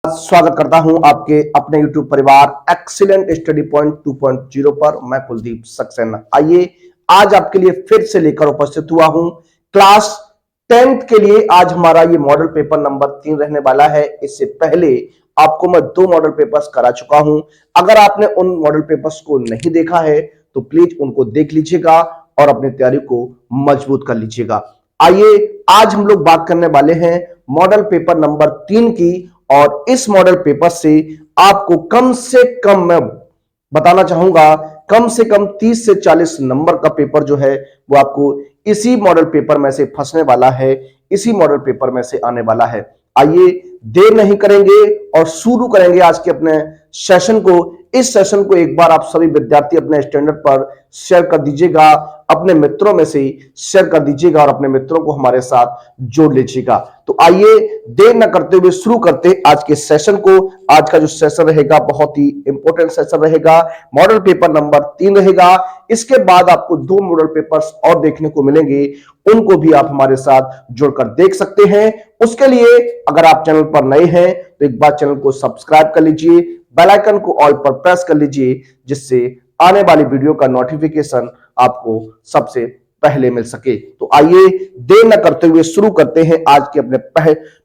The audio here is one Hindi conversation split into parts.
स्वागत करता हूं आपके अपने YouTube परिवार एक्सीलेंट स्टडी पॉइंट 2.0 पर। मैं कुलदीप सक्सेना। आइए आज आपके लिए फिर से लेकर उपस्थित हुआ हूं क्लास 10th के लिए। आज हमारा ये मॉडल पेपर नंबर 3 रहने वाला है। इससे पहले आपको मैं 2 मॉडल पेपर्स करा चुका हूं। अगर आपने उन मॉडल पेपर्स को नहीं देखा है तो प्लीज उनको देख लीजिएगा और अपनी तैयारी को मजबूत कर लीजिएगा। आइए आज हम लोग बात करने वाले हैं मॉडल पेपर नंबर 3 की, और इस मॉडल पेपर से आपको कम से कम, मैं बताना चाहूंगा, कम से कम 30 से 40 नंबर का पेपर जो है वो आपको इसी मॉडल पेपर में से फंसने वाला है, इसी मॉडल पेपर में से आने वाला है। आइए देर नहीं करेंगे और शुरू करेंगे आज के अपने सेशन को। इस सेशन को एक बार आप सभी विद्यार्थी अपने स्टैंडर्ड पर शेयर कर दीजिएगा, अपने मित्रों में से शेयर कर दीजिएगा और अपने मित्रों को हमारे साथ जोड़ लीजिएगा। तो आइए देर न करते हुए शुरू करते आज के सेशन को। आज का जो सेशन रहेगा बहुत ही इंपॉर्टेंट सेशन रहेगा, मॉडल पेपर नंबर 3 रहेगा। इसके बाद आपको 2 मॉडल पेपर्स और देखने को मिलेंगे, उनको भी आप हमारे साथ जुड़कर देख सकते हैं। उसके लिए अगर आप चैनल पर नए हैं तो एक बार चैनल को सब्सक्राइब कर लीजिए, बेल आइकन को ऑल पर प्रेस कर लीजिए, जिससे आने वाली वीडियो का नोटिफिकेशन आपको सबसे पहले मिल सके। तो आइए देर न करते हुए शुरू करते हैं आज के अपने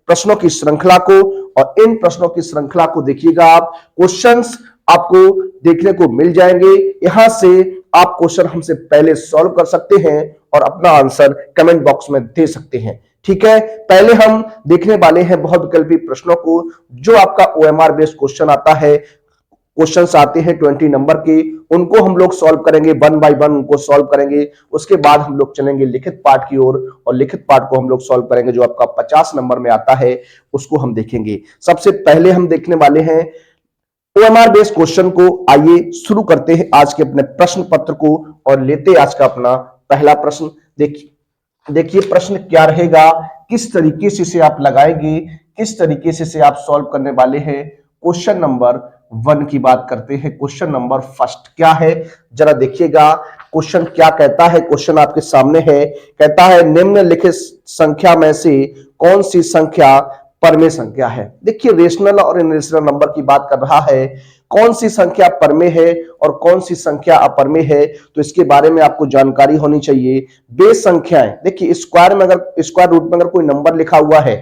प्रश्नों की श्रृंखला को। और इन प्रश्नों की श्रृंखला को देखिएगा आप, क्वेश्चंस आपको देखने को मिल जाएंगे। यहां से आप क्वेश्चन हमसे पहले सॉल्व कर सकते हैं और अपना आंसर कमेंट बॉक्स में दे सकते हैं। ठीक है, पहले हम देखने वाले हैं बहुविकल्पी प्रश्नों को, जो आपका ओएमआर बेस्ड क्वेश्चन आता है। क्वेश्चंस आते हैं 20 नंबर के, उनको हम लोग सॉल्व करेंगे, 1 बाय 1 उनको सॉल्व करेंगे। उसके बाद हम लोग चलेंगे लिखित पार्ट की ओर, और लिखित पार्ट को हम लोग सॉल्व करेंगे जो आपका 50 नंबर में आता है, उसको हम देखेंगे। सबसे पहले हम देखने वाले हैं ओएमआर बेस्ड क्वेश्चन को। आइए शुरू करते हैं आज के अपने प्रश्न पत्र को और लेते आज का अपना पहला प्रश्न। देखिए प्रश्न क्या रहेगा, किस तरीके से इसे आप लगाएंगे, किस तरीके से इसे आप सॉल्व करने वाले हैं। क्वेश्चन नंबर 1 की बात करते हैं। क्वेश्चन नंबर फर्स्ट क्या है, जरा देखिएगा क्वेश्चन क्या कहता है। क्वेश्चन आपके सामने है, कहता है निम्नलिखित संख्या में से कौन सी संख्या परमेय संख्या है। देखिए रेशनल और इनरेशनल नंबर की बात कर रहा है, कौन सी संख्या परमेय है और कौन सी संख्या अपरमेय है, तो इसके बारे में आपको जानकारी होनी चाहिए। बेस संख्याएं, देखिए स्क्वायर में, अगर स्क्वायर रूट में अगर कोई नंबर लिखा हुआ है,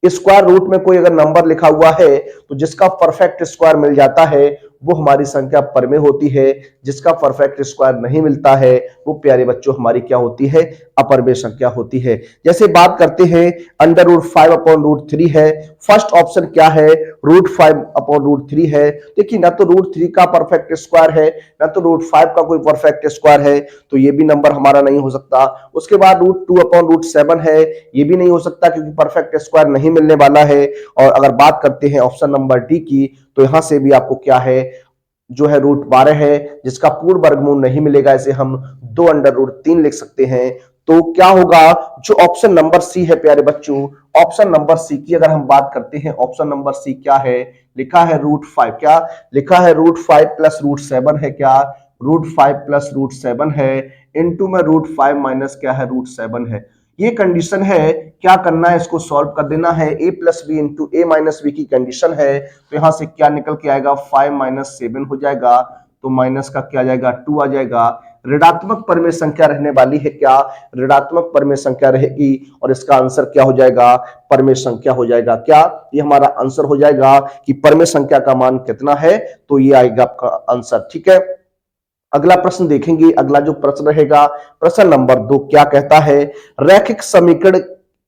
स्क्वायर रूट में कोई अगर नंबर लिखा हुआ है तो जिसका परफेक्ट स्क्वायर मिल जाता है वो हमारी संख्या परमेय होती है। जिसका परफेक्ट स्क्वायर नहीं मिलता है वो प्यारे बच्चों हमारी क्या होती है, अपरमेय संख्या होती है। जैसे बात करते हैं अंडर रूट 5/√3 है, फर्स्ट ऑप्शन क्या है, √5/√3 है। देखिए ना तो √3 का परफेक्ट स्क्वायर है, ना तो √5 का कोई परफेक्ट स्क्वायर है, तो ये भी नंबर हमारा नहीं हो सकता। उसके बाद √2/√7 है, ये भी नहीं हो सकता क्योंकि परफेक्ट स्क्वायर नहीं मिलने वाला है। और अगर बात करते हैं ऑप्शन नंबर डी की, तो यहां से भी आपको क्या है, जो है √12 है, जिसका पूर्ण वर्गमूल नहीं मिलेगा, इसे हम 2√3 लिख सकते हैं। तो क्या होगा, जो ऑप्शन नंबर सी है प्यारे बच्चों, ऑप्शन नंबर सी की अगर हम बात करते हैं, ऑप्शन नंबर सी क्या है, लिखा है √5, क्या लिखा है, √5 + √7 है, क्या √5 + √7 है, इनटू में √5 माइनस क्या है, √7 है। ये कंडीशन है, क्या करना है, इसको सॉल्व कर देना है। a + b into a - b की कंडीशन है, तो यहां से क्या निकल के आएगा, 5 - 7 हो जाएगा, तो माइनस का क्या आ जाएगा, 2 आ जाएगा। ऋणात्मक परमेय संख्या रहने वाली है, क्या ऋणात्मक परमेय संख्या रहेगी, और इसका आंसर क्या हो जाएगा, परमेय संख्या हो जाएगा। क्या ये हमारा आंसर हो जाएगा कि परमेय संख्या का मान कितना है, तो ये आएगा आपका आंसर। ठीक है, अगला प्रश्न देखेंगे। अगला जो प्रश्न रहेगा, प्रश्न नंबर 2 क्या कहता है, रैखिक समीकरण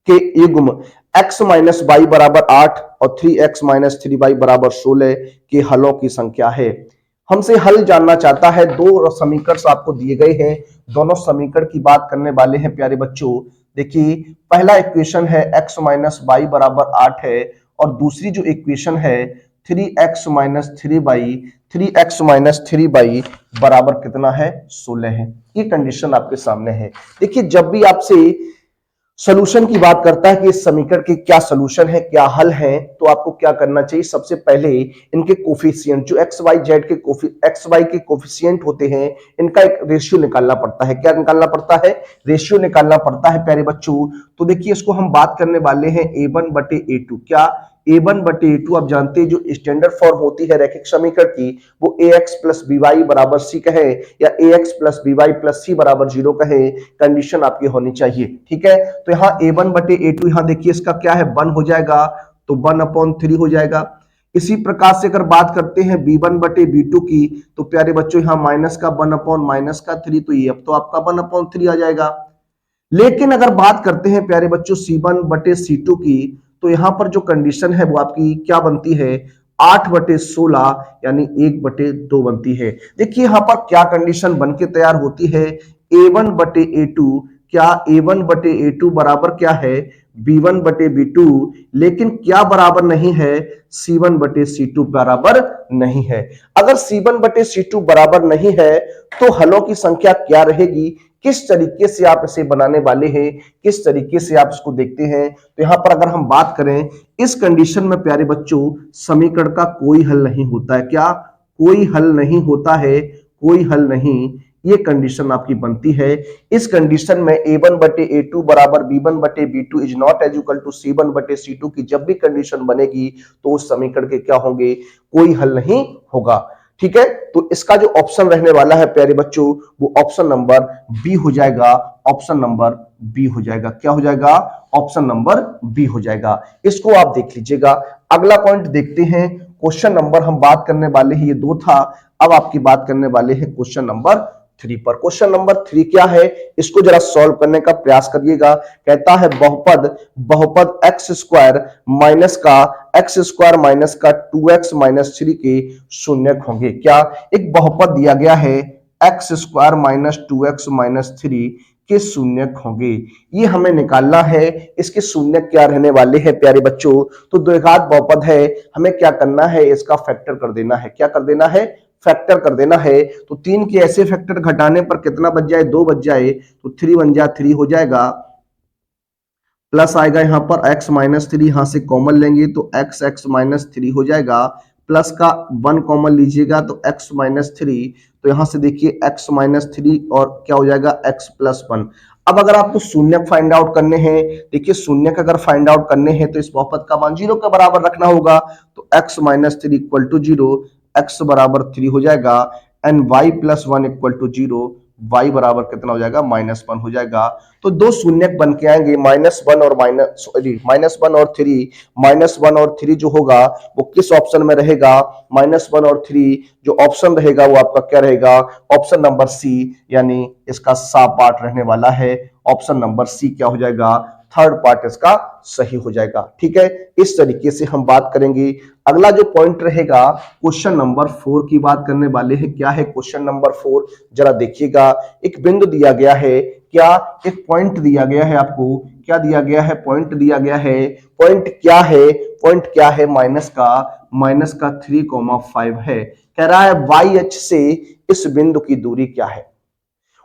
के युग्म x - y = 8 और 3x - 3y = 16 के हलों की संख्या है। हमसे हल जानना चाहता है। 2 समीकरण आपको दिए गए हैं, दोनों समीकरण की बात करने वाले हैं प्यारे बच्चों। देखिए पहला इक्वेशन है x - y = 8 है, और दूसरी जो इक्वेशन है 3x - 3y बराबर कितना है, 16 है। ये कंडीशन आपके सामने है। देखिए जब भी आपसे सॉल्यूशन की बात करता है कि इस समीकरण के क्या सॉल्यूशन है, क्या हल है, तो आपको क्या करना चाहिए, सबसे पहले इनके कोफिशिएंट, जो एक्स वाई के कोफिशिएंट होते हैं, इनका एक रेशियो निकालना पड़ता है। क्या निकालना पड़ता है, रेशियो निकालना पड़ता है प्यारे बच्चों। तो देखिए इसको हम बात करने वाले हैं a1/a2, क्या a1 बटे a2 आप जानते हैं जो स्टैंडर्ड फॉर्म होती है रैखिक समीकरण की वो ax प्लस by बराबर c कहे या ax plus by plus c बराबर 0 कहे, कंडीशन आपकी होनी चाहिए। ठीक है, तो यहाँ a1 बटे a2 यहाँ देखिए इसका क्या है 1 हो जाएगा, तो 1/3 हो जाएगा। इसी प्रकार से अगर बात करते हैं b1 बटे b2 की, तो प्यारे बच्चों यहाँ माइनस का 1/-3, तो ये अब तो आपका 1/3 आ जाएगा। लेकिन अगर बात करते हैं प्यारे बच्चों c1 बटे c2 की, तो यहां पर जो कंडीशन है वो आपकी क्या बनती है 8/16 यानी 1/2 बनती है। देखिए यहां पर क्या कंडीशन बन के तैयार होती है a1 बटे a2, क्या a1 बटे a2 बराबर क्या है b1 बटे b2, लेकिन क्या बराबर नहीं है c1 बटे c2 बराबर नहीं है। अगर c1 बटे c2 बराबर नहीं है तो हलों की संख्या क्या रहेगी, किस तरीके से आप इसे बनाने वाले हैं, किस तरीके से आप इसको देखते हैं। तो यहां पर अगर हम बात करें इस कंडीशन में प्यारे बच्चों समीकरण का कोई हल नहीं होता है, क्या कोई हल नहीं होता है, कोई हल नहीं, ये कंडीशन आपकी बनती है। इस कंडीशन में a1 बटे a2 बराबर b1 बटे b2 is not as equal to c1 बटे c2 की जब भी कंडीशन बनेगी तो उस समीकरण के क्या होंगे, कोई हल नहीं होगा। ठीक है, तो इसका जो ऑप्शन रहने वाला है प्यारे बच्चों वो ऑप्शन नंबर बी हो जाएगा, ऑप्शन नंबर बी हो जाएगा। क्या हो जाएगा, ऑप्शन नंबर बी हो जाएगा। इसको आप देख लीजिएगा। अगला पॉइंट देखते हैं, क्वेश्चन नंबर हम बात करने वाले हैं, ये 2 था, अब आपकी बात करने वाले हैं क्वेश्चन नंबर 3 पर। क्वेश्चन नंबर 3 क्या है, इसको जरा सॉल्व करने का प्रयास करिएगा। कहता है बहुपद एक्स स्क्वायर माइनस का 2x माइनस 3 के शून्यक होंगे। क्या एक बहुपद दिया गया है x square minus 2x minus 3 के शून्यक होंगे, ये हमें निकालना है। इसके शून्यक क्या रहने वाले हैं प्यारे बच्चों, तो द्विघात बहुपद है, हमें क्या करना है इसका फैक्टर कर देना है। क्या कर देना है, फैक्टर कर देना है। तो 3 के ऐसे फैक्टर घटाने पर कितना बच जाए, 2 बच जाए, तो 3 1 जा 3 हो जाएगा, प्लस आएगा यहां पर x माइनस 3, यहां से कॉमन लेंगे तो x माइनस 3 हो जाएगा, प्लस का 1 कॉमन लीजिएगा तो x माइनस 3, तो यहां से देखिए x माइनस 3 और क्या हो जाएगा x प्लस 1। अब अगर आपको शून्यक फाइंड आउट करने हैं, देखिए शून्यक अगर फाइंड आउट करने हैं तो इस बहुपद का मान 0 के बराबर रखना होगा, तो x minus 3 equal to 0, x बराबर 3 हो जाएगा, and y plus 1 equal to 0, y बराबर कितना हो जाएगा -1 हो जाएगा। तो 2 शून्यक बन के आएंगे, -1 और -1 और 3 जो होगा वो किस ऑप्शन में रहेगा, -1 और 3 जो ऑप्शन रहेगा वो आपका क्या रहेगा, ऑप्शन नंबर सी, यानी इसका सा पार्ट रहने वाला है। ऑप्शन नंबर सी क्या हो जाएगा, थर्ड पार्ट इसका सही हो जाएगा। ठीक है, इस तरीके से हम बात करेंगे। अगला जो पॉइंट रहेगा क्वेश्चन नंबर 4 की बात करने वाले हैं। क्या है क्वेश्चन नंबर 4, जरा देखिएगा। एक बिंदु दिया गया है, क्या एक पॉइंट दिया गया है आपको, क्या दिया गया है, पॉइंट दिया गया है। पॉइंट क्या है, पॉइंट क्या है, माइनस का 3,5 है। कह रहा है वाई अक्ष से इस बिंदु की दूरी क्या है,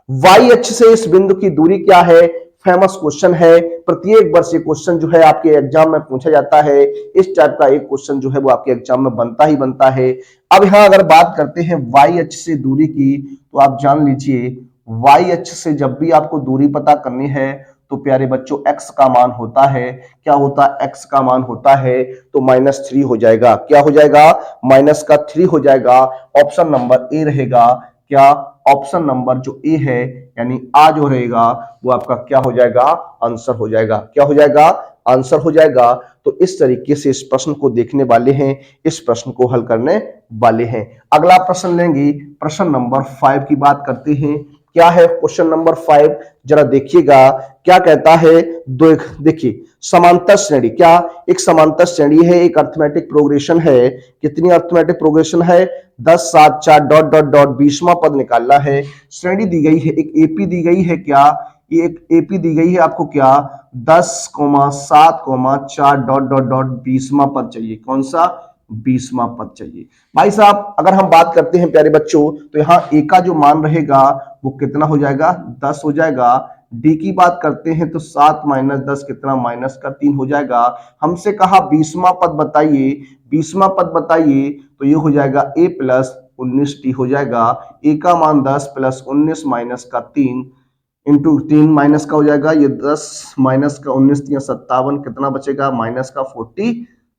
वाई अक्ष से इस बिंदु की दूरी क्या है। फेमस क्वेश्चन है, प्रत्येक वर्ष ये क्वेश्चन जो है आपके एग्जाम में पूछा जाता है। इस टाइप का एक क्वेश्चन जो है वो आपके एग्जाम में बनता ही बनता है। अब यहां अगर बात करते हैं वाई अक्ष से दूरी की, तो आप जान लीजिए वाई अक्ष से जब भी आपको दूरी पता करनी है तो प्यारे बच्चों x का मान होता है, क्या होता है, x का मान होता है तो -3 हो जाएगा। क्या हो जाएगा, -3 हो जाएगा। ऑप्शन नंबर ए रहेगा, क्या ऑप्शन नंबर जो ए है यानी आ जो रहेगा वो आपका क्या हो जाएगा, आंसर हो जाएगा। क्या हो जाएगा, आंसर हो जाएगा। तो इस तरीके से इस प्रश्न को देखने वाले हैं, इस प्रश्न को हल करने वाले हैं। अगला प्रश्न लेंगे, प्रश्न नंबर 5 की बात करते हैं। क्या है क्वेश्चन नंबर 5, जरा देखिएगा क्या कहता है। देखिए समांतर श्रेणी, क्या एक समांतर श्रेणी है, एक अर्थमेटिक प्रोग्रेशन है। कितनी अर्थमेटिक प्रोग्रेशन है, 10 7 4 डॉट डॉट डॉट 20वां पद निकालना है। श्रेणी दी गई है, एक एपी दी गई है, क्या ये एक एपी दी गई है आपको, क्या 10 7 4 डॉट डॉट डॉट 20वां पद चाहिए। कौन सा, 20वां पद चाहिए। भाई साहब अगर हम बात करते हैं प्यारे बच्चों तो यहाँ ए का जो मान रहेगा वो कितना हो जाएगा, 10 हो जाएगा। डी की बात करते हैं तो 7 माइनस 10 कितना, -3 हो जाएगा। हमसे कहा 20वां पद बताइए, 20वां पद बताइए, तो ये हो जाएगा a प्लस 19t हो जाएगा। ए का मान 10 प्लस 19 माइनस का 3 इंटू 3 माइनस का हो जाएगा, ये 10 माइनस का 19 57 कितना बचेगा, -43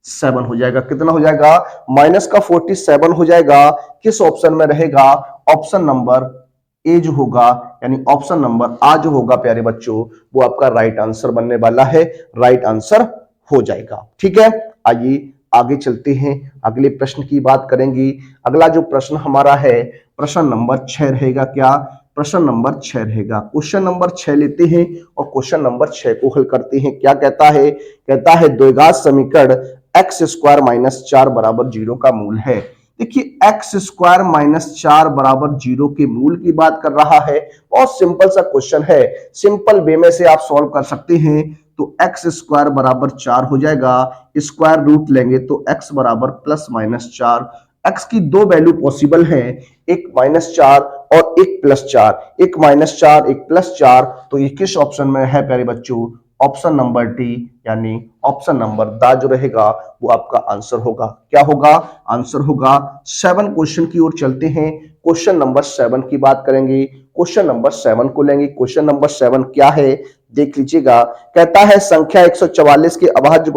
7 हो जाएगा। कितना हो जाएगा? माइनस का 47 हो जाएगा। किस ऑप्शन में रहेगा? ऑप्शन नंबर ए जो होगा, यानी ऑप्शन नंबर आ जो होगा प्यारे बच्चों, वो आपका राइट आंसर बनने वाला है, राइट आंसर हो जाएगा। ठीक है, आइए आगे चलते हैं, अगले प्रश्न की बात करेंगे। अगला जो प्रश्न हमारा है, प्रश्न नंबर 6 रहेगा। क्या? प्रश्न नंबर 6 रहेगा। क्वेश्चन नंबर 6 लेते हैं और क्वेश्चन नंबर 6 को हल करते हैं। क्या कहता है? कहता है द्विघात समीकरण एक्स स्क्वायर माइनस 4 बराबर 0 का मूल है। देखिए एक्स स्क्वायर माइनस 4 बराबर 0 के मूल की बात कर रहा है। बहुत सिंपल सा क्वेश्चन है, सिंपल वे में से आप सॉल्व कर सकते हैं। तो एक्स स्क्वायर बराबर 4 हो जाएगा, स्क्वायर रूट लेंगे तो एक्स बराबर प्लस माइनस 4। एक्स की दो वैल्यू पॉसिबल है, एक -4 और एक +4, एक -4 एक +4। तो ये किस ऑप्शन में है प्यारे बच्चों? ऑप्शन नंबर डी, यानी ऑप्शन नंबर दा जो रहेगा वो आपका आंसर होगा। क्या होगा? आंसर होगा। 7 क्वेश्चन की ओर चलते हैं। क्वेश्चन नंबर 7 की बात करेंगे। क्वेश्चन नंबर 7 को लेंगे। क्वेश्चन नंबर 7 क्या है देख लीजिएगा। कहता है संख्या 144 के अभाज्य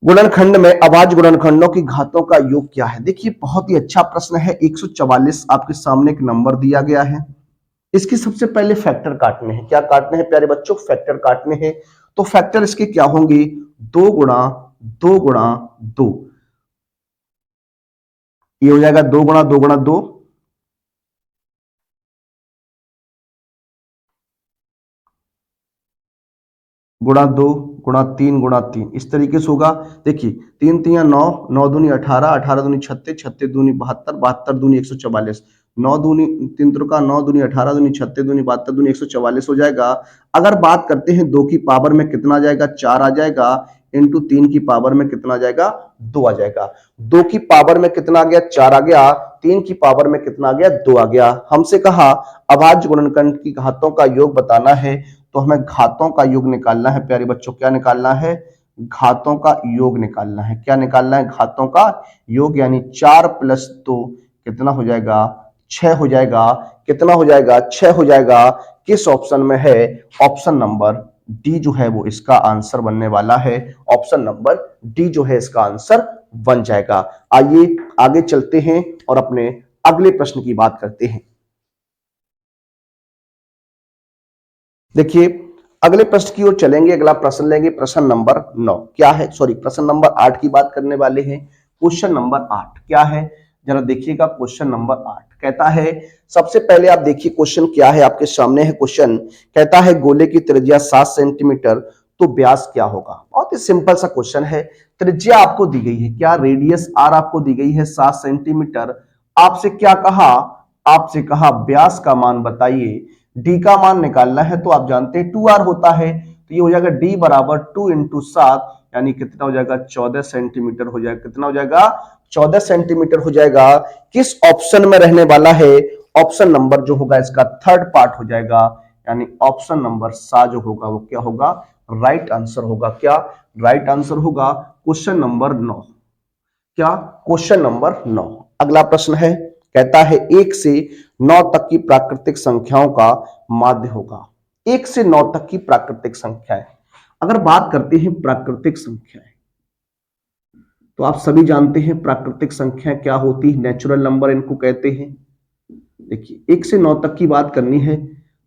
गुणनखंड में अभाज्य गुणनखंडों की घातों का योग क्या है? देखिए बहुत ही अच्छा प्रश्न है। 144 आपके सामने एक नंबर दिया गया है, इसकी सबसे पहले फैक्टर काटने हैं। क्या काटने हैं प्यारे बच्चों? फैक्टर काटने हैं। तो फैक्टर इसके क्या होंगे? 2 गुणा 2 गुणा 2, ये हो जाएगा 2 गुणा 2 गुणा 2, गुणा 2 गुणा 3, इस तरीके से होगा। देखिए 3 3 9, 9 दूनी 18, 18 दूनी 36, 36 दूनी 72, 72 दूनी 144, 9 दूनी 3 त्रिका 9 दूनी 18 दूनी 36 दूनी 72 दूनी 144 हो जाएगा। अगर बात करते हैं 2 की पावर में कितना आ जाएगा? 4 आ जाएगा, इंटू 3 की पावर में कितना आ जाएगा? 2 आ जाएगा। 2 की पावर में कितना आ गया? 4 आ गया। 3 की पावर में कितना आ गया? 2 आ गया। हमसे कहा अभाज्य गुणनखंड की घातों का योग बताना है, तो हमें घातों का योग निकालना है प्यारे बच्चों। क्या निकालना है? घातों का योग निकालना है। क्या निकालना है? घातों का योग, यानी 4 + 2 कितना हो जाएगा? 6 हो जाएगा। कितना हो जाएगा? 6 हो जाएगा। किस ऑप्शन में है? ऑप्शन नंबर डी जो है वो इसका आंसर बनने वाला है। ऑप्शन नंबर डी जो है इसका आंसर बन जाएगा। आइए आगे चलते हैं और अपने अगले प्रश्न की बात करते हैं। देखिए अगले प्रश्न की ओर चलेंगे। अगला प्रश्न लेंगे, प्रश्न नंबर 9 क्या है? सॉरी, प्रश्न नंबर 8 की बात करने वाले हैं। क्वेश्चन नंबर 8 क्या है? जरा देखिएगा। क्वेश्चन नंबर 8 कहता है, सबसे पहले आप देखिए क्वेश्चन क्या है, आपके सामने है क्वेश्चन। कहता है गोले की त्रिज्या 7 सेंटीमीटर, तो व्यास क्या होगा? बहुत ही सिंपल सा क्वेश्चन है। त्रिज्या आपको दी गई है, क्या? रेडियस आर आपको दी गई है 7 सेंटीमीटर। आपसे क्या कहा? आपसे कहा व्यास का मान बताइए। डी का मान निकालना है, तो आप जानते हैं 2r होता है, तो ये हो जाएगा डी बराबर 2 × 7, यानी कितना हो जाएगा? 14 सेंटीमीटर हो जाएगा। कितना हो जाएगा? 14 सेंटीमीटर हो जाएगा। किस ऑप्शन में रहने वाला है? ऑप्शन नंबर जो होगा इसका थर्ड पार्ट हो जाएगा, यानी ऑप्शन नंबर सा जो होगा वो क्या होगा? राइट आंसर होगा। क्या राइट आंसर होगा? Question number 9। क्या? Question number 9। अगला प्रश्न है, कहता है 1 से 9 तक की प्राकृतिक संख्याओं का माध्य होगा। 1 से 9 तक की प्राकृतिक संख्याएं। अगर बात करते हैं प्राकृतिक संख्याएं, तो आप सभी जानते हैं प्राकृतिक संख्या क्या होती है? नेचुरल नंबर इनको कहते हैं। देखिए 1 से 9 तक की बात करनी है,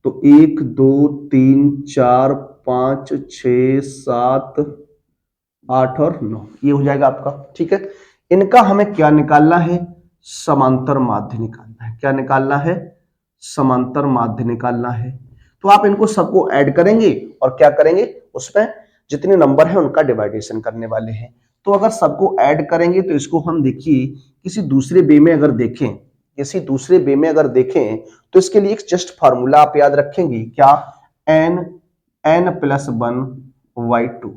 तो 1 2 3 4 5 6 7 8 और 9, ये हो जाएगा आपका। ठीक है, इनका हमें क्या निकालना है? समांतर माध्य निकालना है। क्या निकालना है? समांतर माध्य निकालना है। तो आप इनको सबको ऐड करेंगे और क्या करेंगे? उसमें जितने नंबर है उनका डिवाइडेशन करने वाले हैं। तो अगर सबको ऐड करेंगे तो इसको हम देखिए किसी दूसरे वे में अगर देखें, किसी दूसरे वे में अगर देखें तो इसके लिए एक जस्ट फार्मूला आप याद रखेंगे। क्या? n+1/2।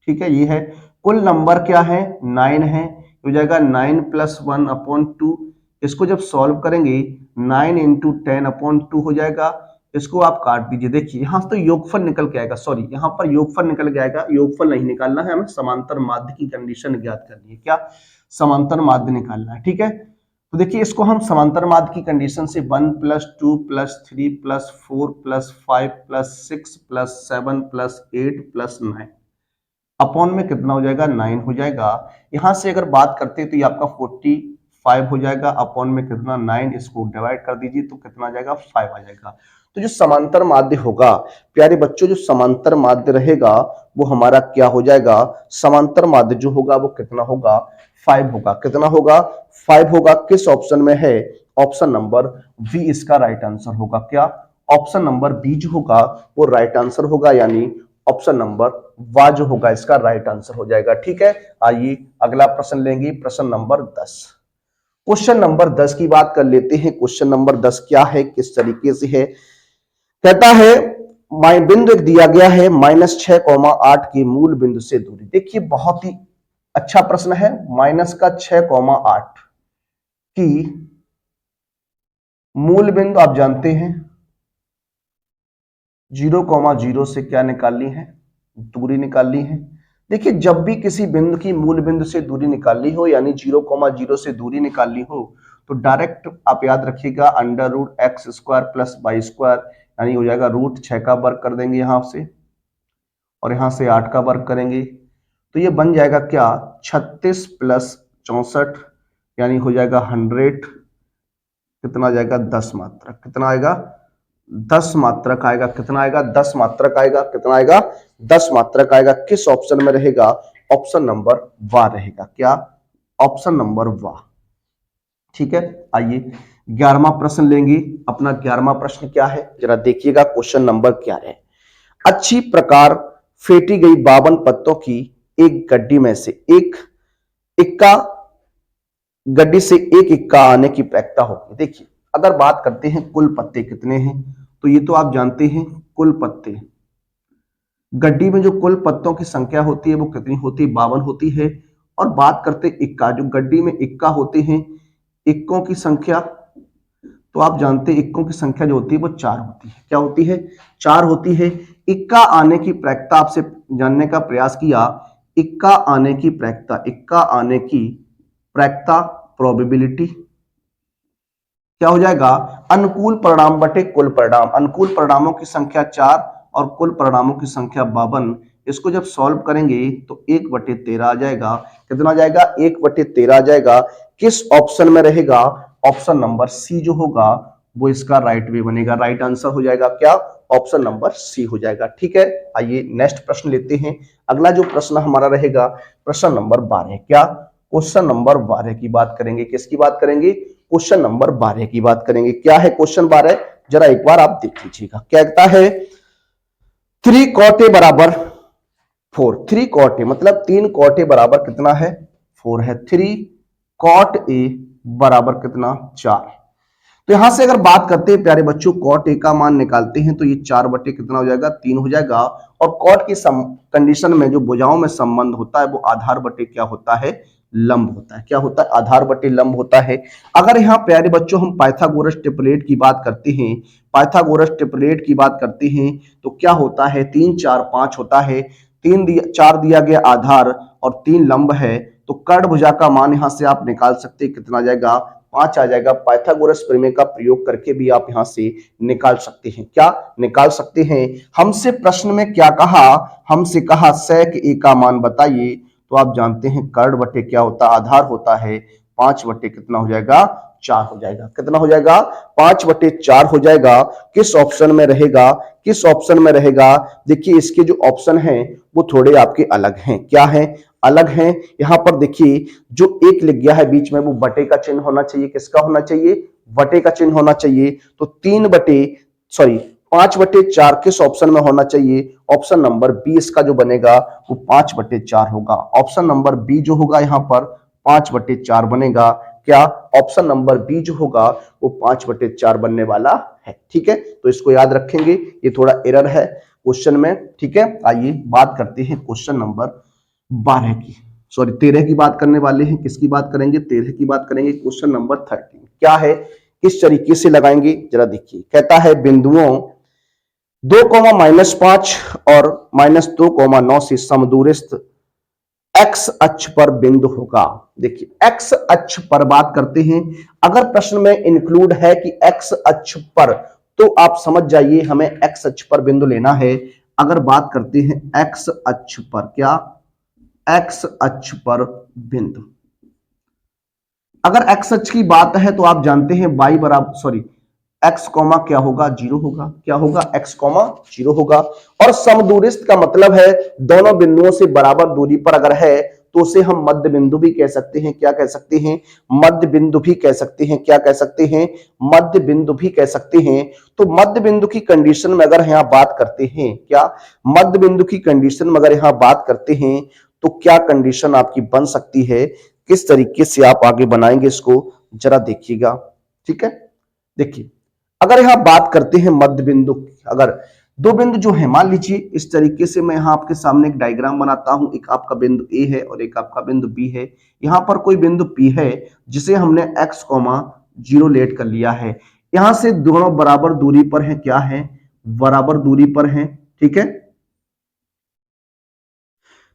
ठीक है, ये है। कुल नंबर क्या है? 9 है, हो जाएगा 9 + 1/2। इसको जब सॉल्व करेंगे 9 × 10/2 हो जाएगा। इसको आप काट दीजिए। देखिए यहां तो योगफल निकल के आएगा, सॉरी यहां पर योगफल निकल के आएगा। योगफल नहीं निकालना है, हमें समांतर माध्य की कंडीशन ज्ञात करनी है। क्या? समांतर माध्य निकालना है। ठीक है, तो देखिए इसको हम समांतर माध्य की कंडीशन से 1 + 2 + 3 + 4 + 5 + 6 + 7 + 8 + 9, अपॉन में कितना हो जाएगा 9 हो जाएगा। यहां से अगर बात करते हैं तो ये आपका 45 हो जाएगा, अपॉन में कितना 9, इसको डिवाइड कर दीजिए तो कितना आ जाएगा 5 आ जाएगा। तो जो समांतर माध्य होगा प्यारे बच्चों, जो समांतर माध्य रहेगा वो हमारा क्या हो जाएगा, समांतर माध्य जो होगा वो कितना होगा 5 होगा। कितना होगा 5 होगा। किस ऑप्शन में है, ऑप्शन नंबर बी इसका राइट आंसर होगा। क्या, ऑप्शन नंबर बी जो होगा वो राइट आंसर होगा, यानी ऑप्शन नंबर वा जो होगा इसका राइट आंसर हो जाएगा। ठीक है, आइए अगला प्रश्न लेंगे, प्रश्न नंबर 10। क्वेश्चन नंबर 10 की बात कर लेते हैं। क्वेश्चन नंबर 10 क्या है, किस तरीके से है, कहता है बिंदु एक दिया गया है -6,8 के मूल बिंदु से दूरी। देखिए बहुत ही अच्छा प्रश्न है। -6,8 की मूल बिंदु आप जानते हैं 0,0 से क्या निकालनी है, दूरी निकालनी है। देखिए जब भी किसी बिंदु की मूल बिंदु से दूरी निकालनी हो, यानी 0,0 से दूरी निकालनी हो, तो डायरेक्ट आप याद रखिएगा √x² + y², यानी हो जाएगा √6 का वर्ग कर देंगे यहां से, और यहां से 8 का वर्ग करेंगे तो ये बन जाएगा क्या 36 + 64, यानी हो जाएगा 100, कितना आ जाएगा 10 मात्रक। कितना आएगा 10 मात्रक आएगा। कितना आएगा 10 मात्रक आएगा। कितना आएगा 10 मात्रक आएगा। किस ऑप्शन में रहेगा, ऑप्शन नंबर वा रहेगा। क्या, ऑप्शन नंबर वा। ठीक है, आइए 11वां प्रश्न लेंगे। अपना 11वां प्रश्न क्या है जरा देखिएगा, क्वेश्चन नंबर क्या है। अच्छी प्रकार फेंटी गई 52 पत्तों की एक गड्डी में से एक इक्का गड्डी से एक इक्का आने की प्रैक्टिस होगी। देखिए अगर बात करते हैं कुल पत्ते कितने हैं, तो ये तो आप जानते हैं कुल पत्ते, गड्डी में जो कुल पत्तों की संख्या होती है वो कितनी होती है, 52 होती है। और बात करते इक्का, जो गड्डी में इक्का होते हैं, इक्कों की संख्या तो आप जानते हैं इक्कों की संख्या जो होती है वो 4 होती है। क्या होती है, 4 होती है। इक्का आने की प्रैक्टिस आपसे जानने का प्रयास किया, इक्का आने की प्रैक्टिस, इक्का आने की प्रैक्टिस प्रोबेबिलिटी क्या हो जाएगा, अनुकूल परिणाम बटे कुल परिणाम। अनुकूल परिणामों की संख्या 4 और कुल परिणामों की संख्या 52। इसको जब सॉल्व करेंगे तो 1/13 आ जाएगा। कितना आ जाएगा 1/13 आ जाएगा। किस ऑप्शन में रहेगा, ऑप्शन नंबर सी जो होगा वो इसका राइट वे बनेगा, राइट आंसर हो जाएगा। क्या, ऑप्शन नंबर सी हो जाएगा। ठीक है, आइए नेक्स्ट प्रश्न लेते हैं। अगला जो प्रश्न हमारा रहेगा प्रश्न नंबर 12। क्या, क्वेश्चन नंबर 12 की बात करेंगे। किसकी बात करेंगे, क्वेश्चन नंबर 12 की बात करेंगे। क्या है क्वेश्चन 12, जरा एक बार आप देख लीजिएगा। क्या कहता है 3 cot a बराबर 4। 3 cot a मतलब 3 cot a बराबर कितना है 4 है। 3 cot a बराबर कितना 4। तो यहां से अगर बात करते हैं प्यारे बच्चों cot a का मान निकालते हैं तो ये 4 बटे कितना हो जाएगा 3 हो जाएगा। और cot की कंडीशन में जो भुजाओं में संबंध होता है वो आधार बटे क्या होता है, लंब होता है। क्या होता है, आधार बटे लंब होता है। अगर यहाँ प्यारे बच्चों हम पाइथागोरस ट्रिपलेट की बात करते हैं, पाइथागोरस ट्रिपलेट की बात करते हैं तो क्या होता है 3 4 5 होता है। 4 दिया गया आधार और 3 लंब है, तो कर्ण भुजा का मान यहां से आप निकाल सकते हैं, कितना आ जाएगा 5 आ जाएगा। पाइथागोरस प्रमेय का प्रयोग करके भी आप यहां से निकाल सकते हैं। क्या निकाल सकते हैं, हमसे प्रश्न में क्या कहा, हमसे कहा sec a का मान बताइए। तो आप जानते हैं कर्ण बटे क्या होता है, आधार होता है 5 बटे कितना हो जाएगा 4 हो जाएगा। कितना हो जाएगा 5/4 हो जाएगा। किस ऑप्शन में रहेगा, किस ऑप्शन में रहेगा, देखिए इसके जो ऑप्शन हैं वो थोड़े आपके अलग हैं। क्या है, अलग हैं। यहां पर देखिए जो एक लिख गया है बीच में वो बटे का चिन्ह होना चाहिए। किसका होना चाहिए, बटे का चिन्ह होना चाहिए। तो 5/4 किस ऑप्शन में होना चाहिए, ऑप्शन नंबर बी इसका जो बनेगा वो 5/4 होगा। ऑप्शन नंबर बी जो होगा यहां पर 5/4 बनेगा। क्या, ऑप्शन नंबर बी जो होगा वो 5/4 बनने वाला है। ठीक है, तो इसको याद रखेंगे, ये थोड़ा एरर है क्वेश्चन में। ठीक है, आइए बात करते हैं क्वेश्चन नंबर 12 की, सॉरी 13 की बात करने वाले हैं। किसकी बात करेंगे, 13 की बात करेंगे। क्वेश्चन नंबर 13 क्या है, किस तरीके से लगाएंगे जरा देखिए। कहता है बिंदुओं 2,-5 और -2,9 से समदूरस्थ एक्स अक्ष पर बिंदु होगा। देखिए एक्स अक्ष पर बात करते हैं, अगर प्रश्न में इंक्लूड है कि एक्स अक्ष पर, तो आप समझ जाइए हमें एक्स अक्ष पर बिंदु लेना है। अगर बात करते हैं एक्स अक्ष पर, क्या एक्स अक्ष पर बिंदु। अगर एक्स अक्ष की बात है तो आप जानते हैं y बराबर सॉरी एक्स कॉमा क्या होगा, जीरो होगा। क्या होगा, एक्स कॉमा जीरो होगा। और समदूरिस्थ का मतलब है दोनों बिंदुओं से बराबर दूरी पर अगर है तो उसे हम मध्य बिंदु भी कह सकते हैं। क्या कह सकते हैं, मध्य बिंदु भी कह सकते हैं। क्या कह सकते हैं, मध्य बिंदु भी कह सकते हैं। तो मध्य बिंदु की कंडीशन में अगर यहां बात करते हैं, क्या मध्य बिंदु की कंडीशन में अगर यहां बात करते हैं तो क्या कंडीशन आपकी बन सकती है, किस तरीके से आप आगे बनाएंगे इसको जरा देखिएगा। ठीक है, देखिए अगर यहां बात करते हैं मध्य बिंदु, अगर दो बिंदु जो है, मान लीजिए इस तरीके से मैं यहां आपके सामने एक डायग्राम बनाता हूं। एक आपका बिंदु ए है और एक आपका बिंदु बी है। यहां पर कोई बिंदु पी है जिसे हमने एक्स कॉमा जीरो लेट कर लिया है। यहां से दोनों बराबर दूरी पर है। क्या है, बराबर दूरी पर है। ठीक है,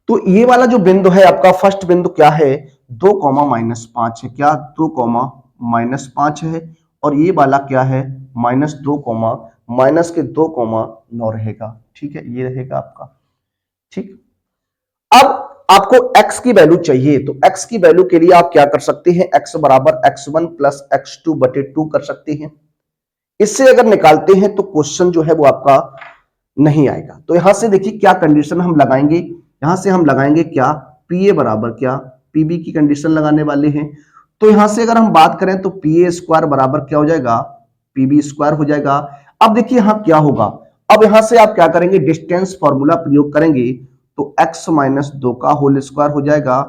तो ये वाला जो बिंदु है आपका फर्स्ट बिंदु क्या है, 2,-5 है। क्या, 2,-5 है। और ये वाला क्या है, -2, माइनस के 2,9 रहेगा। ठीक है, ये रहेगा आपका। ठीक, अब आपको x की वैल्यू चाहिए तो x की वैल्यू के लिए आप क्या कर सकते हैं, x बराबर x1 प्लस x2 बटे 2 कर सकते हैं। इससे अगर निकालते हैं तो क्वेश्चन जो है वो आपका नहीं आएगा। तो यहां से देखिए क्या कंडीशन हम लगाएंगे, यहां से हम लगाएंगे क्या, पी ए बराबर क्या, पीबी की कंडीशन लगाने वाले हैं। तो यहां से अगर हम बात करें तो पी ए स्क्वायर बराबर क्या हो जाएगा, पीबी स्क्वायर हो जाएगा। अब देखिए यहां क्या होगा, अब यहां से आप क्या करेंगे, डिस्टेंस फॉर्मूला प्रयोग करेंगे तो x माइनस 2 का होल स्क्वायर हो जाएगा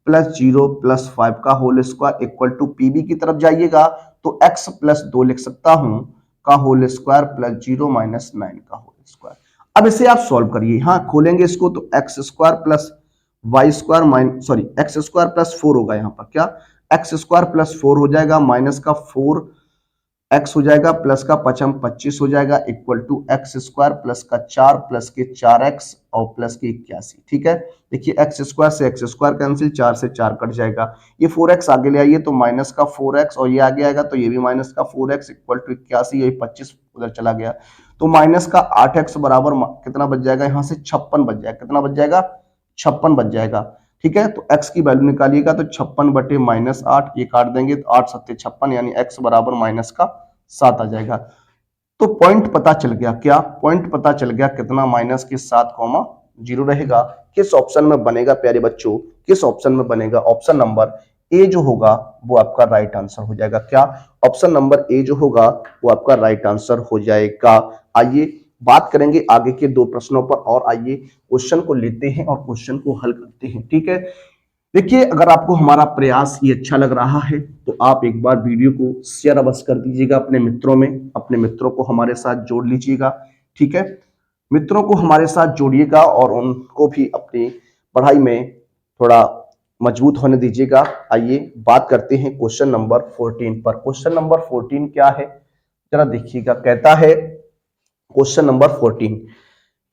प्लस 0 प्लस 5 का whole square equal to PB की तरफ जाइएगा तो x प्लस 2 लिख सकता हूं का होल स्क्वायर प्लस 0 माइनस 9 का होल स्क्वायर। अब इसे आप सॉल्व करिए, हाँ खोलेंगे इसको तो x square plus y square minus sorry x square plus 4 होगा। यहाँ पर क्या, एक्स स्क्वायर प्लस 4 हो जाएगा, माइनस का 4 एक्स हो जाएगा, प्लस का 25 हो जाएगा equal to x square plus का 4 प्लस के 4x और प्लस के 81। ठीक है, देखिए एक्स स्क्वायर से एक्स स्क्वायर कैंसिल, 4 से 4 कट जाएगा। ये 4x आगे ले आइए तो माइनस का 4x और ये आगे आएगा तो ये भी माइनस का 4x इक्वल टू 81, ये 25 उधर चला गया तो माइनस का 8x बराबर कितना बच जाएगा, यहाँ से 56 बच जाएगा। कितना बच जाएगा, 56 बच जाएगा। ठीक है, तो x की वैल्यू निकालिएगा तो 56 बटे -8, ये काट देंगे तो 8 सत्ते 56 यानी x बराबर माइनस का 7 आ जाएगा। तो पॉइंट पता चल गया, क्या पॉइंट पता चल गया, कितना, माइनस के 7,0 रहेगा। किस ऑप्शन में बनेगा प्यारे बच्चों, किस ऑप्शन में बनेगा, ऑप्शन नंबर ए जो होगा वो आपका राइट आंसर हो जाएगा। क्या, ऑप्शन नंबर ए जो होगा वो आपका राइट आंसर हो जाएगा। आइए बात करेंगे आगे के दो प्रश्नों पर और आइए क्वेश्चन को लेते हैं और क्वेश्चन को हल करते हैं। ठीक है, देखिए अगर आपको हमारा प्रयास ये अच्छा लग रहा है तो आप एक बार वीडियो को शेयर अवश्य कर दीजिएगा अपने मित्रों में, अपने मित्रों को हमारे साथ जोड़ लीजिएगा। ठीक है, मित्रों को हमारे साथ जोड़िएगा और उनको भी अपनी पढ़ाई में थोड़ा मजबूत होने दीजिएगा। आइए बात करते हैं क्वेश्चन नंबर 14 पर। क्वेश्चन नंबर 14 क्या है जरा देखिएगा, कहता है क्वेश्चन नंबर 14,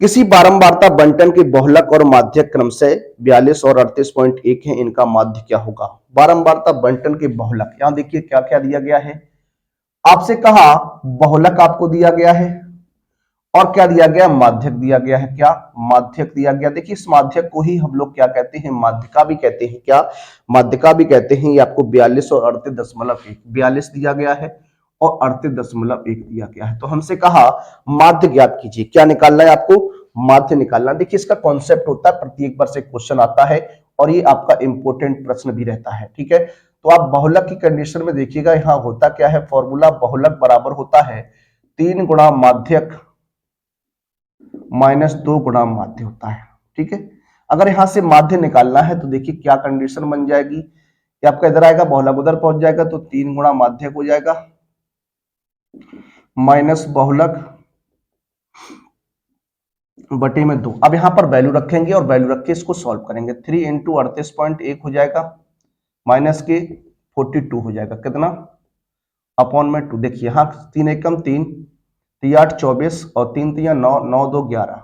किसी बारंबारता बंटन के बहुलक और माध्यक क्रम से 42 और 38.1 है, इनका माध्य क्या होगा। बारंबारता बंटन के बहुलक, यहां देखिए क्या क्या दिया गया है, आपसे कहा बहुलक आपको दिया गया है और क्या दिया गया, माध्यक दिया गया है। क्या, माध्यक दिया गया। देखिए इस माध्यक को ही हम लोग क्या कहते हैं, माध्यिका भी कहते हैं। क्या, माध्यिका भी कहते हैं। ये आपको 42 और 38.1, 42 दिया गया है और 38.1 दिया गया है। तो हमसे कहा माध्य ज्ञात कीजिए, क्या निकालना है आपको, माध्य निकालना। देखिए इसका कॉन्सेप्ट होता है, प्रत्येक बार से क्वेश्चन आता है और ये आपका इंपोर्टेंट प्रश्न भी रहता है। ठीक है, तो आप बहुलक की कंडीशन में देखिएगा, यहाँ होता क्या है, फॉर्मूला बहुलक बराबर होता है 3 गुणा माध्यक -2 गुणा माध्य होता है। ठीक है, अगर यहां से माध्य निकालना है तो देखिए क्या कंडीशन बन जाएगी, कि आपका इधर आएगा बहुलक उधर पहुंच जाएगा तो 3 गुणा माध्यक हो जाएगा माइनस बहुलक बटे में 2। अब यहां पर वैल्यू रखेंगे और वैल्यू रख के इसको सॉल्व करेंगे। 3 इंटू 38.1 हो जाएगा माइनस के 42 हो जाएगा, कितना, अपॉन में 2। देखिए यहां 3 एकम 3, 3 8 24 और 3 3 9, 9 2 11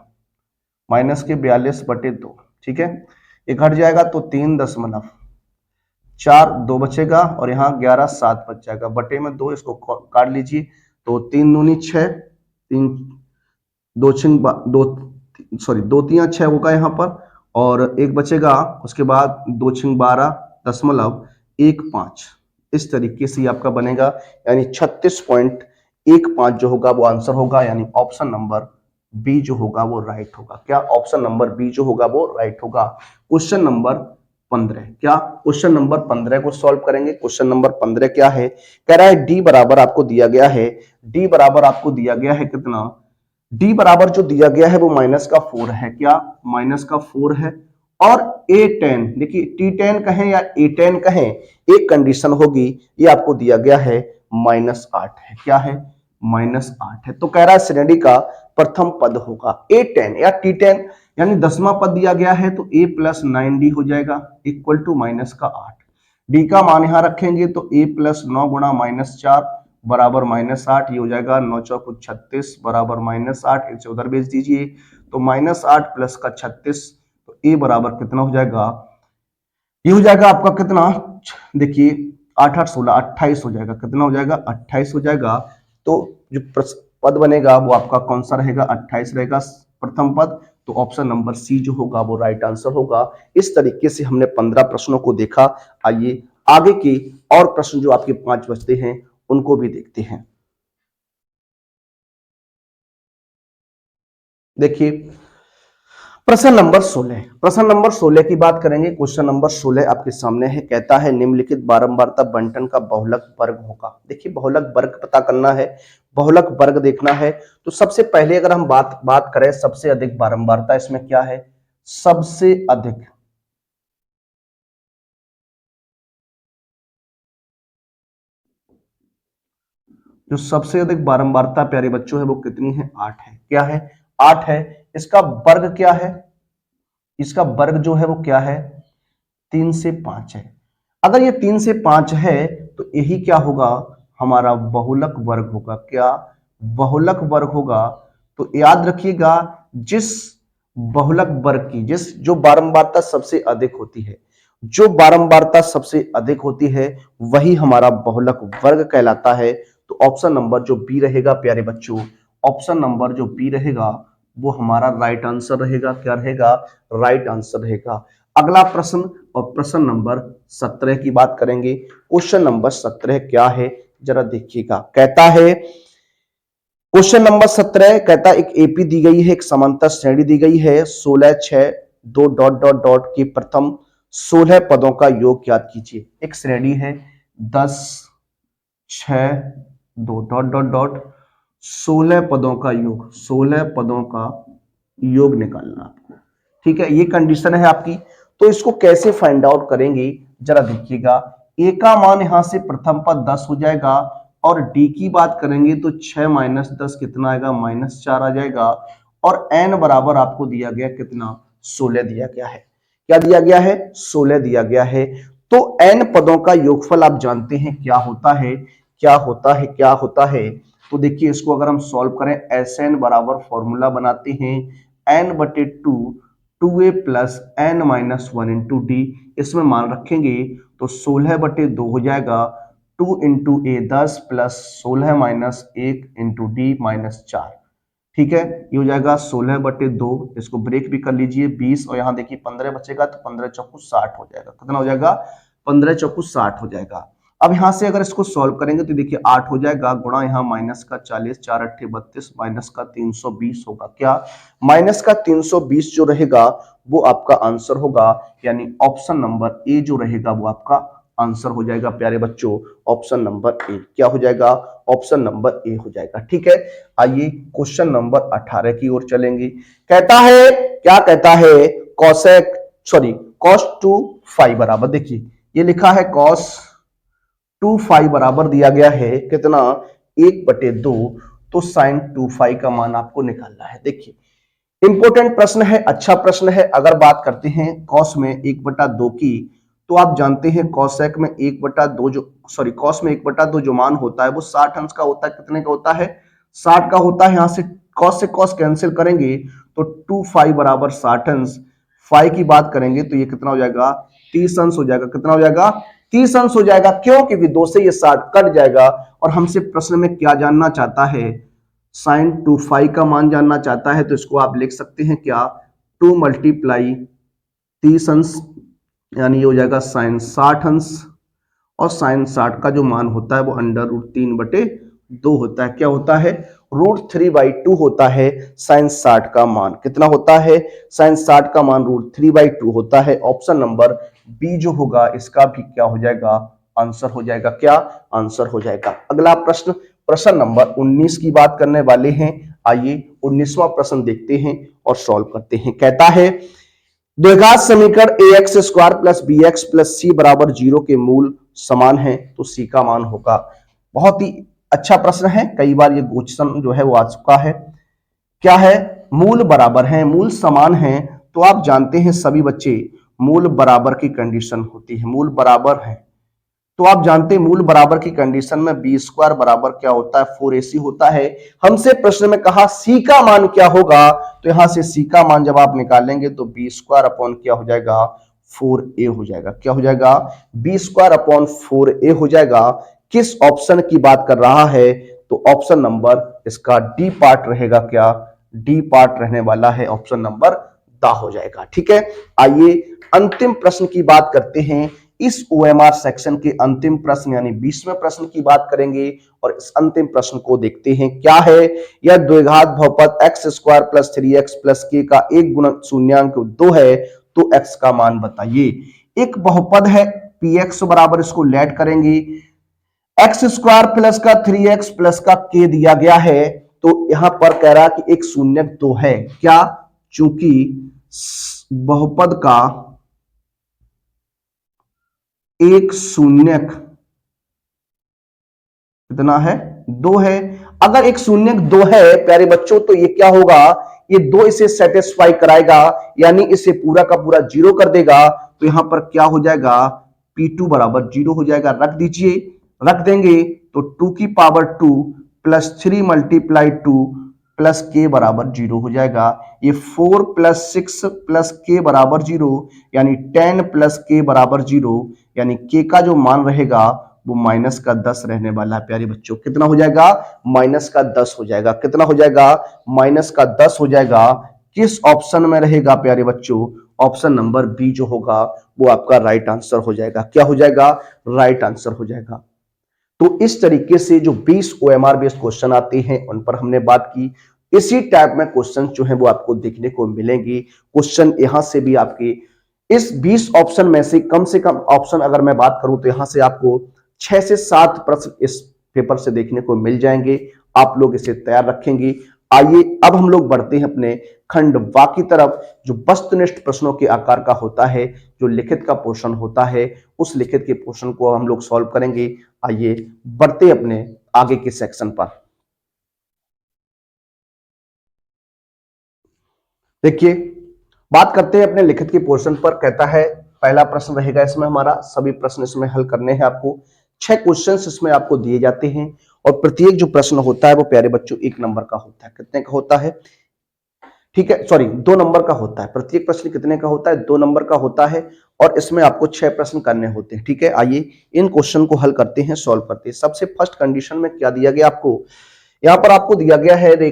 माइनस के 42 बटे 2। ठीक है, ये घट जाएगा तो 3.4 2 बचेगा और यहाँ 11 7 बच जाएगा बटे में 2, इसको काट लीजिए तो 3 दूनी 6, 3 2 6 2 सॉरी 2 3 6 होगा यहाँ पर और एक बचेगा, उसके बाद 2×12.15 इस तरीके से आपका बनेगा, यानी 36.15 जो होगा वो आंसर होगा, यानी ऑप्शन नंबर बी जो होगा वो राइट होगा। क्या? ऑप्शन नंबर बी जो होगा वो राइट होगा। क्वेश्चन नंबर 15, क्या क्वेश्चन नंबर 15 को सॉल्व करेंगे। क्वेश्चन नंबर 15 क्या है, कह रहा है डी बराबर आपको दिया गया है, डी बराबर आपको दिया गया है कितना, डी बराबर जो दिया गया है वो -4 है। क्या? -4 है। और A10, देखिए T10 कहें या A10 कहें, एक कंडीशन होगी, ये आपको दिया गया है -8 है। क्या है? -8 है। तो कह रहा है श्रेणी का प्रथम पद होगा A10 या T10, यानी 10वां पद दिया गया है तो A + 9D हो जाएगा इक्वल टू -8। डी का मान यहां रखेंगे तो A + 9 गुणा -4 बराबर -8, ये हो जाएगा 9 चौक 36 बराबर -8, इसे उधर भेज दीजिए तो -8 प्लस का 36, तो ए बराबर कितना हो जाएगा, ये हो जाएगा आपका कितना, देखिए 8 8 16 28 हो जाएगा। कितना हो जाएगा? 28 हो जाएगा। तो जो पद बनेगा वो आपका कौन सा रहेगा? 28 रहेगा प्रथम पद। तो ऑप्शन नंबर सी जो होगा वो राइट आंसर होगा। इस तरीके से हमने 15 प्रश्नों को देखा। आइए आगे के और प्रश्न जो आपके 5 बचते हैं उनको भी देखते हैं। देखिए प्रश्न नंबर 16, प्रश्न नंबर 16 की बात करेंगे। क्वेश्चन नंबर 16 आपके सामने है, कहता है निम्नलिखित बारंबारता बंटन का बहुलक वर्ग होगा। देखिए बहुलक वर्ग पता करना है, बहुलक वर्ग देखना है। तो सबसे पहले अगर हम बात करें सबसे अधिक बारंबारता, इसमें क्या है? सबसे अधिक, जो सबसे अधिक बारंबारता प्यारे बच्चों है वो कितनी है? 8 है। क्या है? 8 है। इसका वर्ग क्या है? इसका वर्ग जो है वो क्या है? 3 से 5 है। अगर ये 3 से 5 है तो यही क्या होगा? हमारा बहुलक वर्ग होगा। क्या? बहुलक वर्ग होगा। तो याद रखिएगा, जिस बहुलक वर्ग की जो बारंबारता सबसे अधिक होती है, जो बारंबारता सबसे अधिक होती है वही हमारा बहुलक वर्ग कहलाता है। तो ऑप्शन नंबर जो बी रहेगा प्यारे बच्चों, ऑप्शन नंबर जो बी रहेगा वो हमारा राइट आंसर रहेगा। क्या रहेगा? राइट आंसर रहेगा। अगला प्रश्न और प्रश्न नंबर 17 की बात करेंगे। क्वेश्चन नंबर 17 क्या है जरा देखिएगा। कहता है क्वेश्चन नंबर 17 कहता है एक एपी दी गई है, एक समांतर श्रेणी दी गई है, 16 6 2 डॉट डॉट डॉट की प्रथम 16 पदों का योग ज्ञात कीजिए। एक श्रेणी है 10 6 2 डॉट डॉट डॉट 16 पदों का योग, 16 पदों का योग निकालना आपको। ठीक है, ये कंडीशन है आपकी। तो इसको कैसे फाइंड आउट करेंगे जरा देखिएगा। ए का मान यहां से प्रथम पद 10 हो जाएगा, और डी की बात करेंगे तो 6 - 10 कितना आएगा? -4 आ जाएगा। और एन बराबर आपको दिया गया कितना? 16 दिया गया है। क्या दिया गया है? 16 दिया गया है। तो एन पदों का योगफल आप जानते हैं क्या होता है, क्या होता है, क्या होता है। तो देखिए इसको अगर हम सॉल्व करें, एस एन बराबर फॉर्मूला बनाते हैं n/2 2a plus n minus 1 into D. इसमें मान रखेंगे तो 16/2 हो जाएगा, 2 इंटू ए 10 प्लस 16 माइनस 1 इंटू डी -4। ठीक है, ये हो जाएगा 16/2। इसको ब्रेक भी कर लीजिए, 20 और यहाँ देखिए 15 बचेगा तो 15 चौकू 60 हो जाएगा। कितना हो जाएगा? 15 चौकू 60 हो जाएगा। अब यहां से अगर इसको सॉल्व करेंगे तो देखिए 8 हो जाएगा, गुणा यहाँ माइनस का 40 4 8 32 माइनस का 320 होगा। क्या? माइनस का 320 जो रहेगा वो आपका आंसर होगा, यानी ऑप्शन नंबर ए जो रहेगा वो आपका आंसर हो जाएगा प्यारे बच्चों। ऑप्शन नंबर ए क्या हो जाएगा? ऑप्शन नंबर ए हो जाएगा। ठीक है, आइए क्वेश्चन नंबर 18 की ओर चलेंगे। कहता है, क्या कहता है? कॉसेक कॉस 2 फाई बराबर, देखिए ये लिखा है कॉस 2 फाई बराबर दिया गया है कितना? 1/2। तो साइन 2 फाई का मान आपको निकालना है। देखिए इंपॉर्टेंट प्रश्न है, अच्छा प्रश्न है। अगर बात करते हैं कॉस में 1/2 की, तो आप जानते हैं कॉसेक में 1/2 जो कॉस में 1/2 जो मान होता है वो 60 अंश का होता है। कितने का होता है? 60 का होता है। यहां से कॉस कैंसिल करेंगे तो 2 फाई बराबर 60 अंश। फाई की बात करेंगे तो ये कितना हो जाएगा? 30 अंश हो जाएगा। कितना हो जाएगा? 30 अंश हो जाएगा। क्यों? क्योंकि 2 से ये 60 कट जाएगा। और हमसे प्रश्न में क्या जानना चाहता है? साइन 2 फाई का मान जानना चाहता है। तो इसको आप लिख सकते हैं क्या? 2 × 30 अंश, यानी ये हो जाएगा साइन 60 अंश, और साइन 60 का जो मान होता है वो √3/2 होता है। क्या होता है? √3/2 होता है साइन 60 का मान। कितना होता है? साइन 60 का मान √3/2 होता है। ऑप्शन नंबर बी जो होगा इसका भी क्या हो जाएगा? आंसर हो जाएगा। क्या आंसर हो जाएगा? अगला प्रश्न, प्रश्न नंबर 19 की बात करने वाले हैं। आइए 19वां प्रश्न देखते हैं और सॉल्व करते हैं। कहता है द्विघात समीकरण ax² plus bx plus c बराबर 0 के मूल समान है तो c का मान होगा। बहुत ही अच्छा प्रश्न है, कई बार ये क्वेश्चन जो है वो आ चुका है। क्या है? मूल बराबर हैं, मूल समान हैं, तो आप जानते हैं सभी बच्चे मूल बराबर की कंडीशन होती है। मूल बराबर है तो आप जानते हैं मूल बराबर की कंडीशन में b² बराबर क्या होता है? 4ac होता है। हमसे प्रश्न में कहा c का मान क्या होगा, तो यहां से c का मान जब आप निकालेंगे तो b² अपॉन क्या हो जाएगा? 4a हो जाएगा। क्या हो जाएगा? b² अपॉन 4a हो जाएगा। किस ऑप्शन की बात कर रहा है? तो ऑप्शन नंबर इसका डी पार्ट रहेगा। क्या डी पार्ट रहने वाला है? ऑप्शन नंबर दा हो जाएगा। ठीक है, आइए अंतिम प्रश्न की बात करते हैं। इस OMR सेक्शन के अंतिम प्रश्न यानी 20वें प्रश्न की बात करेंगे और इस अंतिम प्रश्न को देखते हैं। क्या है? यह द्विघात बहुपद x² plus 3x plus k का एक गुणक शून्यांक 2 है तो x का मान बताइए। एक बहुपद है px बराबर, इसको लेट करेंगे, x² प्लस का 3x प्लस का k दिया गया है, तो यहां पर कह रहा है कि एक शून्यक 2 है। क्या? चूंकि बहुपद का एक शून्यक कितना है? 2 है। अगर एक शून्यक 2 है प्यारे बच्चों तो ये क्या होगा? ये 2 इसे सेटिस्फाई कराएगा, यानी इसे पूरा का पूरा 0 कर देगा। तो यहां पर क्या हो जाएगा? P2 बराबर 0 हो जाएगा। रख दीजिए, रख देंगे तो 2 की power 2 plus 3 multiply 2 plus k बराबर 0 हो जाएगा। ये 4 प्लस 6 प्लस k बराबर 0, यानी 10 प्लस k बराबर 0, यानी k का जो मान रहेगा वो माइनस का 10 रहने वाला है। प्यारे बच्चों कितना हो जाएगा? माइनस का 10 हो जाएगा। कितना हो जाएगा? माइनस का 10 हो जाएगा। किस ऑप्शन में रहेगा प्यारे बच्चों? ऑप्शन नंबर बी जो होगा वो आपका राइट आंसर हो जाएगा। क्या हो जाएगा? राइट आंसर हो जाएगा। तो इस तरीके से जो 20 OMR बेस्ड क्वेश्चन आते हैं उन पर हमने बात की। इसी टाइप में क्वेश्चन जो है वो आपको देखने को मिलेंगे। क्वेश्चन यहां से भी आपके इस 20 ऑप्शन में से कम ऑप्शन अगर मैं बात करूं तो यहां से आपको 6 से 7 प्रश्न इस पेपर से देखने को मिल जाएंगे। आप लोग इसे तैयार रखेंगे। आइए अब हम लोग बढ़ते हैं अपने खंड वा की तरफ, जो वस्तुनिष्ठ प्रश्नों के आकार का होता है, जो लिखित का पोर्शन होता है, उस लिखित के पोर्शन को हम लोग सॉल्व करेंगे। आइए बढ़ते अपने आगे के सेक्शन पर। देखिए बात करते हैं अपने लिखित के पोर्शन पर। कहता है पहला प्रश्न रहेगा इसमें हमारा, सभी प्रश्न इसमें हल करने हैं आपको। 6 क्वेश्चंस इसमें आपको दिए जाते हैं और प्रत्येक जो प्रश्न होता है वो प्यारे बच्चों 1 नंबर का होता है। कितने का होता है? ठीक है, सॉरी 2 नंबर का होता है। प्रत्येक प्रश्न कितने का होता है? 2 नंबर का होता है और इसमें आपको 6 प्रश्न करने होते हैं। ठीक है, आइए इन क्वेश्चन को हल करते हैं, सॉल्व करते हैं। सबसे फर्स्ट कंडीशन में क्या दिया गया आपको? यहां पर आपको दिया गया है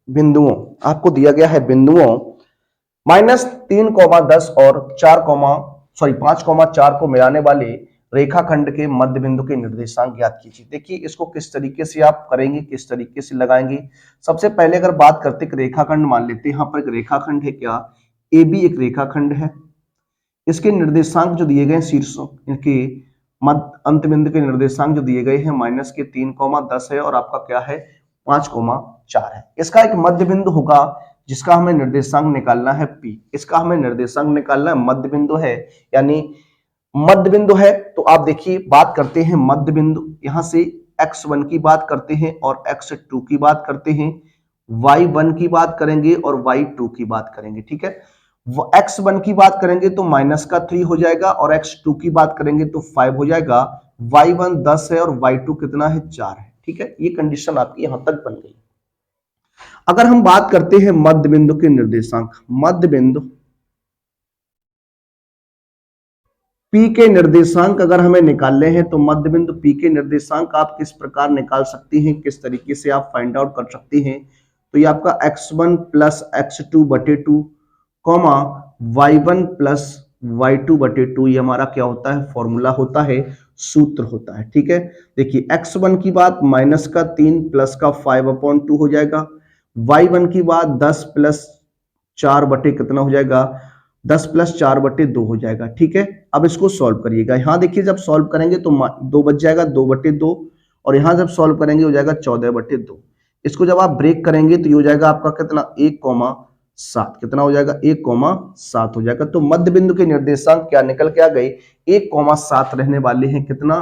बिंदुओं, आपको दिया गया है बिंदुओं -3, 10 और 5, 4 को मिलाने वाले रेखाखंड के मध्य बिंदु के निर्देशांक ज्ञात कीजिए। देखिए इसको किस तरीके से आप करेंगे, किस तरीके से लगाएंगे। सबसे पहले अगर बात करते हैं रेखाखंड मान लेते हैं, यहां पर एक रेखाखंड है। क्या? AB एक रेखाखंड है। इसके निर्देशांक जो दिए गए शीर्षों इनके मध्य अंत बिंदु के निर्देशांक जो दिए गए हैं -3, 10 है और आपका क्या है? 5, 4 है। इसका एक मध्य बिंदु होगा जिसका हमें निर्देशांक निकालना है P। इसका हमें निर्देशांक निकालना है, मध्य बिंदु है, यानी मध्य बिंदु है। तो आप देखिए बात करते हैं मध्य बिंदु, यहां से x1 की बात करते हैं और x2 की बात करते हैं, y1 की बात करेंगे और y2 की बात करेंगे। ठीक है, x1 की बात करेंगे तो -3 हो जाएगा और x2 की बात करेंगे तो 5 हो जाएगा। y1 10 है और y2 कितना है? 4 है। ठीक है, ये कंडीशन आपकी यहां तक बन गई। अगर हम बात करते हैं मध्य बिंदु के निर्देशांक, मध्य बिंदु P के निर्देशांक अगर हमें निकालने हैं तो मध्य बिंदु P के निर्देशांक आप किस प्रकार निकाल सकते हैं, किस तरीके से आप फाइंड आउट कर सकते हैं। तो ये आपका x1 प्लस x2 बटे 2 कॉमा y1 प्लस y2/2 ये हमारा क्या होता है, फॉर्मूला होता है, सूत्र होता है। ठीक है, देखिए x1 की बात माइनस का 3 प्लस का 5/2 हो जाएगा, y1 की बात 10 प्लस 4 बटे कितना हो जाएगा, 10 प्लस 4/2 हो जाएगा। ठीक है, अब इसको सॉल्व करिएगा। यहां देखिए जब सॉल्व करेंगे तो 2 बच जाएगा, 2/2, और यहां जब सॉल्व करेंगे हो जाएगा 14/2। इसको जब आप ब्रेक करेंगे तो ये हो जाएगा आपका कितना, 1,7, कितना हो जाएगा, 1,7 हो जाएगा। तो मध्य बिंदु के निर्देशांक क्या निकल के आ गए, 1,7 रहने वाले हैं, कितना,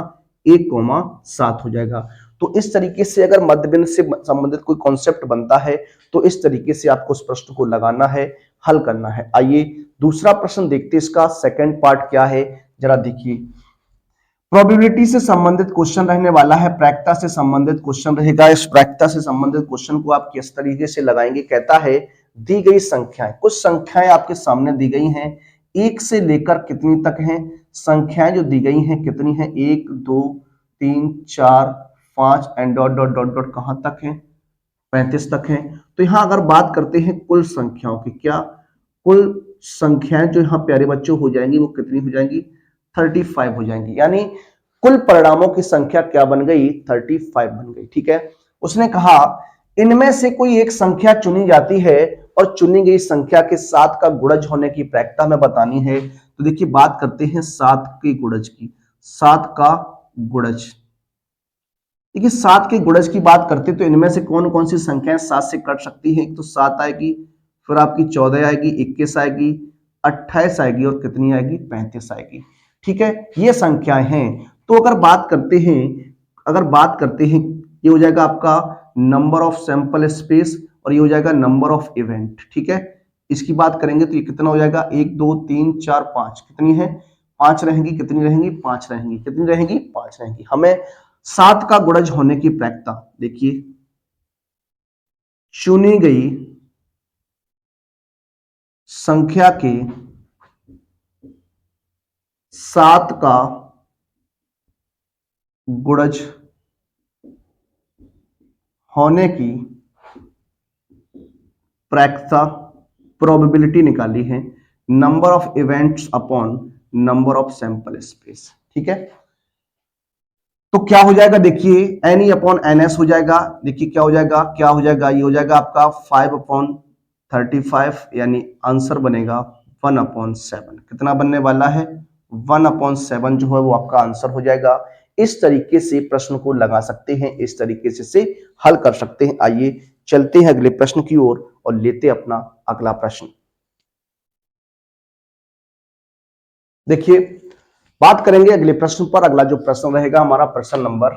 1,7 हो जाएगा। तो इस तरीके से अगर मध्य बिंदु से संबंधित कोई कॉन्सेप्ट बनता है तो इस तरीके से आपको उस प्रश्न को लगाना है, हल करना है। आइए दूसरा प्रश्न देखते हैं, इसका सेकंड पार्ट क्या है, जरा देखिए। प्रोबेबिलिटी से संबंधित क्वेश्चन रहने वाला है, प्रायिकता से संबंधित क्वेश्चन रहेगा। इस प्रायिकता से संबंधित क्वेश्चन को आप किस तरीके से लगाएंगे, कहता है दी गई संख्याएं, कुछ संख्याएं आपके सामने दी गई हैं, एक से लेकर कितनी तक हैं, संख्याएं जो दी गई हैं कितनी हैं, 1 2 3 4 5 and dot dot dot dot कहां तक है, 35 तक है। तो यहां अगर बात करते हैं कुल संख्याओं की, क्या कुल संख्याएं जो यहां प्यारे बच्चों हो जाएंगी वो कितनी हो जाएंगी, 35 हो जाएंगी। यानी कुल परिणामों की संख्या क्या बन गई, 35 बन गई। ठीक है, उसने कहा इनमें से कोई एक संख्या चुनी जाती है और चुनी गई संख्या के 7 का गुणज होने की प्रायिकता हमें बतानी है। तो देखिए बात करते हैं 7 के गुणज की, 7 का गुणज। देखिए 7 के गुणज की बात करते तो इनमें से कौन कौन सी संख्याएं 7 से कट सकती हैं, एक तो 7 आएगी, फिर आपकी 14 आएगी, 21 आएगी, 28 आएगी और कितनी आएगी, 35 आएगी। ठीक है, ये संख्याएं हैं। तो अगर बात करते हैं, ये हो जाएगा आपका नंबर ऑफ सैंपल स्पेस और ये हो जाएगा नंबर ऑफ इवेंट। ठीक है, इसकी बात करेंगे तो ये कितना हो जाएगा, 1 2 3 4 5, कितनी है, 5 रहेंगी, कितनी रहेंगी, 5 रहेंगी, कितनी रहेंगी, 5 रहेंगी। हमें 7 का गुणज होने की प्रायिकता देखिए, चुनी गई संख्या के 7 का गुणज होने की प्रायिकता, प्रोबेबिलिटी निकाली है, number of events upon number of sample space. ठीक है, तो क्या हो जाएगा, देखिए एन अपॉन एन एस हो जाएगा। देखिए क्या हो जाएगा, ये हो जाएगा आपका 5/35, यानी आंसर बनेगा 1/7। कितना बनने वाला है, 1/7 जो है वो आपका आंसर हो जाएगा। इस तरीके से प्रश्न को लगा सकते हैं, इस तरीके से हल कर सकते हैं। आइए चलते हैं अगले प्रश्न की ओर और लेते अपना अगला प्रश्न। देखिए बात करेंगे अगले प्रश्न पर। अगला जो प्रश्न रहेगा हमारा प्रश्न नंबर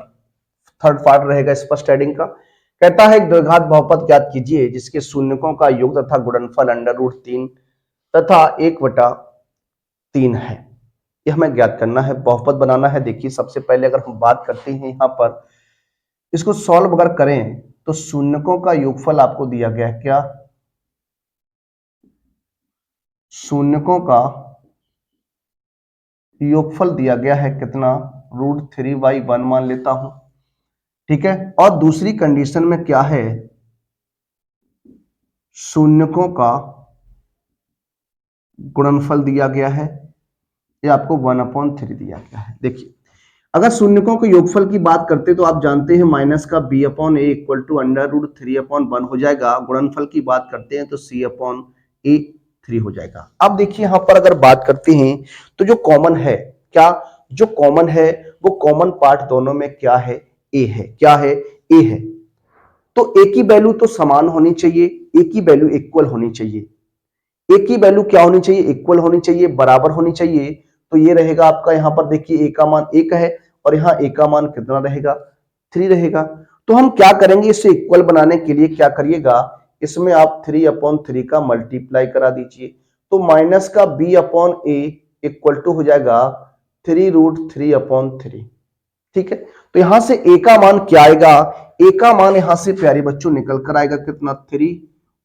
थर्ड पार्ट रहेगा स्पष्ट हेडिंग का। कहता है एक द्विघात बहुपद ज्ञात कीजिए जिसके शून्यकों का योग तथा गुणनफल √3 तथा 1/3 है। यह हमें ज्ञात करना है, बहुपद बनाना है। देखिए सबसे पहले अगर हम बात करते हैं यहां पर, इसको सॉल्व अगर करें तो शून्यकों का योगफल आपको दिया गया है, क्या, शून्यकों का योगफल दिया गया है कितना, √3/1 मान लेता हूं। ठीक है, और दूसरी कंडीशन में क्या है, शून्यकों का गुणनफल दिया गया है, ये आपको 1/3 दिया गया है। देखिए अगर शून्यकों के योगफल की बात करते तो आप जानते हैं माइनस का b/a इक्वल टू √3/1 हो जाएगा। गुणनफल की बात करते हैं तो c/a3 हो जाएगा। अब देखिए यहां पर अगर बात करते हैं तो जो कॉमन है, क्या, जो कॉमन है वो कॉमन पार्ट दोनों में क्या है, a है। क्या है, a है। तो a की वैल्यू तो समान होनी चाहिए, a की वैल्यू इक्वल होनी चाहिए। a की वैल्यू क्या होनी चाहिए, इक्वल होनी चाहिए, बराबर होनी चाहिए। तो ये रहेगा आपका, यहां पर देखिए a का मान 1 है और यहां a का मान कितना रहेगा, 3 रहेगा। तो हम क्या करेंगे, इसे इक्वल बनाने के लिए क्या करिएगा, इसमें आप 3/3 का मल्टीप्लाई करा दीजिए। तो माइनस का b/a इक्वल टू हो जाएगा 3√3/3। ठीक है, तो यहां से a का मान क्या आएगा, a का मान यहां से प्यारे बच्चों निकल कर आएगा कितना, 3।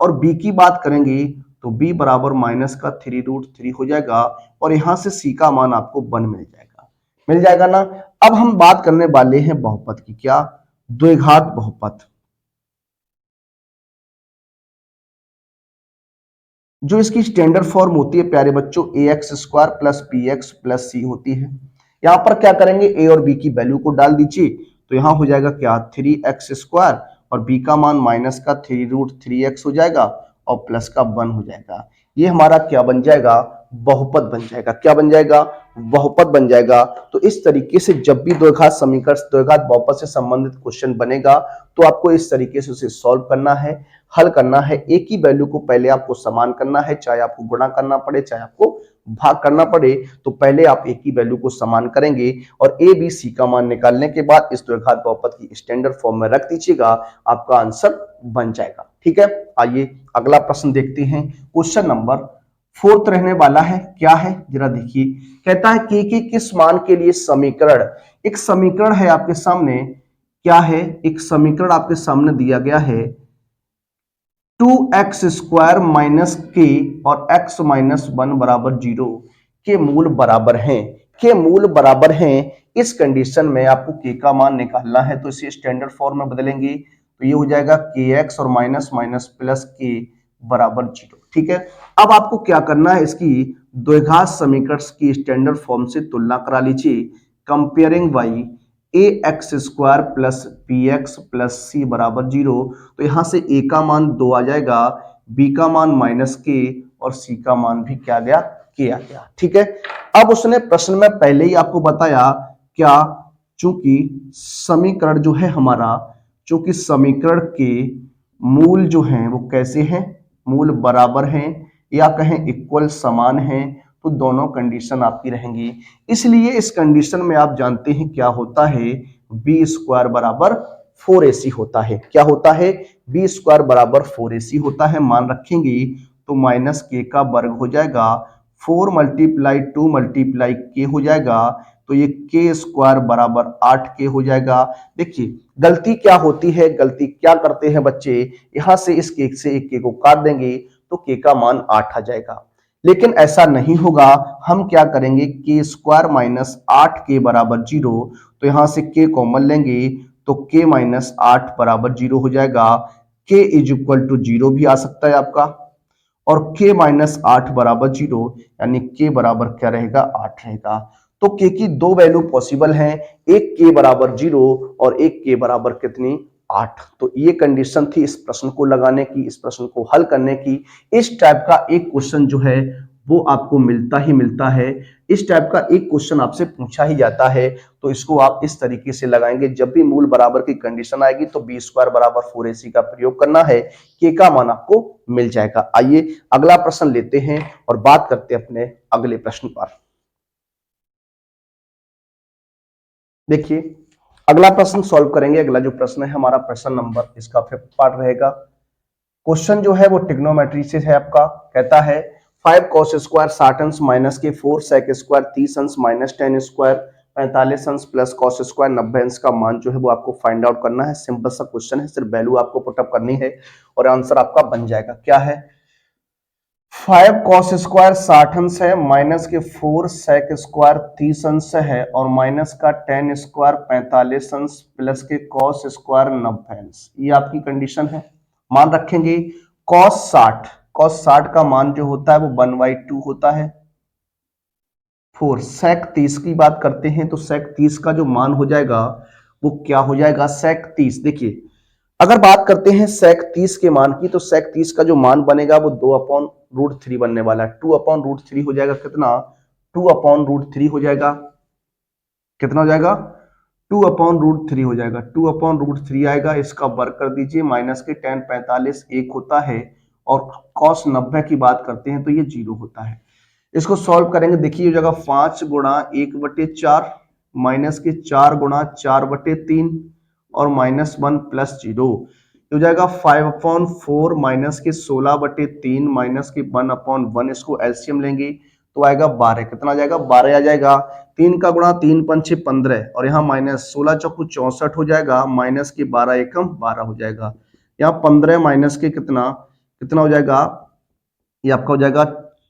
और b की बात करेंगे तो b बराबर माइनस का 3√3 हो जाएगा और यहां से c का मान आपको 1 मिल जाएगा ना। अब हम बात करने वाले हैं बहुपद की, क्या, द्विघात बहुपद। जो इसकी स्टैंडर्ड फॉर्म होती है प्यारे बच्चों a x square plus b x plus c होती है। यहां पर क्या करेंगे, ए और बी की वैल्यू को डाल दीजिए, तो यहां हो जाएगा क्या 3x² और बी का मान माइनस का 3√3x हो जाएगा और प्लस का 1 हो जाएगा। ये हमारा क्या बन जाएगा, बहुपद बन जाएगा। क्या बन जाएगा, बहुपद बन जाएगा। तो इस तरीके से जब भी द्विघात समीकरण द्विघात बहुपद से संबंधित क्वेश्चन बनेगा तो आपको इस तरीके से उसे सॉल्व करना है, हल करना है। एक ही वैल्यू को पहले आपको समान करना है, चाहे आपको गुणा करना पड़े चाहे आपको भाग करना पड़े, तो पहले आप एक ही वैल्यू को समान करेंगे और ए बी सी का मान निकालने के बाद इस द्विघात बहुपद की स्टैंडर्ड फॉर्म में रख दीजिएगा, आपका आंसर बन जाएगा। ठीक है, आइए अगला प्रश्न देखते हैं। क्वेश्चन नंबर 4 रहने वाला है। क्या है जरा देखिए, कहता है के किस मान के लिए समीकरण, एक समीकरण है आपके सामने, क्या है, एक समीकरण आपके सामने दिया गया है 2x² माइनस के और x माइनस 1 बराबर 0 के मूल बराबर हैं, के मूल बराबर हैं। इस कंडीशन में आपको के का मान निकालना है, तो इसे स्टैंडर्ड फॉर्म में बदलेंगे तो ये हो जाएगा kx और माइनस माइनस प्लस के बराबर 0। ठीक है, अब आपको क्या करना है, इसकी द्विघात समीकरण की स्टैंडर्ड फॉर्म से तुलना करा लीजिए। Comparing by ax² plus bx plus c बराबर 0, तो यहां से a का मान 2 आ जाएगा, b का मान माइनस के और c का मान भी क्या गया, के आ गया। ठीक है, अब उसने प्रश्न में पहले ही आपको बताया क्या, चूंकि समीकरण जो है हमारा, चूंकि समीकरण के मूल जो हैं वो कैसे हैं, मूल बराबर हैं या कहें इक्वल समान हैं, तो दोनों कंडीशन आपकी रहेंगी। इसलिए इस कंडीशन में आप जानते हैं क्या होता है, b² बराबर 4ac होता है। क्या होता है, b² बराबर 4ac होता है। मान रखेंगे तो माइनस के का वर्ग हो जाएगा, 4 मल्टीप्लाई 2 मल्टीप्लाई के हो जाएगा, तो ये k² बराबर 8k हो जाएगा। देखिए गलती क्या होती है, गलती क्या करते हैं बच्चे, यहां से इस के से एक के को काट देंगे तो के का मान 8 आ जाएगा, लेकिन ऐसा नहीं होगा। हम क्या करेंगे, k² माइनस 8 के बराबर 0, तो यहां से k कॉमन लेंगे तो k माइनस 8 बराबर 0 हो जाएगा। k इज इक्वल टू 0 भी आ सकता है आपका, और k माइनस 8 बराबर 0 यानी k बराबर क्या रहेगा, 8 रहेगा। तो k की दो वैल्यू पॉसिबल हैं, एक k बराबर 0 और एक k बराबर कितनी, 8। तो ये कंडीशन थी इस प्रश्न को लगाने की, इस प्रश्न को हल करने की। इस टाइप का एक क्वेश्चन जो है वो आपको मिलता ही मिलता है, इस टाइप का एक क्वेश्चन आपसे पूछा ही जाता है, तो इसको आप इस तरीके से लगाएंगे। जब भी मूल बराबर की कंडीशन आएगी तो b² बराबर 4ac का प्रयोग करना है, k का मान आपको मिल जाएगा। आइए अगला प्रश्न लेते हैं और बात करते हैं अपने अगले प्रश्न पर। देखिए अगला प्रश्न सॉल्व करेंगे। अगला जो प्रश्न है हमारा प्रश्न नंबर, इसका 5th पार्ट रहेगा। क्वेश्चन जो है वो ट्रिग्नोमेट्री से है आपका। कहता है 5 cos स्क्वायर 60 अंश माइनस के 4 sec स्क्वायर 30 अंश माइनस 10 स्क्वायर 45 अंश प्लस cos स्क्वायर 90 अंश का मान जो है वो आपको फाइंड आउट करना है। सिंपल सा क्वेश्चन है, सिर्फ वैल्यू आपको पुटअप करनी है और आंसर आपका बन जाएगा। क्या है, 5 cos स्क्वायर 60 अंश है, माइनस के 4 sec स्क्वायर 30 अंश है और माइनस का 10 स्क्वायर 45 अंश प्लस के cos स्क्वायर 90 अंश, ये आपकी कंडीशन है। मान रखेंगे cos 60 का मान जो होता है वो 1/2 होता है। 4 sec 30 की बात करते हैं तो sec 30 का जो मान हो जाएगा वो क्या हो जाएगा, sec 30। देखिए अगर बात करते हैं sec 30 के मान की, तो sec 30 का जो मान बनेगा वो 2/√3 बनने वाला है। 2/√3 हो जाएगा कितना, 2/√3 हो जाएगा, कितना हो जाएगा, 2/√3 हो जाएगा। 2/√3 आएगा, इसका वर्ग कर दीजिए, माइनस के 10 45 1 होता है और cos 90 की बात करते हैं तो ये 0 होता है। इसको सॉल्व करेंगे, देखिए जगह 5 गुणा 1/4 माइनस के 4 गुणा 4/3 और -1 प्लस 0 हो जाएगा 5/4 माइनस के 16/3 माइनस के 1/1। इसको एलसीएम लेंगे तो आएगा 12। कितना आ जाएगा, 12 आ जाएगा। 3 का गुणा 3 पंचे 15 और यहाँ माइनस 16 चौकू 64 हो जाएगा, माइनस के 12 एकम 12 हो जाएगा। यहाँ 15 माइनस के कितना कितना हो जाएगा, ये आपका हो जाएगा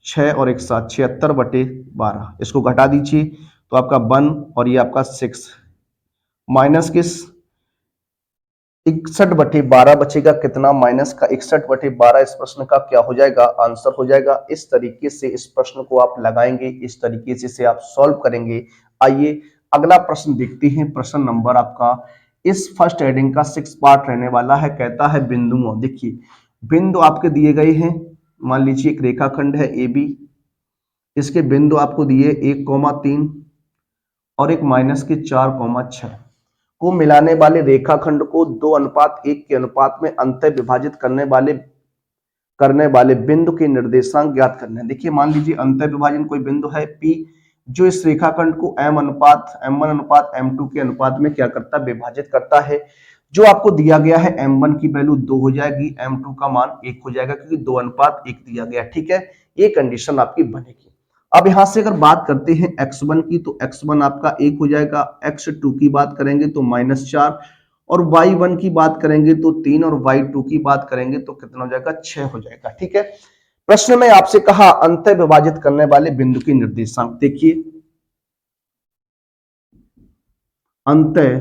6 और 1 7 76/12। इसको घटा दीजिए तो आपका 1 और ये आपका 6 माइनस किस 61/12 बचेगा कितना, माइनस का 61/12। इस प्रश्न का क्या हो जाएगा, आंसर हो जाएगा। इस तरीके से इस प्रश्न को आप लगाएंगे, इस तरीके से इसे आप सॉल्व करेंगे। आइए अगला प्रश्न देखते हैं। प्रश्न नंबर आपका इस फर्स्ट हेडिंग का 6 पार्ट रहने वाला है। कहता है बिंदुओं, देखिए बिंदु आपके दिए गए हैं। मान लीजिए एक रेखाखंड है ए बी, इसके बिंदु आपको दिए 1,3 और एक -4,6 को मिलाने वाले रेखाखंड को 2:1 के अनुपात में अंतः विभाजित करने वाले बिंदु के निर्देशांक ज्ञात करने हैं। देखिए मान लीजिए अंतः विभाजन कोई बिंदु है P, जो इस रेखाखंड को M1:M2 के अनुपात में क्या करता है, विभाजित करता है। जो आपको दिया गया है M1 की वैल्यू 2 हो जाएगी, M2 का मान 1 हो जाएगा, क्योंकि 2:1 दिया गया। ठीक है, ये कंडीशन आपकी बनेगी। अब यहां से अगर बात करते हैं x1 की, तो x1 आपका 1 हो जाएगा। x2 की बात करेंगे तो -4, और y1 की बात करेंगे तो 3, और y2 की बात करेंगे तो कितना हो जाएगा, 6 हो जाएगा। ठीक है, प्रश्न में आपसे कहा अंतः विभाजित करने वाले बिंदु की निर्देशांक। देखिए अंतः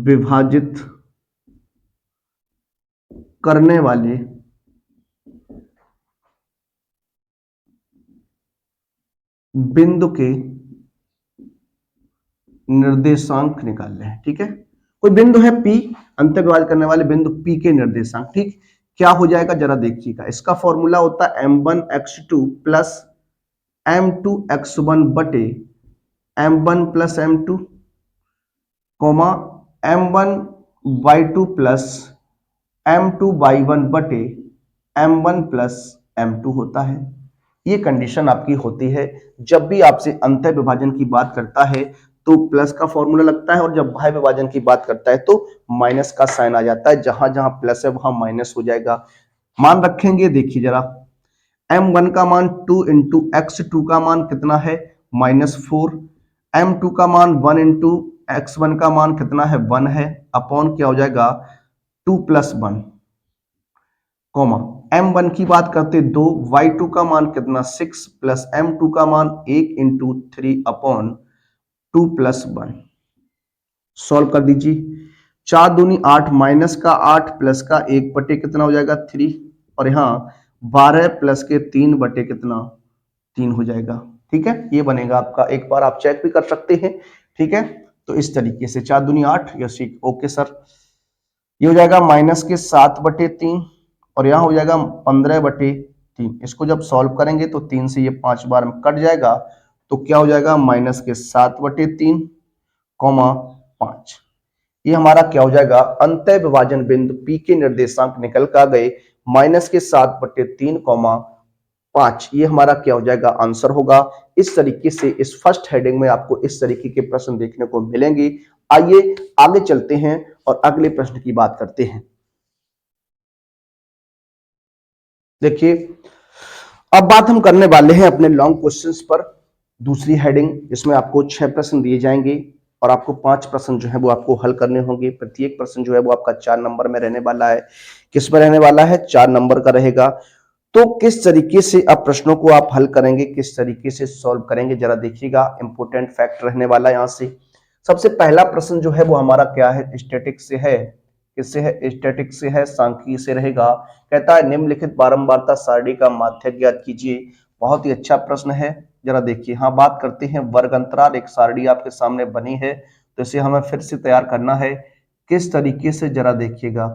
विभाजित करने वाले बिंदु के निर्देशांक निकालने हैं। ठीक है, कोई बिंदु है P, अंतः विभाजित करने वाले बिंदु P के निर्देशांक। ठीक, क्या हो जाएगा जरा देखिएगा। इसका फॉर्मूला होता है m1x2 प्लस m2x1 बटे m1 plus m2, coma m1y2 plus m2y1 बटे m1 प्लस m2 होता है। ये कंडीशन आपकी होती है। जब भी आपसे अंतः विभाजन की बात करता है तो प्लस का फॉर्मूला लगता है, और जब बाह्य विभाजन की बात करता है तो माइनस का साइन आ जाता है। जहां जहां प्लस है वहां माइनस हो जाएगा। मान रखेंगे, देखिए जरा m1 का मान 2 इंटू x2 का मान कितना है, -4, m2 का मान 1 इंटू x1 का मान कितना है, 1 है, अपॉन क्या हो जाएगा 2 + 1, कोमा m1 की बात करते 2, y2 का मान कितना 6 प्लस m2 का मान 1 इंटू 3 अपॉन 2 + 1। सॉल्व कर दीजिए। 4 दूनी 8, माइनस का 8 प्लस का 1 बटे कितना हो जाएगा 3, और यहाँ 12 प्लस के 3 बटे कितना 3 हो जाएगा। ठीक है, ये बनेगा आपका। एक बार आप चेक भी कर सकते हैं। ठीक है, तो इस तरीके से 4 दूनी 8, यस ओके सर। ये हो जाएगा -7/3, और यहाँ हो जाएगा 15/3। इसको जब सॉल्व करेंगे तो 3 से ये 5 बार में कट जाएगा, तो क्या हो जाएगा -7/3, 5। ये हमारा क्या हो जाएगा, अंतः विभाजन बिंदु P के निर्देशांक निकल कर गए -7/3, 5। ये हमारा क्या हो जाएगा, आंसर होगा। इस तरीके से इस फर्स्ट हेडिंग में आपको इस तरीके के प्रश्न देखने को मिलेंगे। आइए आगे चलते हैं और अगले प्रश्न की बात करते हैं। देखिए अब बात हम करने वाले हैं अपने लॉन्ग क्वेश्चंस पर। दूसरी हेडिंग, इसमें आपको 6 प्रश्न दिए जाएंगे और आपको 5 प्रश्न जो है वो आपको हल करने होंगे। प्रत्येक प्रश्न जो है वो आपका 4 नंबर में रहने वाला है। किस पर रहने वाला है, 4 नंबर का रहेगा। तो किस तरीके से अब प्रश्नों को आप हल करेंगे, किस तरीके से सॉल्व करेंगे, जरा देखिएगा। इंपोर्टेंट फैक्ट रहने वाला है यहां से। सबसे पहला प्रश्न जो है वो हमारा क्या है, स्टैटिक से है। किससे है, स्टैटिक से है, सांख्यिकी से रहेगा। कहता है निम्नलिखित बारंबारता सारणी का माध्य ज्ञात कीजिए। बहुत ही अच्छा प्रश्न है, जरा देखिए। हाँ, बात करते हैं वर्ग अंतराल। एक सारणी आपके सामने बनी है, तो इसे हमें फिर से तैयार करना है। किस तरीके से, जरा देखिएगा।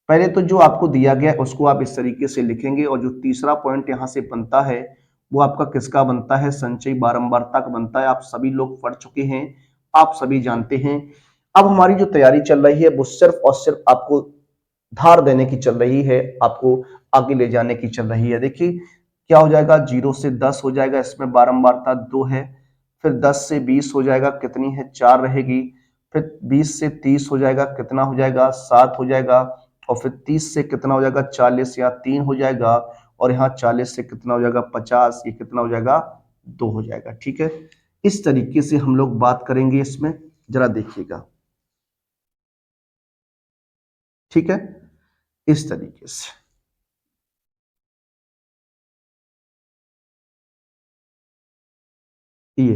पहले तो जो आपको दिया गया है उसको आप इस तरीके से लिखेंगे, और जो तीसरा पॉइंट यहां से बनता है वो आपका किसका बनता है, संचयी बारंबारता का बनता है। आप सभी लोग पढ़ चुके हैं, आप सभी जानते हैं। अब हमारी जो तैयारी चल रही है वो सिर्फ और सिर्फ आपको धार देने की चल रही है, आपको आगे ले जाने की चल रही है। देखिए क्या हो जाएगा, 0 से 10 हो जाएगा, इसमें बारंबारता 2 है। फिर 10 से 20 हो जाएगा, कितनी है, 4 रहेगी। फिर 20 से 30 हो जाएगा, कितना हो जाएगा, 7 हो जाएगा। और फिर 30 से कितना हो जाएगा, 40 या 3 हो जाएगा। और यहाँ 40 से कितना हो जाएगा, 50, ये कितना हो जाएगा, 2 हो जाएगा। ठीक है, इस तरीके से हम लोग बात करेंगे इसमें, जरा देखिएगा। ठीक है, इस तरीके से। ये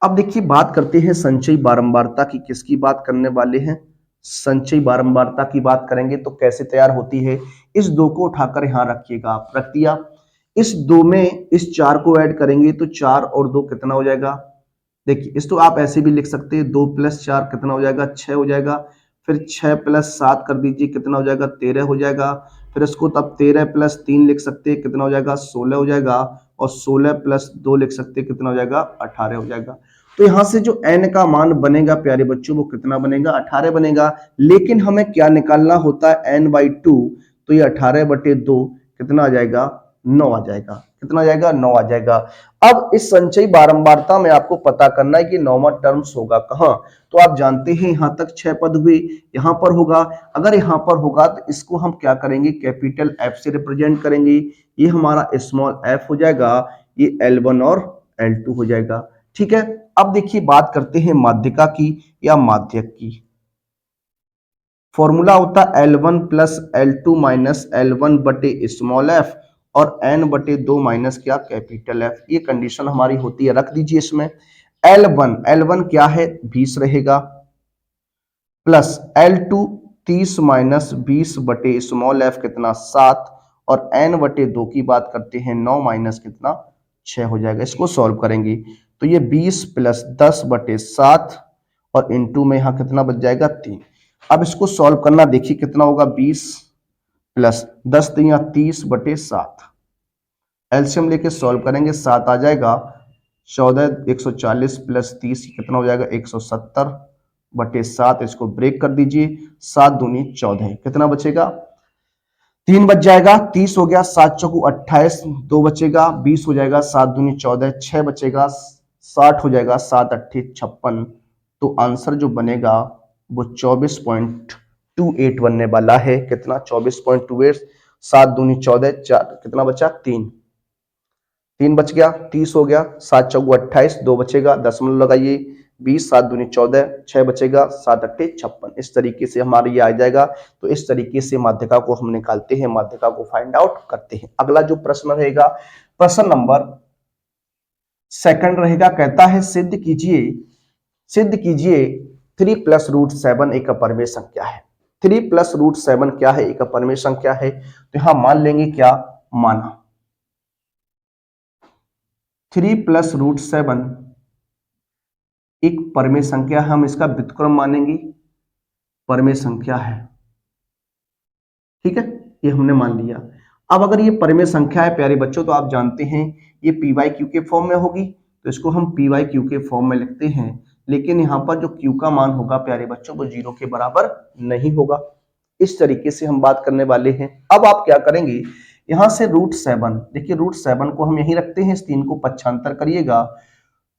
अब देखिए बात करते हैं संचयी बारंबारता की। किसकी बात करने वाले हैं? संचयी बारंबारता की बात करेंगे। तो कैसे तैयार होती है? इस दो को उठाकर यहां रखिएगा, आप रख दिया। इस दो में इस चार को ऐड करेंगे तो 4 और 2 कितना हो जाएगा? देखिए इस तो आप ऐसे भी लिख सकते हैं, 2 + 4 कितना हो जाएगा? 6 हो जाएगा। फिर 6 + 7 कर दीजिए, कितना हो जाएगा? 13 हो जाएगा। फिर इसको तब 13 + 3 लिख सकते हैं, कितना हो जाएगा? 16 हो जाएगा। और 16 + 2 लिख सकते हैं, कितना हो जाएगा? 18 हो जाएगा। तो यहां से जो n का मान बनेगा प्यारे बच्चों, वो कितना बनेगा? 18 बनेगा। लेकिन हमें क्या निकालना होता है? n/2। तो ये 18/2 कितना आ जाएगा? 9 आ जाएगा। कितना आ जाएगा? 9 आ जाएगा। अब इस संचयी बारंबारता में आपको पता करना है कि 9वां टर्म्स होगा कहां। तो आप जानते हैं यहां तक 6 पद हुए, यहां पर होगा। अगर यहां पर होगा तो इसको हम क्या करेंगे? कैपिटल F से रिप्रेजेंट करेंगे। ये हमारा स्मॉल f हो जाएगा, ये L1 और L2 हो जाएगा। ठीक है। अब देखिए बात करते हैं माध्यिका की या माध्यक की। फॉर्मूला होता है L1 + L2 - L1 बटे स्मॉल f और n/2 माइनस क्या? Capital F। ये कंडीशन हमारी होती है, रख दीजिए इसमें। L1 क्या है? 20 रहेगा, प्लस L2 30 - 20 बटे स्मॉल f कितना? 7। और n/2 की बात करते हैं, 9 माइनस कितना? 6 हो जाएगा। इसको सॉल्व करेंगे तो ये 20 + 10 बटे 7 और इंटू में यहां कितना बच जाएगा? 3। अब इसको सॉल्व करना, देखिए कितना होगा? 20 + 10 3 30 बटे 7। एलसीएम लेके सॉल्व करेंगे, 7 आ जाएगा। 14 140 + 30 कितना हो जाएगा? 170 बटे 7। इसको ब्रेक कर दीजिए, 7 दूनी 14, कितना बचेगा? 3 बच जाएगा। 30 हो गया, 7 चौकू 28, 2 बचेगा। 20 हो जाएगा, 7 दूनी 14, 6 बचेगा। 60 हो जाएगा, 7 अट्ठी 56। तो आंसर जो बनेगा वो 24.28 बनने वाला है। कितना? 24.28। 7 दूनी 14, 4 कितना बचा? 3 बच गया। 30 हो गया, 7 चौगु 28, 2 बचेगा, दशमलव लगाइए। 20 7 दूनी 14, 6 बचेगा, 7 अट्ठे 56। इस तरीके से हमारा ये आ जाएगा। तो इस तरीके से माध्यिका को हम निकालते हैं, माध्यिका को फाइंड आउट करते हैं। अगला जो प्रश्न रहेगा, प्रश्न नंबर 2 रहेगा। कहता है सिद्ध कीजिए 3 + √7 एक अपरिमेय संख्या है। 3 + √7 क्या है? एक अपरिमेय संख्या है। तो यहां मान लेंगे क्या? माना 3 + √7 एक परमेय संख्या है, हम इसका व्युत्क्रम मानेंगे, परमेय संख्या है। ठीक है, ये हमने मान लिया। अब अगर ये परमेय संख्या है प्यारे बच्चों, तो आप जानते हैं ये p/q के फॉर्म में होगी, तो इसको हम p/q के फॉर्म में लिखते हैं। लेकिन यहाँ पर जो q का मान होगा प्यारे बच्चों, वो 0 के बराबर नहीं होगा। इस तरीके से हम बात करने वाले हैं। अब आप क्या करेंगे? यहां से √7, देखिए √7 को हम यहीं रखते हैं, इस 3 को पक्षांतर करिएगा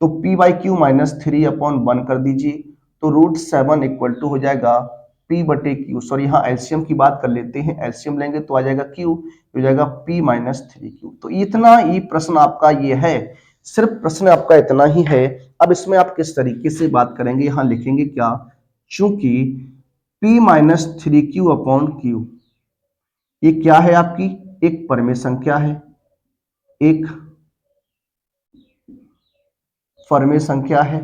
तो p/q - 3/1 कर दीजिए। तो √7 इक्वल टू हो जाएगा p/q। सॉरी, यहाँ एलसीएम की बात कर लेते हैं। एलसीएम लेंगे तो आ जाएगा q, हो जाएगा p - 3q। तो इतना ही प्रश्न आपका ये है, सिर्फ प्रश्न आपका इतना ही है। अब इसमें आप किस तरीके से बात करेंगे, यहाँ लिखेंगे क्या? चूंकि p - 3q/q ये क्या है? आपकी एक परमेय संख्या है, एक परमेय संख्या है।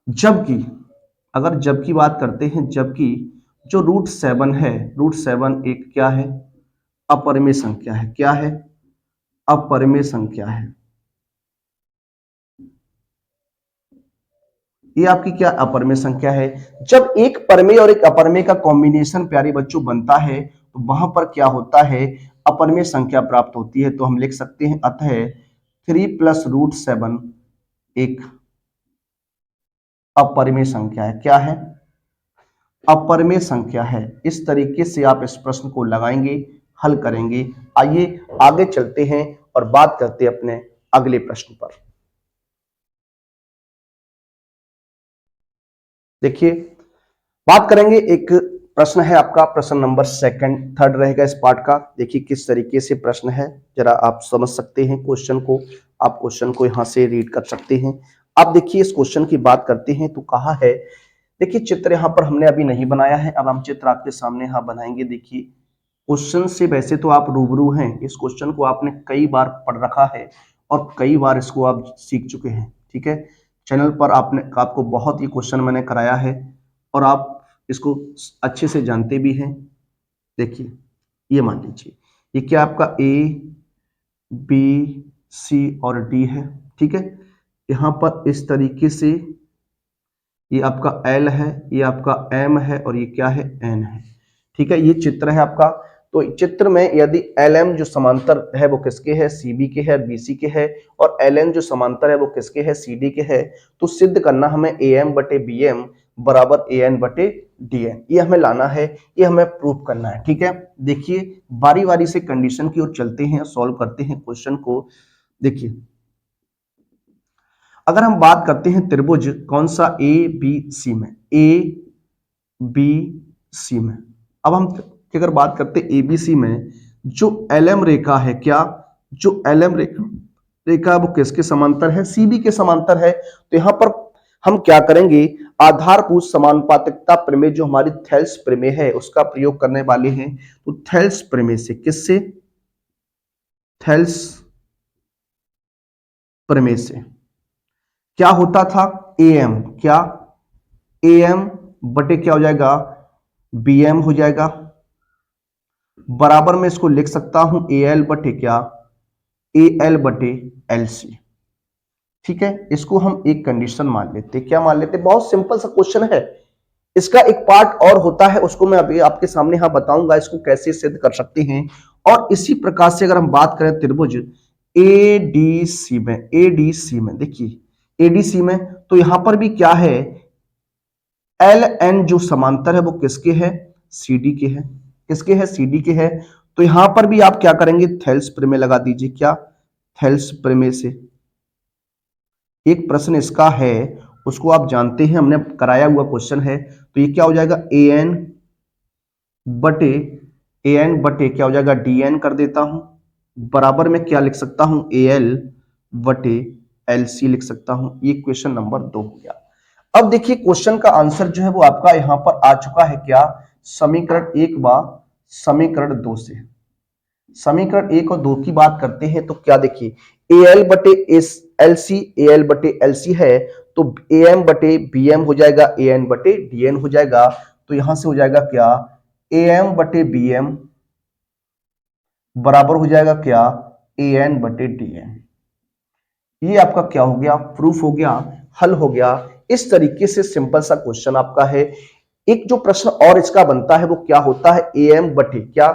जबकि अगर जबकि बात करते हैं, जबकि जो √7 है, √7 एक क्या है? अपरिमेय संख्या है। क्या है? अपरिमेय संख्या है। ये आपकी क्या? अपरिमेय संख्या है। जब एक परमेय और एक अपरिमेय का कॉम्बिनेशन प्यारे बच्चों बनता है, तो वहां पर क्या होता है? अपरिमेय संख्या प्राप्त होती है। तो हम लिख सकते हैं, अतः 3 + √7 एक अपरिमेय संख्या है। क्या है? अपरिमेय संख्या है। इस तरीके से आप इस प्रश्न को लगाएंगे, हल करेंगे। आइए आगे चलते हैं और बात करते हैं अपने अगले प्रश्न पर। देखिए बात करेंगे, एक प्रश्न है आपका, प्रश्न नंबर 3 रहेगा इस पार्ट का। देखिए किस तरीके से प्रश्न है, जरा आप समझ सकते हैं क्वेश्चन को। आप क्वेश्चन को यहां से रीड कर सकते हैं। अब देखिए इस क्वेश्चन की बात करते हैं तो कहा है, देखिए चित्र यहां पर हमने अभी नहीं बनाया है, अब हम चित्र आपके सामने यहां बनाएंगे। देखिए क्वेश्चन से वैसे तो आप रूबरू हैं, इस क्वेश्चन को आपने कई बार पढ़ रखा है और कई बार इसको आप सीख चुके हैं। ठीक है, चैनल पर आपको बहुत ही क्वेश्चन मैंने कराया है और आप इसको अच्छे से जानते भी हैं। देखिए ये मान लीजिए ये क्या आपका ए बी सी और डी है, ठीक है। यहां पर इस तरीके से ये आपका एल है, ये आपका एम है और ये क्या है एन है, ठीक है। ये चित्र है आपका। तो चित्र में यदि एल एम जो समांतर है वो किसके है, सी बी के है, बी सी के है, और एल एन जो समांतर है वो किसके है, सी डी के है। तो सिद्ध करना हमें ए एम बटे बी एम बराबर ए एन बटे डी एन, ये हमें लाना है, ये हमें प्रूव करना है, ठीक है। देखिए बारी बारी से कंडीशन की ओर चलते हैं, सॉल्व करते हैं क्वेश्चन को। देखिए अगर हम बात करते हैं त्रिभुज कौन सा, ए बी सी में, ए बी सी में, अब हम अगर बात करते हैं ए बी सी में, जो एल एम रेखा है, क्या जो एल एम रेखा वो किसके समांतर है, सी बी के समांतर है। तो यहां पर हम क्या करेंगे, आधारभूत समानुपातिकता प्रमेय जो हमारी थेल्स प्रमेय है उसका प्रयोग करने वाले हैं। तो थेल्स प्रमेय से, किससे, थेल्स प्रमेय से क्या होता था, ए एम, क्या ए एम बटे क्या हो जाएगा, बी एम हो जाएगा, बराबर में इसको लिख सकता हूं ए एल बटे क्या, ए एल बटे एल सी, ठीक है। इसको हम एक कंडीशन मान लेते, क्या मान लेते, बहुत सिंपल सा क्वेश्चन है। इसका एक पार्ट और होता है, उसको मैं अभी आपके सामने यहां बताऊंगा इसको कैसे सिद्ध कर सकते हैं। और इसी प्रकार से अगर हम बात करें त्रिभुज एडीसी में, एडीसी में देखिए एडीसी में, तो यहां पर भी क्या है, एल एन जो समांतर है वो किसके है, सीडी के है, किसके है, सीडी के है। तो यहां पर भी आप क्या करेंगे, थेल्स प्रमेय लगा दीजिए, क्या, थेल्स प्रमेय से। एक प्रश्न इसका है, उसको आप जानते हैं, हमने कराया हुआ क्वेश्चन है। तो ये क्या हो जाएगा, बटे ए एन बटे क्या हो जाएगा, डी एन कर देता हूं, बराबर में क्या लिख सकता हूं, ए एल बटे एल सी लिख सकता हूं। ये क्वेश्चन नंबर 2 हो गया। अब देखिए क्वेश्चन का आंसर जो है वो आपका यहां पर आ चुका है, क्या, समीकरण 1 व समीकरण 2 से। समीकरण 1 और 2 की बात करते हैं तो क्या, देखिए ए एल बटे एल सी, ए एल बटे एल सी है, तो ए एम बटे बी एम हो जाएगा, ए एन बटे डी एन हो जाएगा। तो यहां से हो जाएगा क्या, ए एम बटे बी एम बराबर हो जाएगा क्या, ए एन बटे डी एन। ये आपका क्या हो गया, प्रूफ हो गया, हल हो गया। इस तरीके से सिंपल सा क्वेश्चन आपका है। एक जो प्रश्न और इसका बनता है वो क्या होता है, ए एम बटे क्या,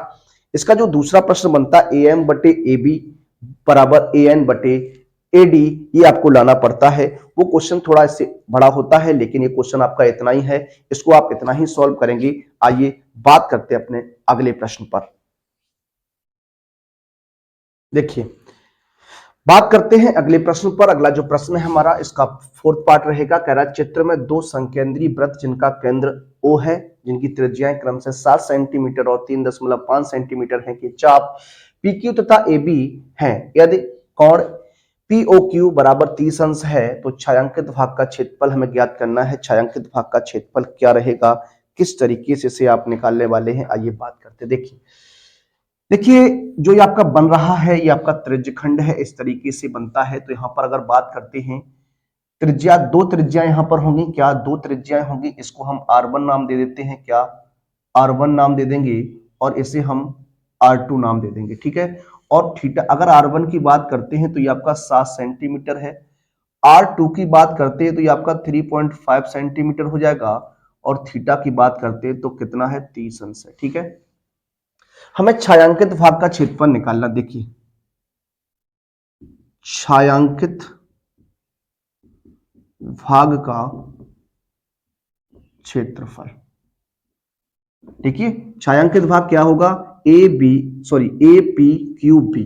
इसका जो दूसरा प्रश्न बनता है ए एम बटे ए बी बराबर ए एन बटे ए डी, ये आपको लाना पड़ता है। वो क्वेश्चन थोड़ा इससे बड़ा होता है, लेकिन ये क्वेश्चन आपका इतना ही है, इसको आप इतना ही सॉल्व करेंगे। आइए बात करते हैं अपने अगले प्रश्न पर। देखिए बात करते हैं अगले प्रश्न पर। अगला जो प्रश्न है हमारा, इसका 4th पार्ट रहेगा। कह रहा है चित्र में दो संकेंद्री वृत्त जिनका केंद्र O है, जिनकी त्रिज्याएं क्रमशः 7 सेंटीमीटर और 3.5 सेंटीमीटर है, कि चाप PQ तथा AB हैं। यदि कोण POQ बराबर 30 अंश है तो छायांकित भाग का क्षेत्रफल हमें ज्ञात करना है। छायांकित भाग का क्षेत्रफल क्या रहेगा, किस तरीके से इसे आप निकालने वाले हैं, आइए बात करते हैं। देखिए जो ये आपका बन रहा है, ये आपका त्रिज्यखंड है, इस तरीके से बनता है। तो यहां पर अगर बात करते हैं, त्रिज्या, दो त्रिज्या यहां पर होंगी, क्या, दो त्रिज्याएं होंगी। इसको हम R1 नाम दे देते हैं, क्या, R1 नाम दे देंगे, और इसे हम R2 नाम दे देंगे, ठीक है। और थीटा, अगर R1 की बात करते हैं तो ये आपका 7 सेंटीमीटर है, R2 की बात करते हैं तो ये आपका 3.5 सेंटीमीटर हो जाएगा, और थीटा की बात करते हैं तो कितना है, 30 अंश है, ठीक है। हमें छायांकित भाग का क्षेत्रफल निकालना। देखिए छायांकित भाग का क्षेत्रफल, देखिए छायांकित भाग क्या होगा, A P Q B,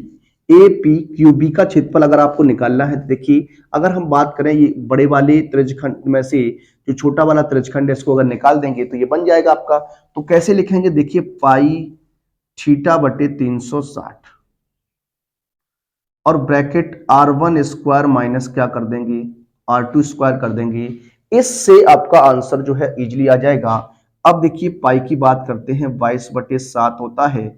A P Q B का क्षेत्रफल अगर आपको निकालना है तो देखिए अगर हम बात करें ये बड़े वाले त्रिज्यखंड में से जो छोटा वाला त्रिज्यखंड है इसको अगर निकाल देंगे तो ये बन जाएगा आपका। तो कैसे लिखेंगे, देखिए पाई थीटा बटे 360 और ब्रैकेट R1 स्क्वायर माइनस क्या कर देंगे, R2 स्क्वायर कर देंगे। इससे आपका आंसर जो है इजीली आ जाएगा। अब देखिए पाई की बात करते हैं, 22/7 होता है।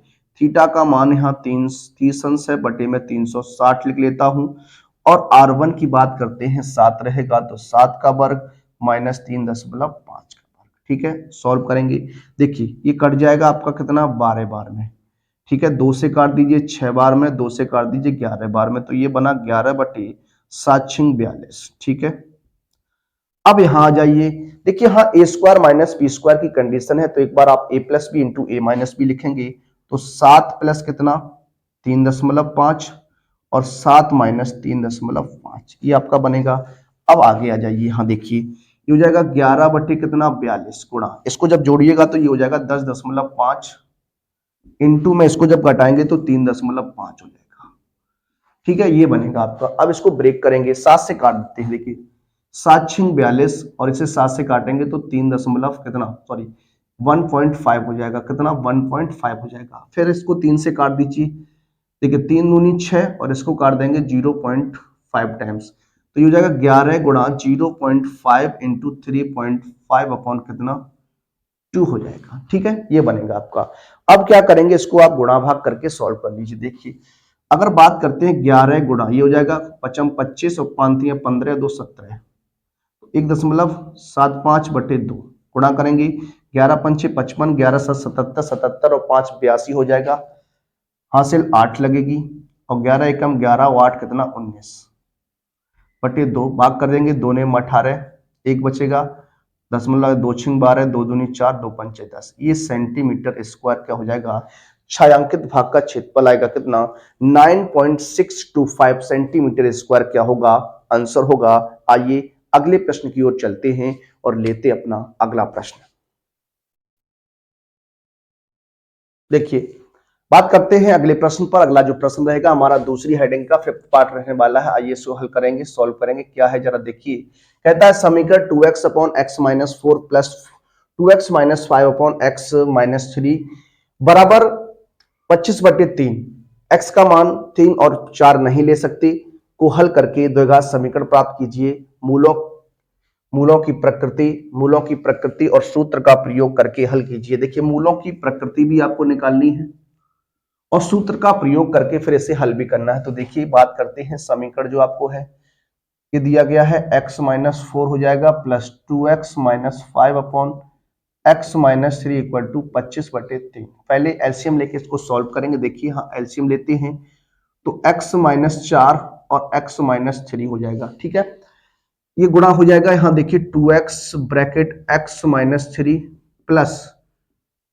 थीटा का मान यहाँ 30 अंश है, बटे में 360 लिख लेता हूं। और R1 की बात करते हैं 7 रहेगा तो 7 का वर्ग माइनस 3.5 का वर्ग। ठीक है, सॉल्व करेंगे। देखिए ये कट जाएगा आपका कितना 12 बार में। ठीक है, 2 से काट दीजिए 6 बार में, 2 से काट दीजिए 11 बार में, तो ये बना 11/7×42। ठीक है, अब यहां आ जाइए। देखिए हाँ ए स्क्वायर माइनस बी स्क्वायर की कंडीशन है, तो एक बार आप ए प्लस बी इंटू ए माइनस बी लिखेंगे तो 7 प्लस कितना 3.5 और 7 माइनस 3.5, ये आपका बनेगा। अब आगे आ जाइए, यहाँ देखिए ये हो जाएगा 11/कितना 42 गुणा, इसको जब जोड़िएगा तो ये हो जाएगा 10.5 इंटू में इसको जब घटाएंगे तो 3.5 हो जाएगा। ठीक है, ये बनेगा आपका। अब इसको ब्रेक करेंगे, 7 से काट देते हैं। देखिए 7×42 और इसे 7 से काटेंगे तो 1.5 हो जाएगा। कितना 1.5 हो जाएगा। फिर इसको 3 से काट दीजिए। देखिए 3 दूनी 6 और इसको काट देंगे 0.5 टाइम्स, तो ये हो जाएगा 11 गुणा 0.5 इंटू 3.5 अपॉन कितना 2 हो जाएगा। ठीक है, ये बनेगा आपका। अब क्या करेंगे, इसको आप गुणा भाग करके सॉल्व कर लीजिए। देखिए अगर बात करते हैं 11 गुणा, ये हो जाएगा 25 और 5 15 2 17, 1.75/2 गुणा करेंगे। 11 पंचे 55, 11 7 77, 77 और 5 82 हो जाएगा। हासिल 8 लगेगी और 11 एकम 11 और 8 कितना 19/2 भाग कर देंगे। 2 ने 18, 1 बचेगा। 10 2 12, 2 दूनी 4, 2 पंचे 10, ये सेंटीमीटर स्क्वायर क्या हो जाएगा, छायांकित भाग का क्षेत्रफल आएगा कितना 9.625 सेंटीमीटर स्क्वायर क्या होगा, आंसर होगा। आइए अगले प्रश्न की ओर चलते हैं और लेते अपना अगला प्रश्न। देखिए बात करते हैं अगले प्रश्न पर। अगला जो प्रश्न रहेगा हमारा दूसरी हेडिंग का 5th पार्ट रहने वाला है। आइए इसको हल करेंगे, सॉल्व करेंगे। क्या है जरा देखिए, कहता है समीकरण 2x upon x minus 4 plus 2x minus 5 upon x minus 3 बराबर 25/3। x का मान 3 और 4 नहीं ले सकते, को हल करके द्विघात समीकरण प्राप्त कीजिए। मूलों की प्रकृति और सूत्र का प्रयोग करके हल कीजिए। देखिए मूलों की प्रकृति भी आपको निकालनी है और सूत्र का प्रयोग करके फिर इसे हल भी करना है। तो देखिए बात करते हैं, समीकरण जो आपको है ये दिया गया है x माइनस 4 हो जाएगा plus 2x minus 5 upon x minus 3 equal to 25/3। पहले एलसीएम लेके इसको सॉल्व करेंगे। देखिए हाँ एलसीएम लेते हैं तो x माइनस 4 और x माइनस 3 हो जाएगा। ठीक है, ये गुणा हो जाएगा। यहाँ देखिए 2x bracket x minus 3 plus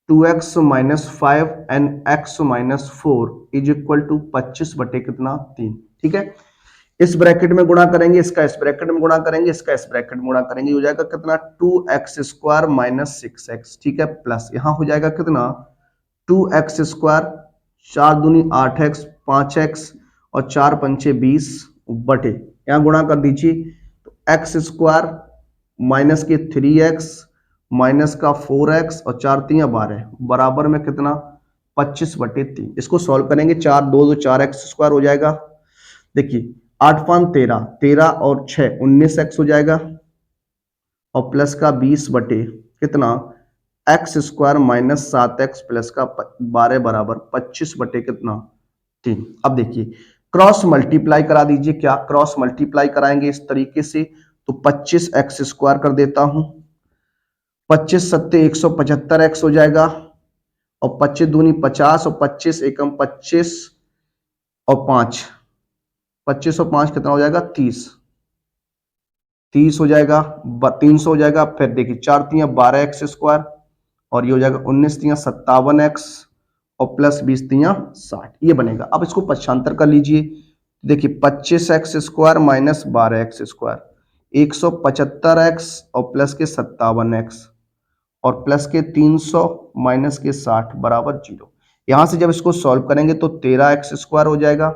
2x minus 5 and x minus 4 is equal to 25/3। ठीक है, इस ब्रैकेट में गुणा करेंगे, इसका इस ब्रैकेट में गुणा करेंगे, इसका इस ब्रैकेट में गुणा करेंगे, हो जाएगा कितना 2x स्क्वायर माइनस 6x। ठीक है, प्लस यहाँ हो जाएगा कितना 2x स्क्वायर, 4 दूनी 8x, 5x और 4 पंचे 20 बटे, यहाँ गुणा कर दीजिए तो x स्क्वायर माइनस के 3x माइनस का 4x और 4 3 12 बराबर में कितना 25/3। इसको सॉल्व करेंगे, 4 2 2 4x स्क्वायर हो जाएगा। देखिए 8 5 13, 13 और 6 19x हो जाएगा और प्लस का 20 बटे कितना x square minus 7x plus का 12 बराबर 25/3। अब देखिए क्रॉस मल्टीप्लाई करा दीजिए। क्या क्रॉस मल्टीप्लाई कराएंगे इस तरीके से, तो 25x स्क्वायर कर देता हूं, 25 7 175x हो जाएगा और 25 दूनी 50 और 25 एकम 25 और 5, 25 और 5 कितना हो जाएगा 30 हो जाएगा, 300 हो जाएगा। फिर देखिए 4 3 12x स्क्वायर और ये हो जाएगा 19 3 57x और प्लस 20 3 60, ये बनेगा। अब इसको पक्षांतर कर लीजिए। देखिए 25x square minus 12x square 175x और प्लस के 57x और प्लस के 300 माइनस के 60 बराबर 0। यहां से जब इसको सॉल्व करेंगे तो 13x स्क्वायर हो जाएगा।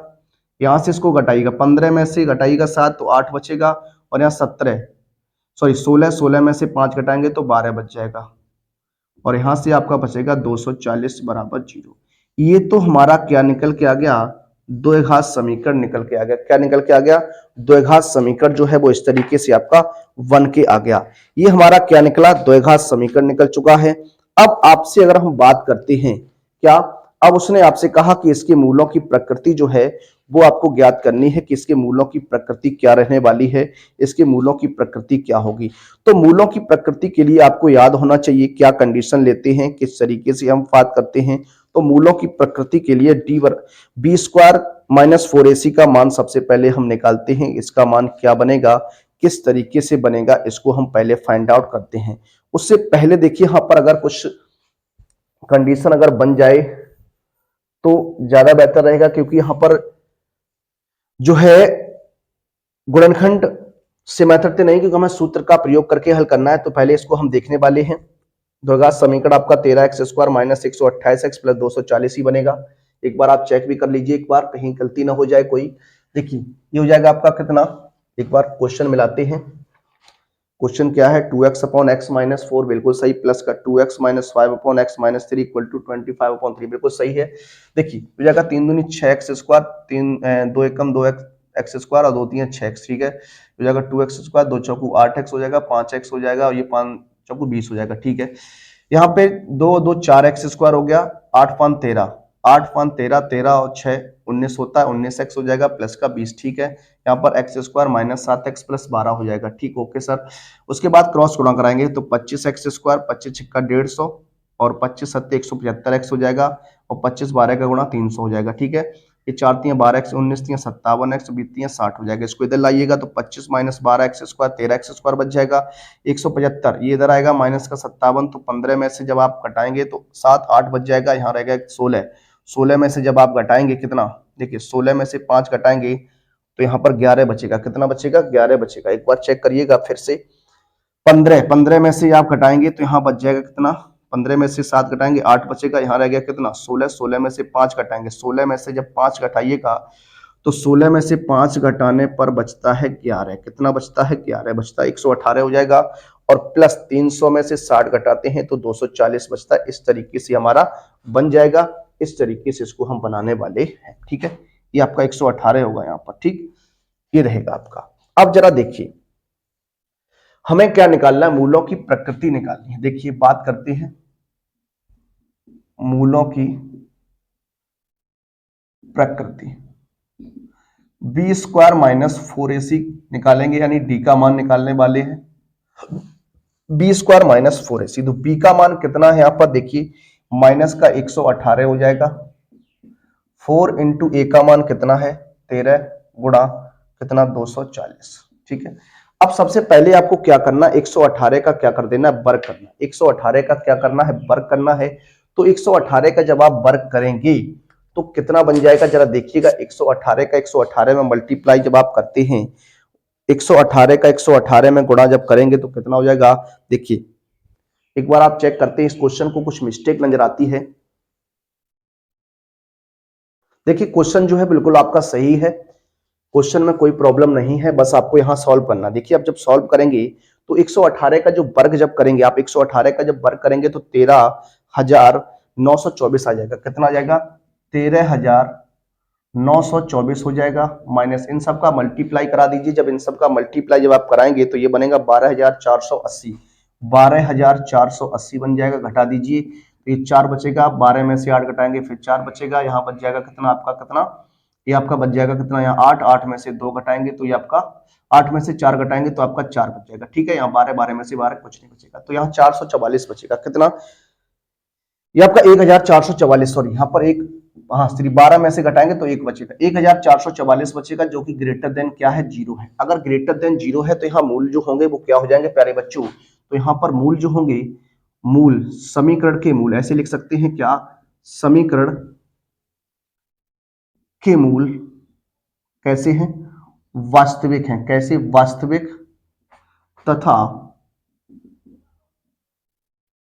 यहां से इसको घटाइएगा, 15 में से घटाइएगा 7 तो 8 बचेगा और यहाँ 16 में से 5 घटाएंगे तो 12 बच जाएगा और यहां से आपका बचेगा 240 बराबर 0। ये तो हमारा क्या निकल के आ गया, द्विघात समीकरण निकल के आ गया। क्या निकल के आ गया, द्विघात समीकरण जो है वो इस तरीके से आपका बन के आ गया। ये हमारा क्या निकला, द्विघात समीकरण निकल चुका है। अब आपसे अगर हम बात करते हैं क्या अब उसने आपसे कहा कि इसके मूलों की प्रकृति जो है वो आपको ज्ञात करनी है कि इसके मूलों की प्रकृति क्या रहने वाली है, इसके मूलों की प्रकृति क्या होगी। तो मूलों की प्रकृति के लिए आपको याद होना चाहिए क्या कंडीशन लेते हैं, किस तरीके से हम बात करते हैं। तो मूलों की प्रकृति के लिए बी स्क्वायर माइनस 4ac का मान सबसे पहले हम निकालते हैं। इसका मान क्या बनेगा, किस तरीके से बनेगा, इसको हम पहले फाइंड आउट करते हैं। उससे पहले देखिए यहां पर अगर कुछ कंडीशन अगर बन जाए तो ज्यादा बेहतर रहेगा, क्योंकि यहां पर जो है गुणनखंड से मेथड से नहीं, क्योंकि हमें सूत्र का प्रयोग करके हल करना है। तो पहले इसको हम देखने वाले हैं। द्विघात समीकरण आपका 13x² माइनस 128x प्लस 240 ही बनेगा। एक बार आप चेक भी कर लीजिए, एक बार कहीं गलती ना हो जाए कोई। देखिए ये हो जाएगा आपका कितना, एक बार क्वेश्चन मिलाते हैं। क्वेश्चन क्या है, 2x अपॉन एक्स माइनस 4 बिल्कुल सही, प्लस का 2x minus 5 upon x minus 3 equal to 25 upon 3 बिल्कुल सही है। देखिए हो जाएगा 3 दूनी 6x², 2 एकम 2x² और 2 3 6x, ठीक है। हो जाएगा 2x², 2 चौकू 8x हो जाएगा, 5x हो जाएगा और ये 5 चौकू 20 हो जाएगा, ठीक है। यहाँ पे 2 2 4x² हो गया, 8 5 13, 8 5 13, 13 और 6 19 होता है, 19x हो जाएगा प्लस का 20, ठीक है। यहाँ पर x² माइनस 7x प्लस 12 हो जाएगा, ठीक, ओके सर। उसके बाद क्रॉस गुणा कराएंगे तो 25x², 25 छिक्का 150 और 25 सत्ते 175x हो जाएगा और 25 12 का गुणा 300 हो जाएगा, ठीक है। ये 4 3 12x, 19 3 57x, 20 3 60 हो जाएगा। इसको इधर लाइएगा तो 25 माइनस 12x² 13x² बच जाएगा, 175। ये इधर आएगा माइनस का 57, तो 15 में से जब आप घटाएंगे तो 7 8 बच जाएगा, यहाँ रहेगा 16। 16 में से जब आप घटाएंगे कितना, देखिए 16 में से 5 घटाएंगे तो यहाँ पर 11 बचेगा। कितना बचेगा, 11 बचेगा। एक बार चेक करिएगा फिर से। 15 में से आप घटाएंगे तो यहाँ बच जाएगा कितना, 15 में से 7 घटाएंगे 8 बचेगा, यहाँ रह गया कितना 16। 16 में से 5 घटाएंगे, 16 में से जब 5 घटाइएगा तो 16 में से 5 घटाने पर बचता है 11। कितना बचता है, 11 बचता है, 118 हो जाएगा। और प्लस 300 में से 60 घटाते हैं तो 240 बचता है। इस तरीके से हमारा बन जाएगा, इस तरीके से इसको हम बनाने वाले हैं, ठीक है। ये आपका 118 होगा यहाँ पर, ठीक, ये रहेगा आपका। अब जरा देखिए हमें क्या निकालना है, मूलों की प्रकृति निकालनी है। देखिए बात करते हैं मूलों की प्रकृति। बी स्क्वायर माइनस 4ac निकालेंगे, यानी डी का मान निकालने वाले हैं। बी स्क्वायर माइनस 4ac, तो बी का मान कितना है यहाँ पर देखिए, माइनस का 118 हो जाएगा। 4 इंटू ए का मान कितना है 13 गुणा कितना 240, ठीक है। अब सबसे पहले आपको क्या करना, 118 का क्या कर देना है, वर्ग करना। 118 का क्या करना है, वर्ग करना है। तो 118 का जब आप वर्ग करेंगे तो कितना बन जाएगा, जरा देखिएगा। 118 का 118 में मल्टीप्लाई जब आप करते हैं, 118 का 118 में गुणा जब करेंगे तो कितना हो जाएगा, देखिए एक बार आप चेक करते हैं इस क्वेश्चन को, कुछ मिस्टेक नजर आती है। देखिए क्वेश्चन जो है बिल्कुल आपका सही है, क्वेश्चन में कोई प्रॉब्लम नहीं है, बस आपको यहां सॉल्व करना। देखिए अब जब सॉल्व करेंगे तो 118 का जो वर्ग जब करेंगे आप, 118 का जब वर्ग करेंगे तो 13,924 आ जाएगा। कितना आ जाएगा, 13,924 हो जाएगा। माइनस इन सब का मल्टीप्लाई करा दीजिए। जब इन सब का मल्टीप्लाई जब आप कराएंगे तो ये बनेगा 12,480, 12,480 बन जाएगा। घटा दीजिए तो ये 4 बचेगा, 12 में से 8 घटाएंगे फिर 4 बचेगा, यहाँ बच जाएगा कितना आपका, कितना ये आपका बच जाएगा कितना, यहाँ 8, 8 में से 2 घटाएंगे तो ये आपका 8 में से 4 घटाएंगे तो आपका 4 बच जाएगा, ठीक है। यहाँ 12, 12 में से 12 कुछ नहीं बचेगा, तो यहाँ 444 बचेगा। कितना, ये आपका 1444, सॉरी यहाँ पर एक, हाँ सिर्फ 12 में से घटाएंगे तो 1 बचेगा, 1444 बचेगा, जो कि ग्रेटर देन क्या है, 0 है। अगर ग्रेटर देन 0 है तो यहाँ मूल जो होंगे वो क्या हो जाएंगे प्यारे बच्चों, तो यहाँ पर मूल जो होंगे, मूल समीकरण के मूल ऐसे लिख सकते हैं क्या, समीकरण के मूल कैसे हैं, वास्तविक हैं। कैसे, वास्तविक तथा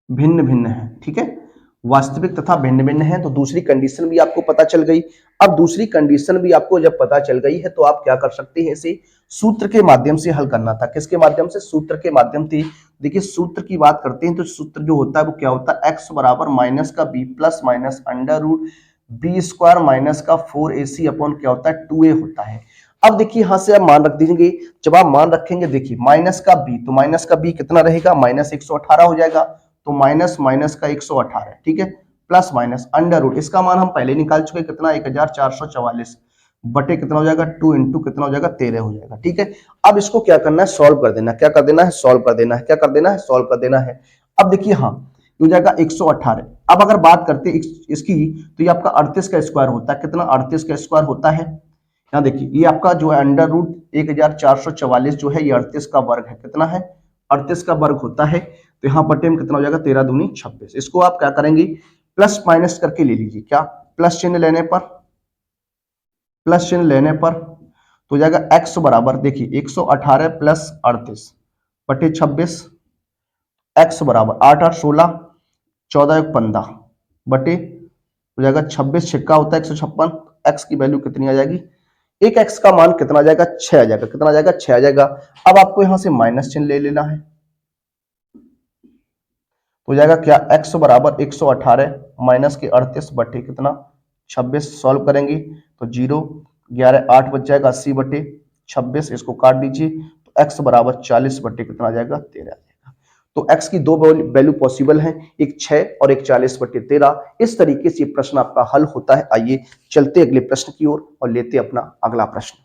भिन्न भिन्न है, ठीक है। वास्तविक तथा भिन्न भिन्न है, तो दूसरी कंडीशन भी आपको पता चल गई। अब दूसरी कंडीशन भी आपको जब पता चल गई है तो आप क्या कर सकते हैं, इसे सूत्र के माध्यम से हल करना था। किसके माध्यम से, सूत्र के माध्यम से। देखिए सूत्र की बात करते हैं तो सूत्र जो होता है वो क्या होता है, एक्स बराबर माइनस का b plus minus under root b square minus का 4ac अपॉन क्या होता है 2a होता है। अब देखिए यहां से आप मान रख दीजिए। जब आप मान रखेंगे देखिए माइनस का बी, तो माइनस का बी कितना रहेगा, माइनस 118 हो जाएगा, तो माइनस माइनस का 118, ठीक है। प्लस माइनस अंडर रूट, इसका मान हम पहले निकाल चुके कितना 1444 बटे कितना हो जाएगा 2 इंटू कितना हो जाएगा 13 हो जाएगा। ठीक है, अब इसको क्या करना है सॉल्व कर देना, क्या कर देना है सॉल्व कर देना है, क्या कर देना है सॉल्व कर देना है। अब देखिए हाँ ये हो जाएगा 118। अब अगर बात करते हैं इसकी तो ये आपका 38 का स्क्वायर होता है, कितना 38 का स्क्वायर होता है। यहाँ देखिए ये आपका जो है अंडर रूट 1444 जो है ये 38 का वर्ग है, कितना है 38 का वर्ग होता है। तो यहाँ बटे में कितना हो जाएगा 13 दूनी 26। इसको आप क्या करेंगे प्लस माइनस करके ले लीजिए, क्या प्लस चिन्ह लेने पर, प्लस चिन्ह लेने पर तो हो जाएगा x बराबर देखिए 118 प्लस 38 बटे 26, x बराबर 8 8 16 14 1 15 बटे हो जाएगा 26 छिक्का होता है 156, x की वैल्यू कितनी आ जाएगी, एक x का मान कितना आ जाएगा 6 आ जाएगा, कितना आ जाएगा 6 आ जाएगा। अब आपको यहां से माइनस चिन्ह ले लेना है, तो हो जाएगा क्या x बराबर 118 माइनस के 38 बटे कितना 26, सॉल्व करेंगे तो 0 11 8 बच जाएगा 80 बटे 26, इसको काट दीजिए तो x बराबर 40 बटे कितना आ जाएगा 13 आ जाएगा। तो x की दो वैल्यू पॉसिबल हैं, एक 6 और एक 40 बटे 13। इस तरीके से प्रश्न आपका हल होता है। आइए चलते अगले प्रश्न की ओर और लेते अपना अगला प्रश्न।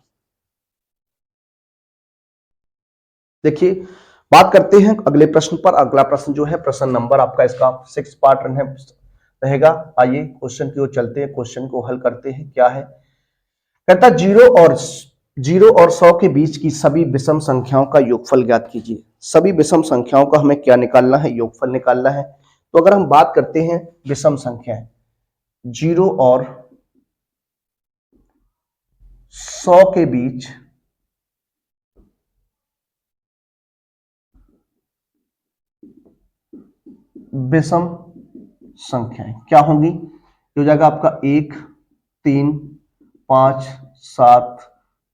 देखिए बात करते हैं अगले प्रश्न पर। अगला प्रश्न जो है प्रश्न नंबर आपका इसका 6 पार्ट रहेगा। आइए क्वेश्चन की ओर चलते हैं, क्वेश्चन को हल करते हैं। क्या है कहता 0 और 100 के बीच की सभी विषम संख्याओं का योगफल ज्ञात कीजिए। सभी विषम संख्याओं का हमें क्या निकालना है, योगफल निकालना है। तो अगर हम बात करते हैं विषम संख्याएं 0 और 100 के बीच विषम संख्याएं क्या होंगी, हो जाएगा आपका 1 3 5 7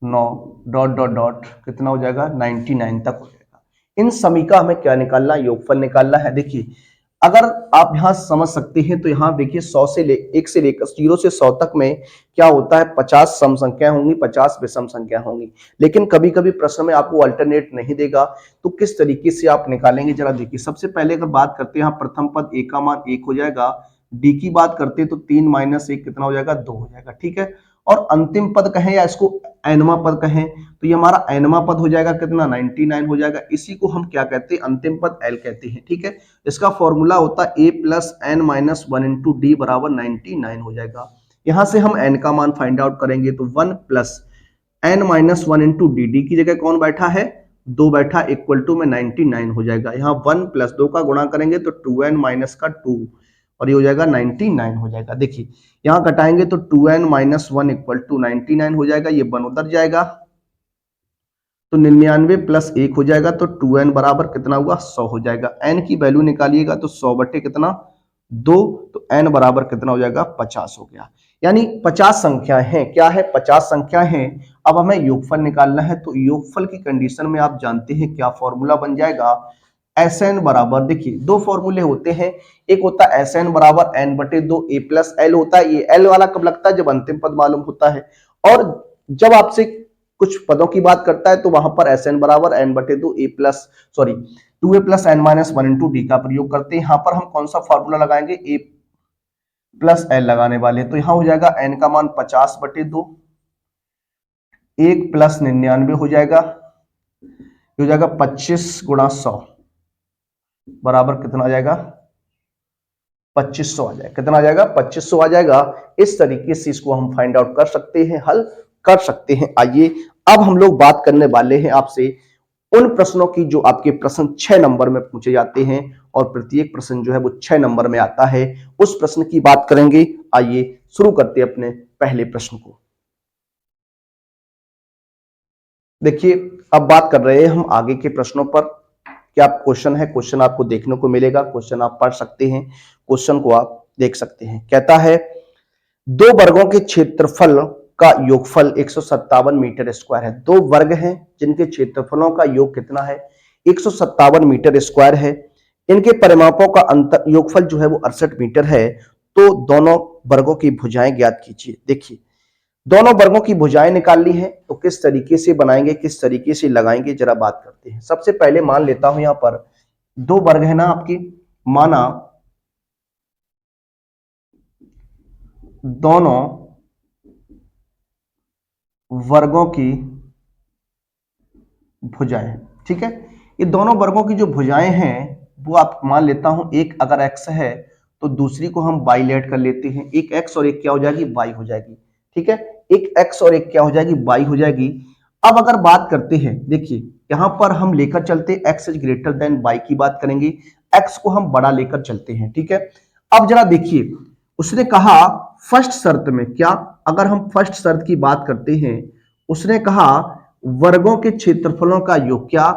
9 डॉट डॉट डॉट कितना हो जाएगा 99 तक हो जाएगा। इन सभी का हमें क्या निकालना, योगफल निकालना है। देखिए अगर आप यहां समझ सकते हैं तो यहां देखिए 100 से 1 से लेकर 0 से 100 तक में क्या होता है 50 सम संख्या होंगी, 50 विषम संख्या होंगी। लेकिन कभी कभी प्रश्न में आपको अल्टरनेट नहीं देगा, तो किस तरीके से आप निकालेंगे जरा देखिए। सबसे पहले अगर बात करते हैं यहाँ प्रथम पद a का मान 1 हो जाएगा, d की बात करते हैं तो 3 माइनस 1 कितना हो जाएगा 2 हो जाएगा। ठीक है, और अंतिम पद कहें या इसको एनवा पद कहें तो ये हमारा एनवा पद हो जाएगा कितना 99 हो जाएगा। इसी को हम क्या कहते हैं अंतिम पद एल कहते हैं। ठीक है, इसका फॉर्मूला होता है a plus n minus 1 into d बराबर 99 हो जाएगा। यहां से हम n का मान फाइंड आउट करेंगे तो 1 plus n minus 1 into d, d की जगह कौन बैठा है 2 बैठा, इक्वल टू में 99 हो जाएगा। यहाँ 1 प्लस 2 का गुणा करेंगे तो 2n माइनस का 2 और ये हो जाएगा 99 हो जाएगा। देखिए यहां घटाएंगे तो 2n माइनस 1 इक्वल टू 99 हो जाएगा, ये 1 उधर जाएगा तो 99 प्लस 1 हो जाएगा तो 2n बराबर कितना हुआ 100 हो जाएगा। n की वैल्यू निकालिएगा तो 100 बटे कितना 2, तो n बराबर कितना हो जाएगा 50 हो गया। यानी 50 संख्याएं हैं, क्या है 50 संख्याएं हैं। अब हमें योगफल निकालना है, तो योगफल की कंडीशन में आप जानते हैं क्या फॉर्मूला बन जाएगा Sn बराबर, देखिए दो फॉर्मूले होते हैं, एक होता है Sn बराबर n बटे 2 a प्लस एल होता है। ये एल वाला कब लगता है जब अंतिम पद मालूम होता है, और जब आपसे कुछ पदों की बात करता है तो वहां पर Sn बराबर n बटे 2 a plus 2a plus n minus 1 into d का प्रयोग करते हैं। यहां पर हम कौन सा फॉर्मूला लगाएंगे a प्लस एल लगाने वाले, तो यहां हो जाएगा n का मान 50 बटे 2, 1 प्लस 99 हो जाएगा, हो जाएगा 25 गुणा 100 बराबर कितना आ जाएगा 2500 आ जाएगा। कितना आ जाएगा 2500 आ जाएगा। इस तरीके से इसको हम फाइंड आउट कर सकते हैं, हल कर सकते हैं। आइए अब हम लोग बात करने वाले हैं आपसे उन प्रश्नों की जो आपके प्रश्न 6 नंबर में पूछे जाते हैं, और प्रत्येक प्रश्न जो है वो 6 नंबर में आता है, उस प्रश्न की बात करेंगे। आइए शुरू करते हैं अपने पहले प्रश्न को। देखिए अब बात कर रहे हैं हम आगे के प्रश्नों पर। क्या क्वेश्चन है, क्वेश्चन आपको देखने को मिलेगा, क्वेश्चन आप पढ़ सकते हैं, क्वेश्चन को आप देख सकते हैं। कहता है दो वर्गों के क्षेत्रफल का योगफल 157 मीटर स्क्वायर है। दो वर्ग हैं जिनके क्षेत्रफलों का योग कितना है 157 मीटर स्क्वायर है। इनके परिमापों का अंतर योगफल जो है वो 68 मीटर है। तो दोनों वर्गों की भुजाएं ज्ञात कीजिए। देखिए दोनों वर्गों की भुजाएं निकालनी है, तो किस तरीके से बनाएंगे, किस तरीके से लगाएंगे, जरा बात करते हैं। सबसे पहले मान लेता हूं यहां पर दो वर्ग है ना आपकी, माना दोनों वर्गों की भुजाएं। ठीक है, ये दोनों वर्गों की जो भुजाएं हैं वो आप मान लेता हूं, एक अगर x है तो दूसरी को हम y लेट कर लेते हैं, एक x और एक क्या हो जाएगी, y हो जाएगी। ठीक है, एक x और एक क्या हो जाएगी, y हो जाएगी। अब अगर बात करते हैं, देखिए यहां पर हम लेकर चलते x is greater than y की बात करेंगे, x को हम बड़ा लेकर चलते हैं। ठीक है, अब जरा देखिए, उसने कहा फर्स्ट शर्त में क्या, अगर हम फर्स्ट शर्त की बात करते हैं, उसने कहा वर्गों के क्षेत्रफलों का योग, क्या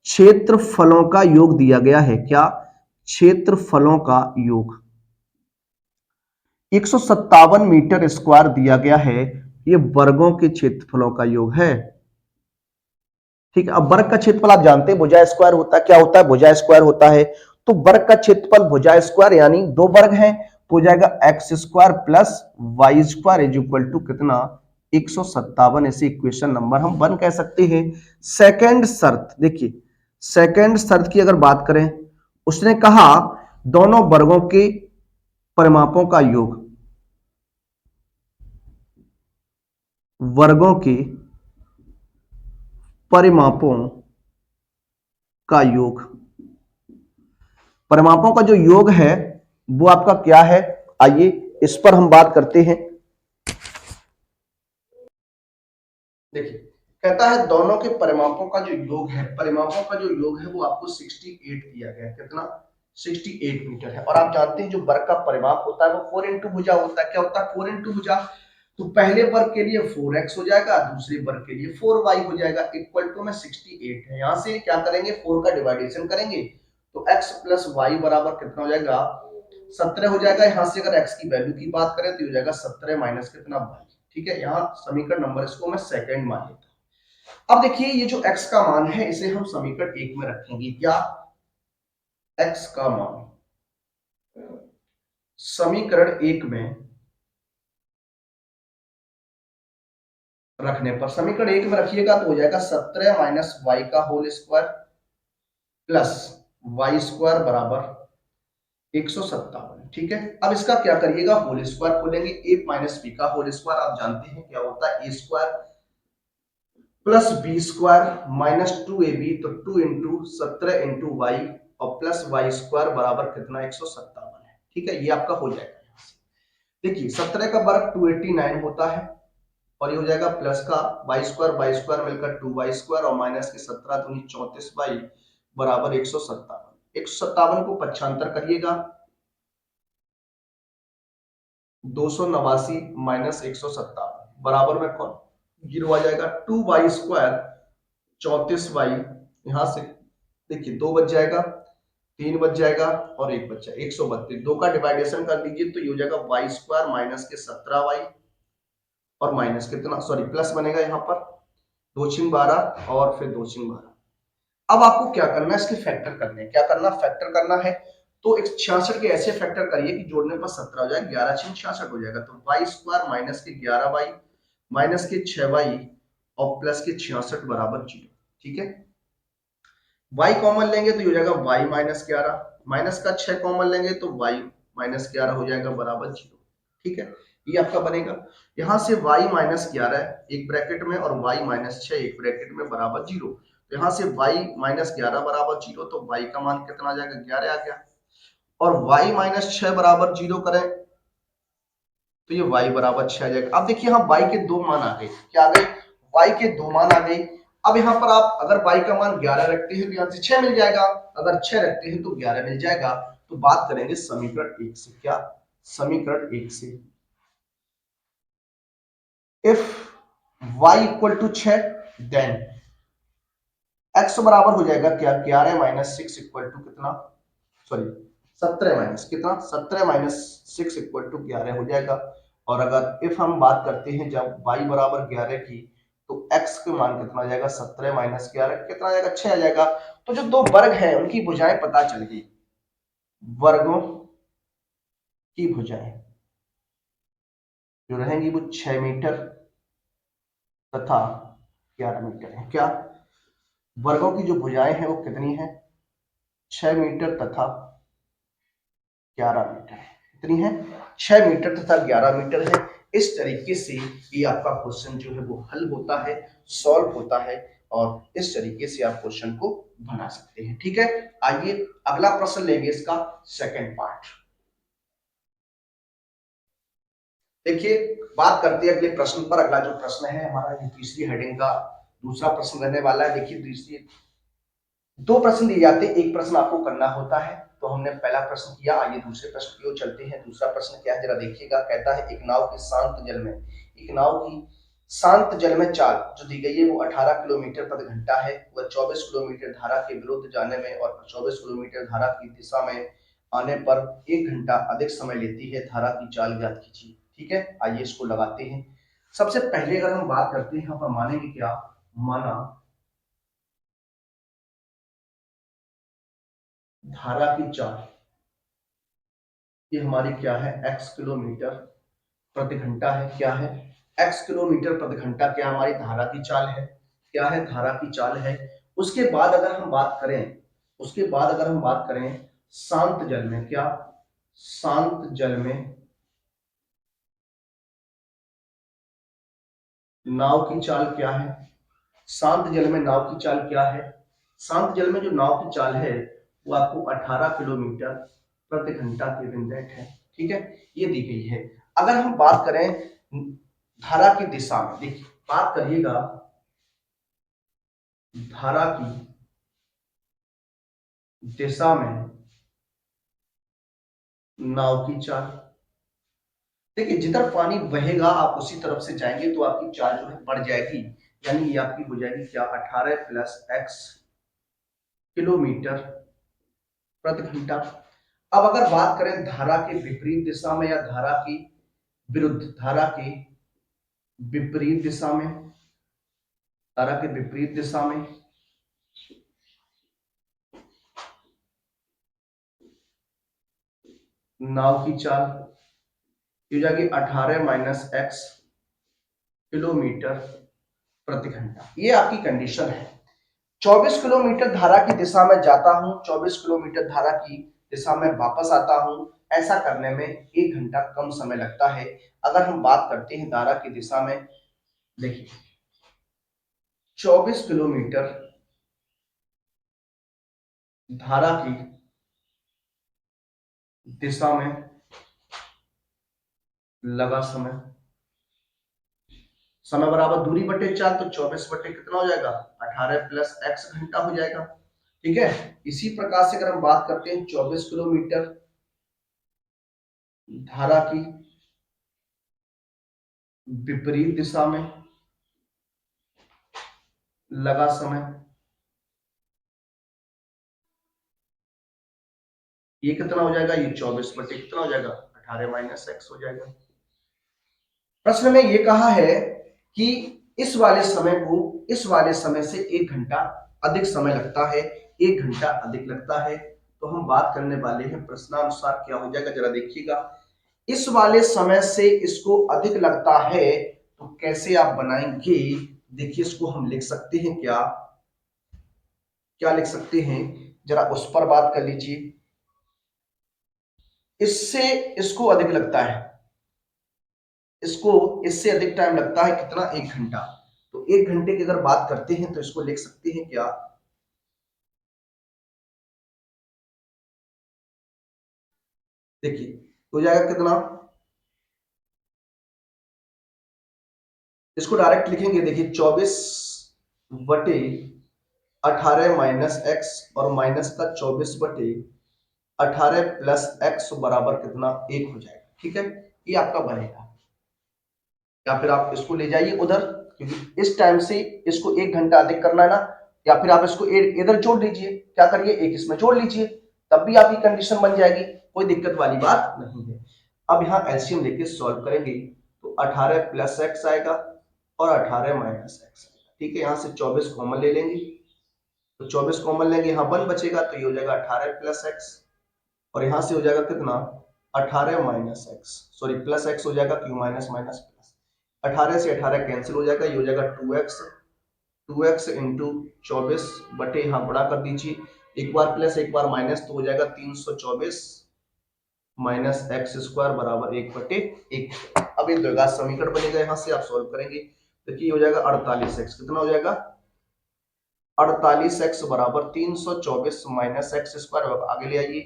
क्षेत्रफलों का योग दिया गया है, क्या क्षेत्रफलों का योग 157 मीटर स्क्वायर दिया गया है, ये वर्गों के क्षेत्रफलों का योग है। ठीक है, अब वर्ग का क्षेत्रफल आप जानते हैं भुजा स्क्वायर होता है, क्या होता है, भुजा स्क्वायर होता है। तो वर्ग का क्षेत्रफल भुजा स्क्वायर यानी दो वर्ग हैं तो हो जाएगा x square plus y square is equal to कितना, 157। ऐसे इक्वेशन नंबर हम 1 कह सकते हैं। सेकंड शर्त देखिए, सेकंड शर्त की अगर बात करें, उसने कहा दोनों वर्गों के परिमापों का योग, वर्गों के परिमापों का योग, परिमापों का जो योग है वो आपका क्या है, आइए इस पर हम बात करते हैं। देखिए, कहता है दोनों के परिमापों का जो योग है, परिमापों का जो योग है वो आपको 68 दिया गया है, कितना 68 मीटर है। और आप जानते हैं जो वर्ग का परिमाप होता है वो 4 इंटू भुजा होता है, क्या होता है 4 इंटू भुजा। तो पहले वर्ग के लिए 4x हो जाएगा, दूसरे वर्ग के लिए 4y हो जाएगा, इक्वल टू में 68 है। यहां से क्या करेंगे, 4 का डिवाइडेशन करेंगे तो x प्लस वाई बराबर कितना हो जाएगा, 17 हो जाएगा। यहां से अगर x की वैल्यू की बात करें तो हो जाएगा 17 माइनस कितना y। ठीक है, यहाँ समीकरण नंबर इसको मैं सेकंड मान लेता हूं। अब देखिए ये जो x का मान है इसे हम समीकरण 1 में रखेंगे, क्या x का मान समीकरण 1 में रखने पर, समीकरण 1 में रखिएगा तो हो जाएगा 17 माइनस वाई का whole square plus y square बराबर 157। ठीक है, अब इसका क्या करिएगा, होल स्क्वायर खोलेंगे, a माइनस बी का होल स्क्वायर आप जानते हैं क्या होता है, a square plus b square minus 2ab, तो 2 इंटू 17 इंटू वाई और प्लस वाई स्क्वायर बराबर कितना 157 है। ठीक है, ये आपका हो जाएगा। देखिए 17 का वर्ग 289 होता है और ये हो जाएगा प्लस का वाई स्क्वायर मिलकर 2y स्क्वायर और माइनस के 17 दूनी 34y बराबर 157। 157 को पक्षांतर करिएगा, 289 माइनस 157 बराबर में कौन जीरो आ जाएगा, 2y स्क्वायर 34y, यहां से देखिए 2 बच जाएगा, 3 बच जाएगा और 1 बच जाएगा, 132। 2 का डिवाइडेशन कर लीजिए तो ये हो जाएगा वाई स्क्वायर माइनस के 17y और माइनस कितना, सॉरी प्लस बनेगा यहाँ पर 2 छिंग 12 और फिर 2 छिंग 12। अब आपको क्या करना है, इसके फैक्टर करने हैं, क्या करना, फैक्टर करना है। तो 66 के ऐसे फैक्टर करिए कि जोड़ने पर 17 हो जाए, 11 छिंग 66 हो जाएगा। तो वाई स्क्वायर माइनस के 11y माइनस के 6y और प्लस के 66 बराबर 0। ठीक है, y कॉमन लेंगे तो हो जाएगा y माइनस 11, माइनस का 6 कॉमन लेंगे तो y माइनस 11 हो जाएगा बराबर 0। ठीक है, ये आपका बनेगा। यहां से y माइनस 11 एक ब्रैकेट में और y माइनस 6 एक ब्रैकेट में बराबर 0। तो यहां से y माइनस 11 बराबर 0, तो y का मान कितना आ जाएगा, 11 आ गया। और y माइनस 6 बराबर 0 करें तो ये y बराबर 6 आ जाएगा। अब देखिए यहाँ y के दो मान आ गए, क्या आ गए, y के दो मान आ गए। अब यहाँ पर आप अगर y का मान 11 रखते हैं तो यहाँ से 6 मिल जाएगा, अगर 6 रखते हैं तो 11 मिल जाएगा। तो बात करेंगे समीकरण 1 से, क्या समीकरण 1 से, if y equal to 6 then x बराबर हो जाएगा क्या, 11 माइनस 6 इक्वल टू कितना, सॉरी 17 माइनस कितना, 17 माइनस 6 इक्वल टू 11 हो जाएगा। और अगर इफ हम बात करते हैं जब y बराबर 11 की तो x के मान कितना आ जाएगा, 17 माइनस 11 कितना आ जाएगा, 6 आ जाएगा। तो जो दो वर्ग हैं उनकी भुजाएं पता चल गई, वर्गों की भुजाएं जो रहेंगी वो 6 मीटर तथा 11 मीटर है। क्या वर्गों की जो भुजाएं हैं वो कितनी है, 6 मीटर तथा 11 मीटर है। कितनी है, 6 मीटर तथा 11 मीटर है। इस तरीके से ये आपका क्वेश्चन जो है वो हल होता है, सॉल्व होता है, और इस तरीके से आप क्वेश्चन को बना सकते हैं। ठीक है, आइए अगला प्रश्न लेंगे, इसका सेकंड पार्ट। देखिए, बात करते हैं अगले प्रश्न पर। अगला जो प्रश्न है हमारा, ये तीसरी हेडिंग का दूसरा प्रश्न रहने वाला है। देखिए, तीसरी दो प्रश्न दिए जाते हैं, एक प्रश्न आपको करना होता है। तो हमने पहला प्रश्न किया, आइए दूसरे प्रश्न की ओर चलते हैं। दूसरा प्रश्न क्या है जरा देखिएगा। कहता है, एक नाव की शांत जल में, एक नाव की शांत जल में चाल जो दी गई है वो 18 किलोमीटर प्रति घंटा है। वह 24 किलोमीटर धारा के विरुद्ध जाने में और 24 किलोमीटर धारा की दिशा में आने पर 1 घंटा अधिक समय लेती है। धारा की चाल ज्ञात कीजिए। ठीक है, आइए इसको लगाते हैं। सबसे पहले अगर हम बात करते हैं, यहाँ पर मानेंगे क्या, माना धारा की चाल, ये हमारी क्या है, x किलोमीटर प्रति घंटा है। क्या है, x किलोमीटर प्रति घंटा क्या हमारी धारा की चाल है, क्या है, धारा की चाल है। उसके बाद अगर हम बात करें, उसके बाद अगर हम बात करें शांत जल में, क्या, शांत जल में नाव की चाल क्या है, शांत जल में नाव की चाल क्या है। शांत जल में जो नाव की चाल है वो आपको 18 किलोमीटर प्रति घंटा के रेट है। ठीक है, ये दी गई है। अगर हम बात करें धारा की दिशा में, देखिए बात करिएगा धारा की दिशा में नाव की चाल, देखिए जिधर पानी बहेगा आप उसी तरफ से जाएंगे तो आपकी चाल जो है बढ़ जाएगी। यानी ये आपकी हो जाएगी क्या, 18 प्लस x किलोमीटर प्रति घंटा। अब अगर बात करें धारा के विपरीत दिशा में या धारा की विरुद्ध, धारा के विपरीत दिशा में, धारा के विपरीत दिशा में नाव की चाल हो जाएगी 18 माइनस x किलोमीटर प्रति घंटा। ये आपकी कंडीशन है। 24 किलोमीटर धारा की दिशा में जाता हूं, 24 किलोमीटर धारा की दिशा में वापस आता हूं, ऐसा करने में 1 घंटा कम समय लगता है। अगर हम बात करते हैं धारा की दिशा में, देखिए 24 किलोमीटर धारा की दिशा में लगा समय, समय बराबर दूरी बटे चाल, तो 24 बटे कितना हो जाएगा, 18 प्लस x घंटा हो जाएगा। ठीक है, इसी प्रकार से अगर हम बात करते हैं 24 किलोमीटर धारा की विपरीत दिशा में लगा समय, ये कितना हो जाएगा, ये 24 बटे कितना हो जाएगा, 18 माइनस x हो जाएगा। प्रश्न में ये कहा है कि इस वाले समय को इस वाले समय से 1 घंटा अधिक समय लगता है, 1 घंटा अधिक लगता है। तो हम बात करने वाले हैं प्रश्नानुसार क्या हो जाएगा, जरा देखिएगा। इस वाले समय से इसको अधिक लगता है तो कैसे आप बनाएंगे। देखिए, इसको हम लिख सकते हैं क्या, क्या लिख सकते हैं, जरा उस पर बात कर लीजिए। इससे इसको अधिक लगता है, इसको इससे अधिक टाइम लगता है कितना, 1 घंटा। तो 1 घंटे की अगर बात करते हैं तो इसको लिख सकते हैं क्या, देखिए हो जाएगा कितना, इसको डायरेक्ट लिखेंगे। देखिए 24 बटे 18 माइनस एक्स और माइनस का 24 बटे 18 प्लस एक्स बराबर कितना, 1 हो जाएगा। ठीक है, ये आपका बनेगा। या फिर आप इसको ले जाइए उधर, क्योंकि इस टाइम से इसको 1 घंटा अधिक करना है ना। या फिर आप इसको इधर जोड़ लीजिए, क्या करिए, एक इसमें जोड़ लीजिए, तब भी आपकी कंडीशन बन जाएगी, कोई दिक्कत वाली बात नहीं है। अब यहाँ एलसीएम लेके सॉल्व करेंगे तो 18 प्लस एक्स आएगा और 18 माइनस एक्स आएगा। ठीक है, यहाँ से 24 कॉमन ले लेंगे, तो 24 कॉमन लेंगे, यहाँ 1 बचेगा, तो ये हो जाएगा 18 प्लस एक्स, और यहाँ से हो जाएगा कितना, 18 minus x, sorry plus x हो जाएगा, क्यों माइनस माइनस प्लस, 18 से 18 कैंसिल हो जाएगा, ये हो जाएगा 2x, 2x इंटू 24 बटे, यहाँ बड़ा कर दीजिए, एक बार प्लस एक बार माइनस, तो हो जाएगा 324 माइनस एक्स स्क्वायर बराबर 1/1। अब ये द्विघात समीकरण बनेगा, यहां से आप सॉल्व करेंगे तो ये हो जाएगा 48x। कितना हो जाएगा? 48x बराबर 324 माइनस एक्स स्क्वायर। आगे ले आइए,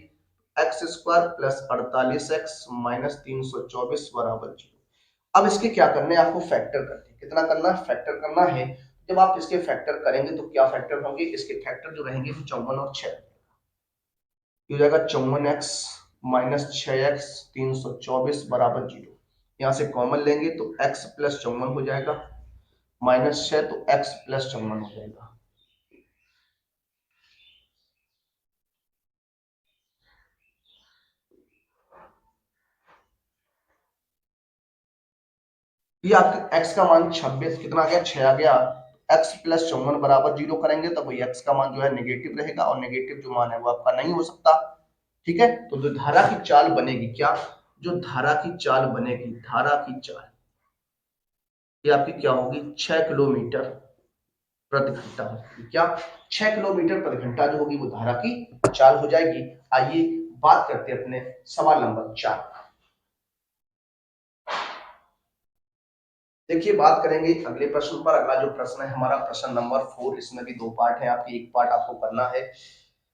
x square plus 48x minus 324 बराबर 0। अब इसके क्या करने हैं आपको? फैक्टर करने हैं। कितना करना है? फैक्टर करना है। जब आप इसके फैक्टर करेंगे तो क्या फैक्टर होंगे? इसके फैक्टर जो रहेंगे वो 54 और 6 हो जाएगा। 54x माइनस 6x 324 बराबर 0। यहां से कॉमन लेंगे तो x प्लस 54 हो जाएगा, माइनस 6 तो x प्लस 54 हो जाएगा। ये आपके x का मान 26 कितना आ गया? 6 आ गया। x प्लस 54 बराबर 0 करेंगे तो वही x का मान जो है नेगेटिव रहेगा, और नेगेटिव जो मान है वो आपका नहीं हो सकता। ठीक है, तो जो धारा की चाल बनेगी, क्या? जो धारा की चाल बनेगी, धारा की चाल ये आपकी क्या होगी? 6 किलोमीटर प्रति घंटा होगी। क्या? 6 किलोमीटर प्रति घंटा जो होगी वो धारा की चाल हो जाएगी। आइए बात करते हैं अपने सवाल नंबर 4। देखिए, बात करेंगे अगले प्रश्न पर। अगला जो प्रश्न है हमारा प्रश्न नंबर 4। इसमें भी दो पार्ट है आपकी, एक पार्ट आपको करना है।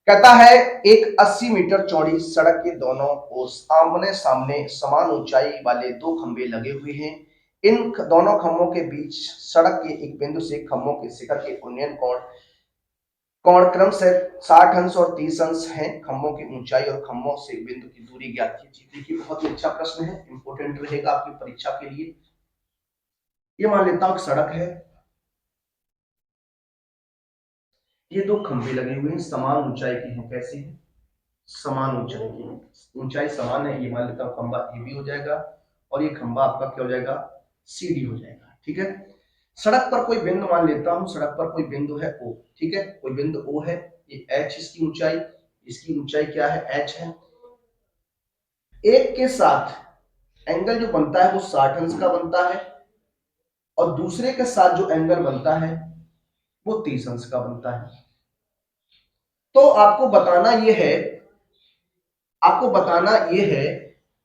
कहता है एक 80 मीटर चौड़ी सड़क के दोनों ओर आमने सामने समान ऊंचाई वाले दो खंभे लगे हुए हैं। इन दोनों खंभों के बीच सड़क के एक बिंदु से खंभों के शिखर के उन्नयन कोण कोण क्रम से 60 अंश और 30 अंश है। खंभों की ऊंचाई और खंभों से बिंदु की दूरी ज्ञात कीजिए। देखिए, बहुत ही अच्छा प्रश्न है, इंपोर्टेंट रहेगा आपकी परीक्षा के लिए। ये मान लेता हूं सड़क है, ये दो खंभे लगे हुए हैं, समान ऊंचाई के हैं। कैसे हैं? समान ऊंचाई के हैं, ऊंचाई समान है। ये मान लेता हूं खंभा ए बी हो जाएगा, और ये खंभा आपका क्या हो जाएगा? सी डी हो जाएगा। ठीक है, सड़क पर कोई बिंदु मान लेता हूं, सड़क पर कोई बिंदु है ओ। ठीक है, कोई बिंदु ओ है, ये एच इसकी ऊंचाई, इसकी ऊंचाई क्या है? एच है। एक के साथ एंगल जो बनता है वो 60 अंश का बनता है, और दूसरे के साथ जो एंगल बनता है वो 30 अंश का बनता है। तो आपको बताना ये है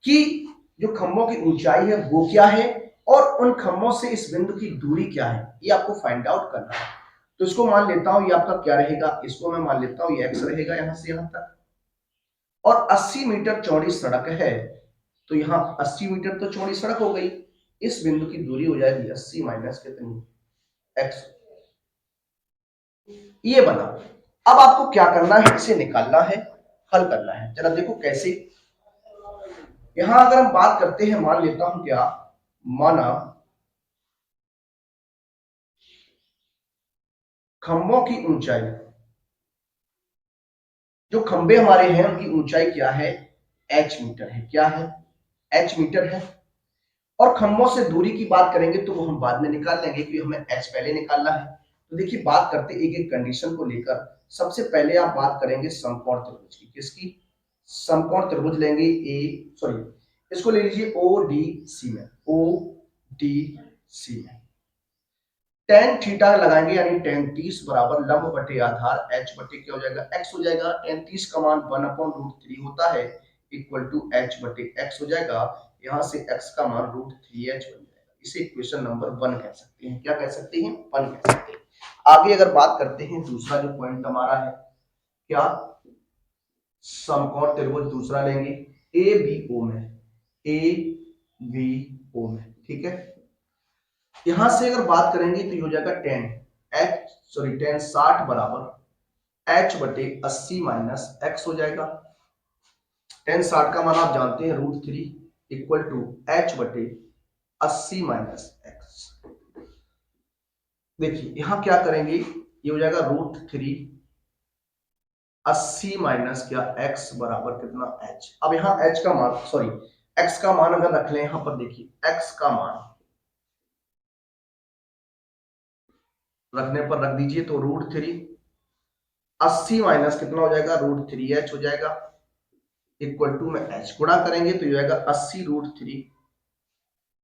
कि जो खंभों की ऊंचाई है वो क्या है, और उन खंभों से इस बिंदु की दूरी क्या है, ये आपको फाइंड आउट करना है। तो इसको मान लेता हूं ये आपका क्या रहेगा? इसको मैं मान लेता हूं ये x रहेगा यहां से यहां तक, और 80 मीटर चौड़ी सड़क है, तो यहाँ 80 मीटर तो चौड़ी सड़क हो गई। इस बिंदु की दूरी हो जाएगी 80 माइनस कितनी? x। ये बना। अब आपको क्या करना है? इसे निकालना है, हल करना है। जरा देखो कैसे। यहां अगर हम बात करते हैं, मान लेता हूं क्या, माना खंभों की ऊंचाई, जो खंभे हमारे हैं उनकी ऊंचाई क्या है? h मीटर है। क्या है? h मीटर है। और खंभों से दूरी की बात करेंगे तो वो हम बाद में निकाल लेंगे, क्योंकि हमें h पहले निकालना है। तो देखिए, बात करते एक एक कंडीशन को लेकर। सबसे पहले आप बात करेंगे समकोण त्रिभुज की। किसकी? समकोण त्रिभुज लेंगे ए, सॉरी, इसको ले लीजिए ओ डी सी में, ओ डी सी में टेन थीटा लगाएंगे, यानी टेन 30 बराबर लंब बटे आधार एच बटे क्या हो जाएगा? एक्स हो जाएगा। टेन 30 का मान 1/√3 होता है, इक्वल टू एच बटे एक्स हो जाएगा। यहां से एक्स का मान √3h बन जाएगा। इसे इक्वेशन नंबर 1 कह सकते हैं। क्या कह सकते हैं? 1 कह सकते हैं। आगे अगर बात करते हैं, दूसरा जो पॉइंट हमारा है क्या? समकोण त्रिभुज दूसरा लेंगे ए बी ओ में, ए बी ओ में। ठीक है, यहां से अगर बात करेंगे तो ये हो जाएगा टेन 60 बराबर h बटे 80 माइनस एक्स हो जाएगा। टेन 60 का मान आप जानते हैं √3 इक्वल टू h बटे 80 माइनस एक्स। देखिए यहां क्या करेंगे, ये हो जाएगा √3 80 माइनस क्या x बराबर कितना? h। अब यहां h का मान, सॉरी, x का मान अगर रख लें यहां पर, देखिए x का मान रखने पर रख दीजिए तो √3 80 माइनस कितना हो जाएगा? √3h हो जाएगा, इक्वल टू में h गुणा करेंगे तो ये आएगा 80 √3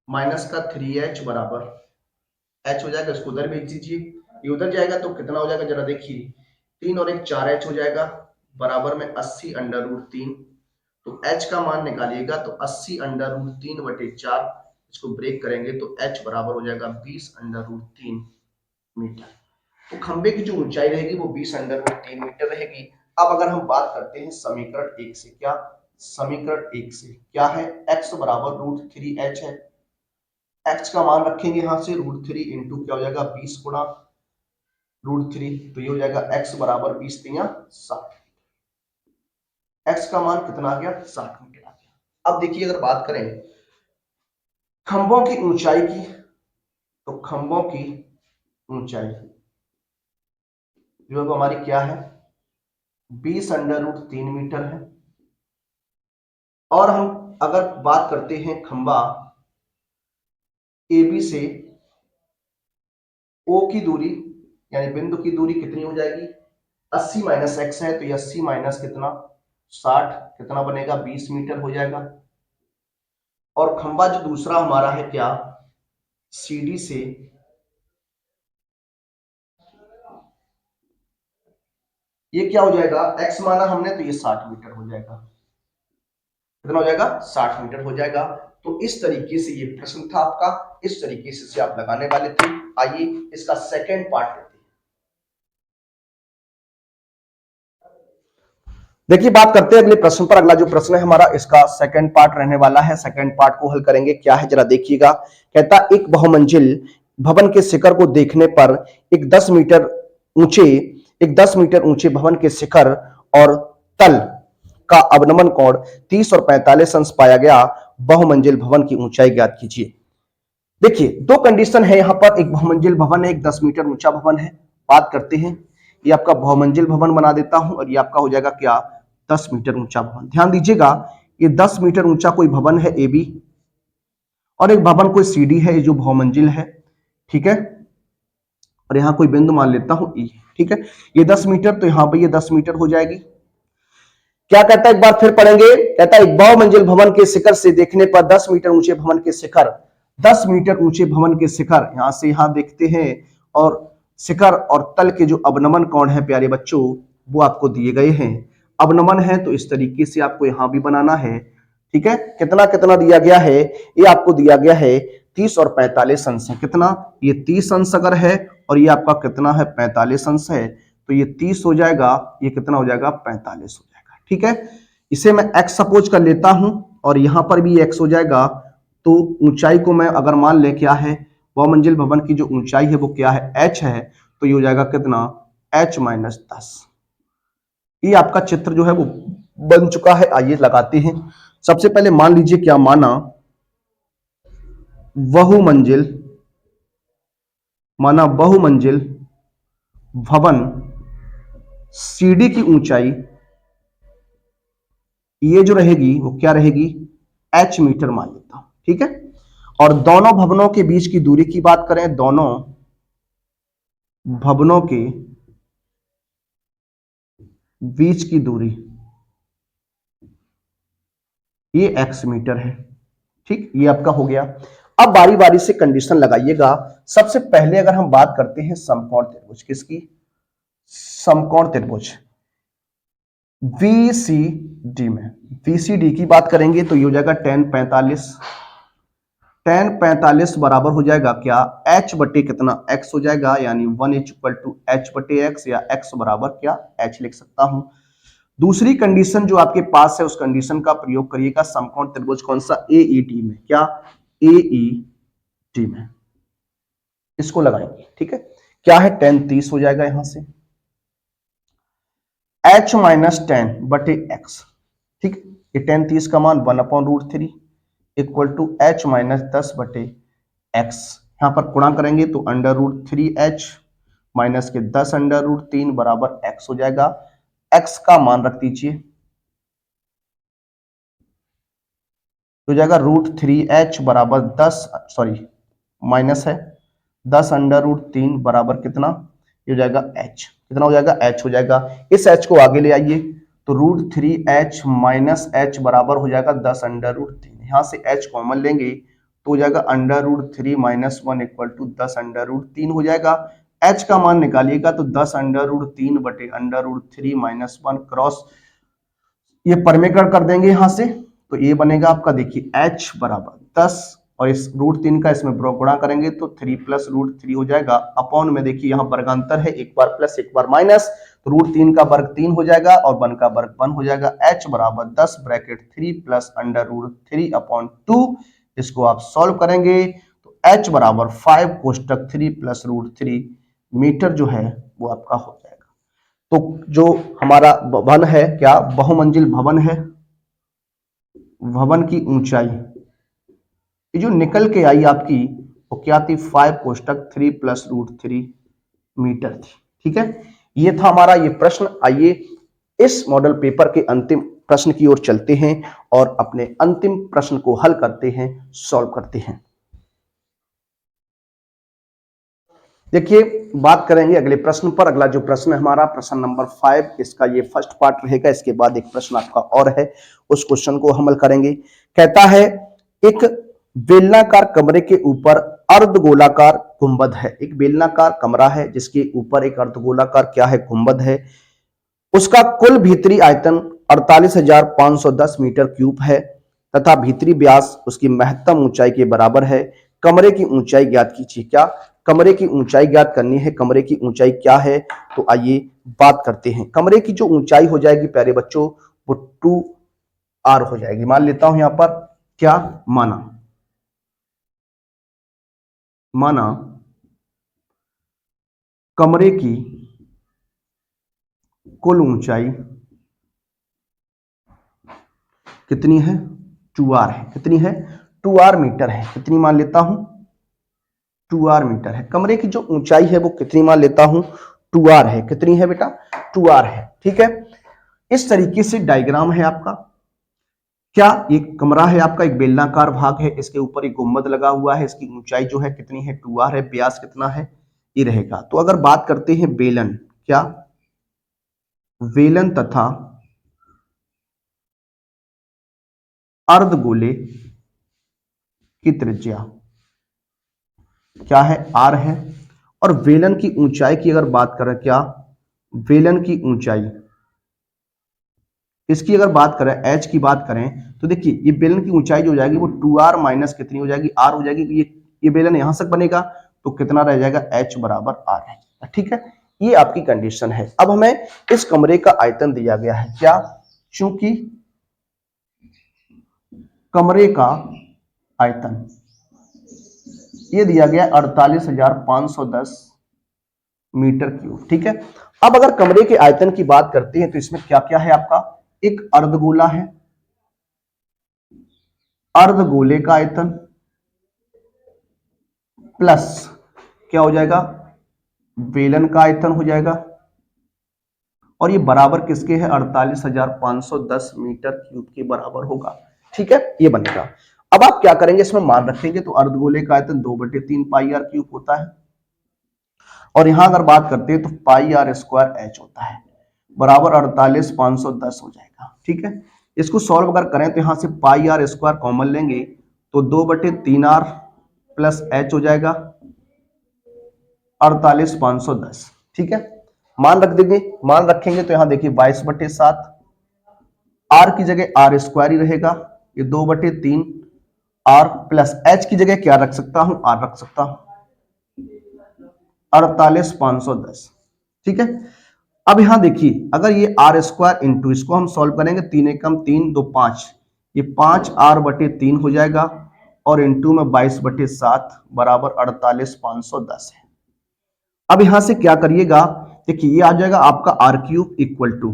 माइनस का 3h बराबर h हो जाएगा। इसको उधर भेज दीजिए, ये उधर जाएगा तो कितना हो जाएगा? जरा देखिए, 3 और 1 4h हो जाएगा, बराबर में 80 √3। तो h का मान निकालिएगा तो 80 अंडर रूट 3/4, इसको ब्रेक करेंगे तो h बराबर हो जाएगा 20 अंडर रूट 3 मीटर। तो खंबे की जो ऊंचाई रहेगी वो 20 अंडर रूट 3 मीटर रहेगी। अब अगर हम बात करते हैं समीकरण 1 से, क्या समीकरण 1 से क्या है, x बराबर रूट 3h है, x का मान रखेंगे यहां से रूट 3 इंटू क्या हो जाएगा 20 गुणा रूट 3, तो ये हो जाएगा x बराबर 20 तिया 60, x का मान कितना आ गया 60 मीटर आ गया। अब देखिए अगर बात करें खंभों की ऊंचाई की, तो खंभों की ऊंचाई जो हमारी क्या है 20 अंडर रूट 3 मीटर है। और हम अगर बात करते हैं खंभा AB से O की दूरी यानी बिंदु की दूरी कितनी हो जाएगी 80 माइनस x है, तो ये 80 माइनस कितना 60 कितना बनेगा 20 मीटर हो जाएगा। और खंभा जो दूसरा हमारा है क्या CD से ये क्या हो जाएगा x माना हमने, तो ये 60 मीटर हो जाएगा, कितना हो जाएगा 60 मीटर हो जाएगा। तो इस तरीके से ये प्रश्न था आपका, इस तरीके से आप लगाने वाले थे। आइए इसका सेकंड पार्ट लेते हैं। देखिए बात करते हैं अगले प्रश्न पर। अगला जो प्रश्न है हमारा इसका सेकंड पार्ट रहने वाला है। सेकंड पार्ट को हल करेंगे, क्या है जरा देखिएगा। कहता एक बहुमंजिल भवन के शिखर को देखने पर एक 10 मीटर ऊंचे भवन के शिखर और तल का अवनमन कोण 30 और 45 अंश पाया गया। बहुमंजिल भवन की ऊंचाई ज्ञात कीजिए। देखिए दो कंडीशन है यहां पर, एक बहुमंजिल भवन है, एक 10 मीटर ऊंचा भवन है। बात करते हैं, ये आपका बहुमंजिल भवन बना देता हूं और ये आपका हो जाएगा क्या 10 मीटर ऊंचा भवन। ध्यान दीजिएगा ये 10 मीटर ऊंचा कोई भवन है AB और एक भवन कोई CD है, ये जो बहुमंजिल है, ठीक है। और यहां कोई बिंदु मान लेता हूं E, ठीक है। ये 10 मीटर, तो यहां पर ये 10 मीटर हो जाएगी। क्या कहता है एक बार फिर पढ़ेंगे, कहता है एक बहुमंजिल भवन के शिखर से देखने पर 10 मीटर ऊंचे भवन के शिखर, 10 मीटर ऊंचे भवन के शिखर यहां से यहां देखते हैं, और शिखर और तल के जो अवनमन कोण है प्यारे बच्चों वो आपको दिए गए हैं। अवनमन है तो इस तरीके से आपको यहां भी बनाना है, ठीक है। कितना कितना दिया गया है, ये आपको दिया गया है 30 और 45 अंश है। कितना, ये 30 अंश अगर है और ये आपका कितना है 45 अंश है, तो ये 30 हो जाएगा, ये कितना हो जाएगा 45 हो जाएगा, ठीक है। इसे मैं x सपोज कर लेता हूं और यहां पर भी x हो जाएगा। तो ऊंचाई को मैं अगर मान ले क्या है बहुमंजिल भवन की जो ऊंचाई है वो क्या है h है, तो ये हो जाएगा कितना h माइनस 10। ये आपका चित्र जो है वो बन चुका है। आइए लगाते हैं। सबसे पहले मान लीजिए क्या माना बहुमंजिल भवन CD की ऊंचाई ये जो रहेगी वो क्या रहेगी h मीटर मान लेता हूं, ठीक है। और दोनों भवनों के बीच की दूरी की बात करें, दोनों भवनों के बीच की दूरी ये x मीटर है, ठीक। ये आपका हो गया। अब बारी बारी से कंडीशन लगाइएगा। सबसे पहले अगर हम बात करते हैं समकोण त्रिभुज, किसकी समकोण त्रिभुज VCD में, VCD की बात करेंगे तो ये हो जाएगा tan 45 बराबर हो जाएगा क्या h बटे कितना x हो जाएगा, यानी 1 = h बटे x, या x बराबर क्या h लिख सकता हूं। दूसरी कंडीशन जो आपके पास है उस कंडीशन का प्रयोग करिएगा समकोण त्रिभुज कौन सा AED में, क्या AED में, इसको लगाएंगे, ठीक है। क्या है tan 30 हो जाएगा यहां से h माइनस 10 बटे x, ठीक। ये tan 30 का मान 1/√3 इक्वल टू h माइनस 10 बटे x। यहां पर गुणा करेंगे तो √3h माइनस के 10 √3 बराबर x हो जाएगा। x का मान रख दीजिए, हो जाएगा √3h बराबर 10 सॉरी माइनस है 10 √3 बराबर कितना, ये हो जाएगा h, कितना हो जाएगा h हो जाएगा। इस h को आगे ले आइए तो √3h माइनस h बराबर हो जाएगा 10 √3, यहां से h कॉमन लेंगे तो हो जाएगा √3 माइनस 1 इक्वल टू 10 √3 हो जाएगा। h का मान निकालिएगा तो 10 √3 बटे √3 माइनस 1 क्रॉस ये परमेकरण कर देंगे यहां से, तो ये बनेगा आपका, देखिए h बराबर 10 और इस √3 का इसमें गुणा करेंगे तो 3 प्लस √3 हो जाएगा, अपॉन में देखिए यहाँ वर्गांतर है, एक बार प्लस एक बार माइनस, तो √3 का वर्ग 3 हो जाएगा और 1 का वर्ग 1 हो जाएगा। h बराबर 10 ब्रैकेट 3 प्लस √3 अपॉन 2, इसको आप सॉल्व करेंगे तो h बराबर 5 कोष्टक 3 प्लस √3 मीटर जो है वो आपका हो जाएगा। तो जो हमारा भवन है, क्या बहुमंजिल भवन है, भवन की ऊंचाई ये जो निकल के आई आपकी वो क्या थी, 5 कोष्टक 3 प्लस √3 मीटर थी। ठीक है, ये था हमारा ये प्रश्न। आइए इस मॉडल पेपर के अंतिम प्रश्न की ओर चलते हैं और अपने अंतिम प्रश्न को हल करते हैं, सॉल्व करते हैं। देखिए, बात करेंगे अगले प्रश्न पर। अगला जो प्रश्न है हमारा प्रश्न नंबर 5, इसका ये फर्स्ट पार्ट रहेगा, इसके बाद एक प्रश्न आपका और है, उस क्वेश्चन को हम हल करेंगे। कहता है एक बेलनाकार कमरे के ऊपर अर्धगोलाकार गुंबद है। एक बेलनाकार कमरा है जिसके ऊपर एक अर्धगोलाकार क्या है, गुंबद है। उसका कुल भीतरी आयतन 48,510 मीटर क्यूब है तथा भीतरी व्यास उसकी महत्तम ऊंचाई के बराबर है। कमरे की ऊंचाई ज्ञात कीजिए। क्या कमरे की ऊंचाई ज्ञात करनी है, कमरे की ऊंचाई क्या है, तो आइए बात करते हैं। कमरे की जो ऊंचाई हो जाएगी प्यारे बच्चों वो 2r हो जाएगी। मान लेता हूं यहां पर, क्या माना कमरे की कुल ऊंचाई कितनी है, 2r है। कितनी है, 2r मीटर है। कितनी मान लेता हूं, 2r मीटर है। कमरे की जो ऊंचाई है वो कितनी मान लेता हूं, 2r है। कितनी है बेटा, 2r है। ठीक है, इस तरीके से डायग्राम है आपका। क्या एक कमरा है आपका, एक बेलनाकार भाग है, इसके ऊपर एक गुंबद लगा हुआ है, इसकी ऊंचाई जो है कितनी है, 2r है, व्यास कितना है, ये रहेगा। तो अगर बात करते हैं बेलन, क्या वेलन तथा अर्धगोले की त्रिज्या क्या है, r है। और वेलन की ऊंचाई की अगर बात करें, क्या वेलन की ऊंचाई, इसकी अगर बात करें, h की बात करें, तो देखिए ये बेलन की ऊंचाई जो हो जाएगी वो 2r माइनस कितनी हो जाएगी, r हो जाएगी। ये बेलन यहां तक बनेगा तो कितना रह जाएगा, h बराबर r है। ठीक है, ये आपकी कंडीशन है। अब हमें इस कमरे का आयतन दिया गया है। क्या, चूंकि कमरे का आयतन ये दिया गया 48,510 मीटर क्यूब। ठीक है, अब अगर कमरे के आयतन की बात करते हैं तो इसमें क्या क्या है आपका, एक अर्धगोला है, अर्धगोले का आयतन प्लस क्या हो जाएगा, बेलन का आयतन हो जाएगा, और ये बराबर किसके है, 48,510 मीटर क्यूब के बराबर होगा। ठीक है, ये बनेगा। अब आप क्या करेंगे, इसमें मान रखेंगे तो अर्धगोले का आयतन 2/3 पाई आर क्यूब होता है, और यहां अगर बात करते हैं तो पाई आर स्क्वायर एच होता है, बराबर 48,510 हो जाएगा। ठीक है, इसको सॉल्व अगर करें तो यहां से पाई आर स्क्वायर कॉमन लेंगे तो 2/3r प्लस एच हो जाएगा 48,510। ठीक है, मान रख देंगे, मान रखेंगे तो यहां देखिए 22/7, आर की जगह आर स्क्वायर ही रहेगा, ये 2/3 आर प्लस एच की जगह क्या रख सकता हूं, आर रख सकता हूं, 48,510। ठीक है, अब यहां देखिए अगर ये आर स्क्वायर इंटू इसको हम सॉल्व करेंगे, 3 एकम 3 2 5, ये 5r/3 हो जाएगा और इंटू में 22/7 बराबर 48,510 है। अब यहां से क्या करिएगा, देखिए ये आ जाएगा आपका आर क्यूब इक्वल टू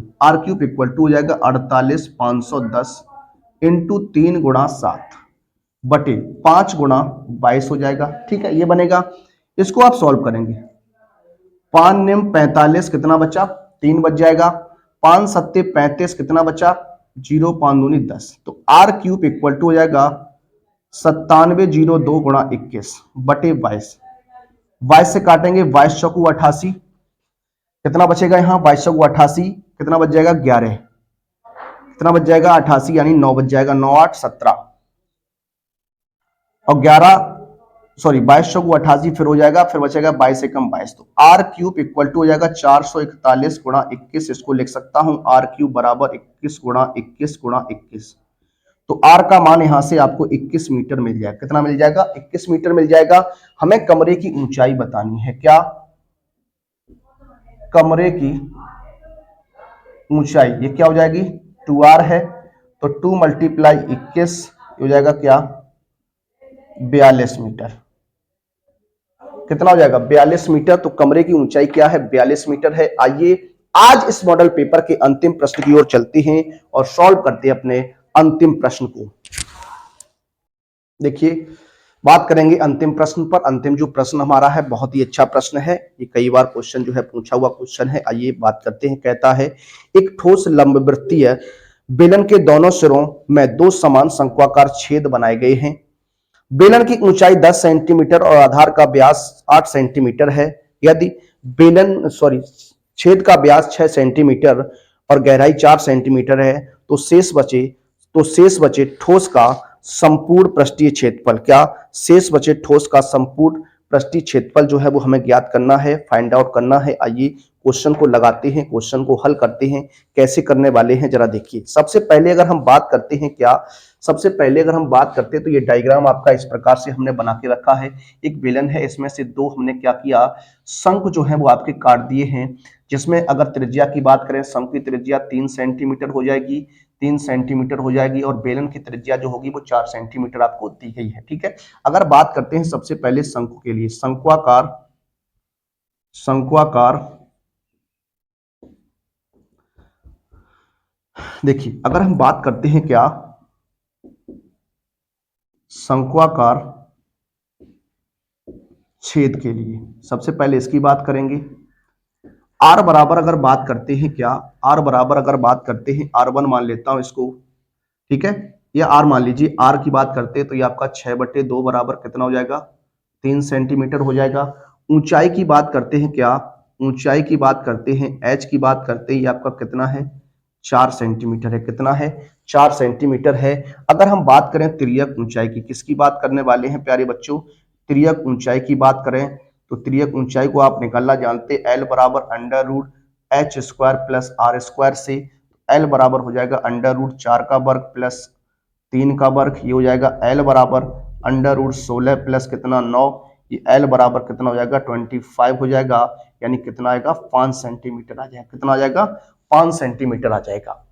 हो जाएगा 48,510 इंटू 3 गुणा 7 बटे 5 गुणा 22 हो जाएगा। ठीक है, ये बनेगा। इसको आप सॉल्व करेंगे, 5 निम 45 कितना बचा, 3 बच जाएगा, 5 सत्ते 35 कितना बचा, 0 5 दूनी 10, तो आर क्यूब इक्वल टू हो जाएगा 9702 गुणा 21 बटे 22। 22 से काटेंगे, 22 चौकू 88, कितना बचेगा यहाँ, 22 चौकू 88, कितना बच जाएगा 11, कितना बच जाएगा 88 यानी 9 बच जाएगा, 9 8 17 और 11 सॉरी 22 चौको 88, फिर हो जाएगा, फिर बचेगा 22 एकम 22, तो आर क्यूब इक्वल टू हो जाएगा 441 गुणा 21। इसको लिख सकता हूं आर क्यूब बराबर 21 गुणा 21 गुणा 21। तो आर का मान यहां से आपको 21 मीटर मिल जाएगा। कितना मिल जाएगा? 21 मीटर मिल जाएगा। हमें कमरे की ऊंचाई बतानी है। क्या? कमरे की ऊंचाई, ये क्या हो जाएगी? 2r है, तो 2 मल्टीप्लाई 21 हो जाएगा क्या? 42 मीटर। कितना हो जाएगा? 42 मीटर। तो कमरे की ऊंचाई क्या है? 42 मीटर है। आइए आज इस मॉडल पेपर के अंतिम प्रश्न की ओर चलते हैं और सॉल्व करते हैं अपने अंतिम प्रश्न को। देखिए, बात करेंगे अंतिम प्रश्न पर। अंतिम जो प्रश्न हमारा है बहुत ही अच्छा प्रश्न है, ये कई बार क्वेश्चन जो है पूछा हुआ क्वेश्चन है। आइए बात करते हैं। कहता है एक ठोस लंबवृत्तीय बेलन के दोनों सिरों में दो समान शंक्वाकार छेद बनाए गए हैं। बेलन की ऊंचाई 10 सेंटीमीटर और आधार का व्यास 8 सेंटीमीटर है। यदि छेद का व्यास 6 सेंटीमीटर और गहराई 4 सेंटीमीटर है तो शेष बचे ठोस का संपूर्ण पृष्ठीय क्षेत्रफल। क्या? शेष बचे ठोस का संपूर्ण पृष्ठीय क्षेत्रफल जो है वो हमें ज्ञात करना है, फाइंड आउट करना है। आइए क्वेश्चन को लगाते हैं, क्वेश्चन को हल करते हैं। कैसे करने वाले हैं जरा देखिए। सबसे पहले अगर हम बात करते हैं तो ये डायग्राम आपका इस प्रकार से हमने बना के रखा है। एक बेलन है, इसमें से दो हमने क्या किया, शंख जो है वो आपके काट दिए हैं। जिसमें अगर त्रिज्या की बात करें, शंख की त्रिज्या 3 सेंटीमीटर हो जाएगी, 3 सेंटीमीटर हो जाएगी, और बेलन की त्रिज्या जो होगी वो 4 सेंटीमीटर आपको दी गई है। ठीक है। अगर बात करते हैं सबसे पहले शंकु के लिए, शंक्वाकार देखिए, अगर हम बात करते हैं क्या, शंक्वाकार छेद के लिए सबसे पहले इसकी बात करेंगे। आर बराबर अगर बात करते हैं क्या, R1 मान लेता हूं इसको। ठीक है, या आर मान लीजिए। आर की बात करते हैं तो ये आपका 6/2 बराबर कितना हो जाएगा? 3 सेंटीमीटर हो जाएगा। ऊंचाई की बात करते हैं क्या, ऊंचाई की बात करते हैं, एच की बात करते हैं, ये आपका कितना है? 4 सेंटीमीटर है। कितना है? 4 सेंटीमीटर है। अगर हम बात करें तिर्यक ऊंचाई की, किसकी बात करने वाले हैं प्यारे बच्चों? तिर्यक ऊंचाई की बात करें तो तिर्यक ऊंचाई को आप निकालना जानते, एल बराबर under root h square plus r square से। एल बराबर हो जाएगा अंडर रूट 4 का वर्ग प्लस 3 का वर्ग, ये हो जाएगा एल बराबर अंडर रूट 16 प्लस कितना 9, ये एल बराबर कितना हो जाएगा? 25 हो जाएगा। यानी कितना आएगा? 5 सेंटीमीटर आ जाएगा। कितना आ जाएगा? 5 सेंटीमीटर आ जाएगा।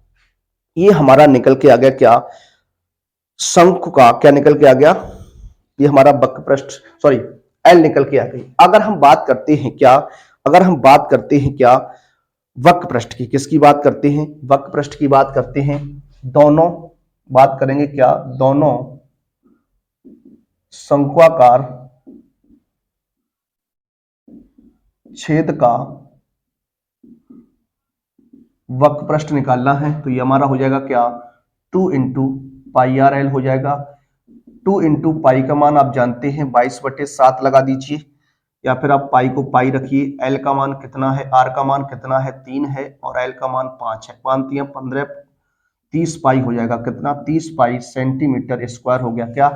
ये हमारा निकल के आ गया क्या, शंकु का क्या निकल के आ गया? ये हमारा वक्र पृष्ठ, सॉरी एल निकल के आ गई। अगर हम बात करते हैं क्या, वक्र पृष्ठ की, किसकी बात करते हैं? वक्र पृष्ठ की बात करते हैं। दोनों बात करेंगे क्या, दोनों शंक्वाकार छेद का वक्र पृष्ठ निकालना है तो ये हमारा हो जाएगा क्या, 2 इंटू पाई आर एल हो जाएगा। 2 इंटू पाई का मान आप जानते हैं 22/7 लगा दीजिए, या फिर आप पाई को पाई रखिए। एल का मान कितना है, आर का मान कितना है? 3 है, और एल का मान 5 है। 5 15, 30 पाई हो जाएगा। कितना? 30 पाई सेंटीमीटर स्क्वायर हो गया। क्या?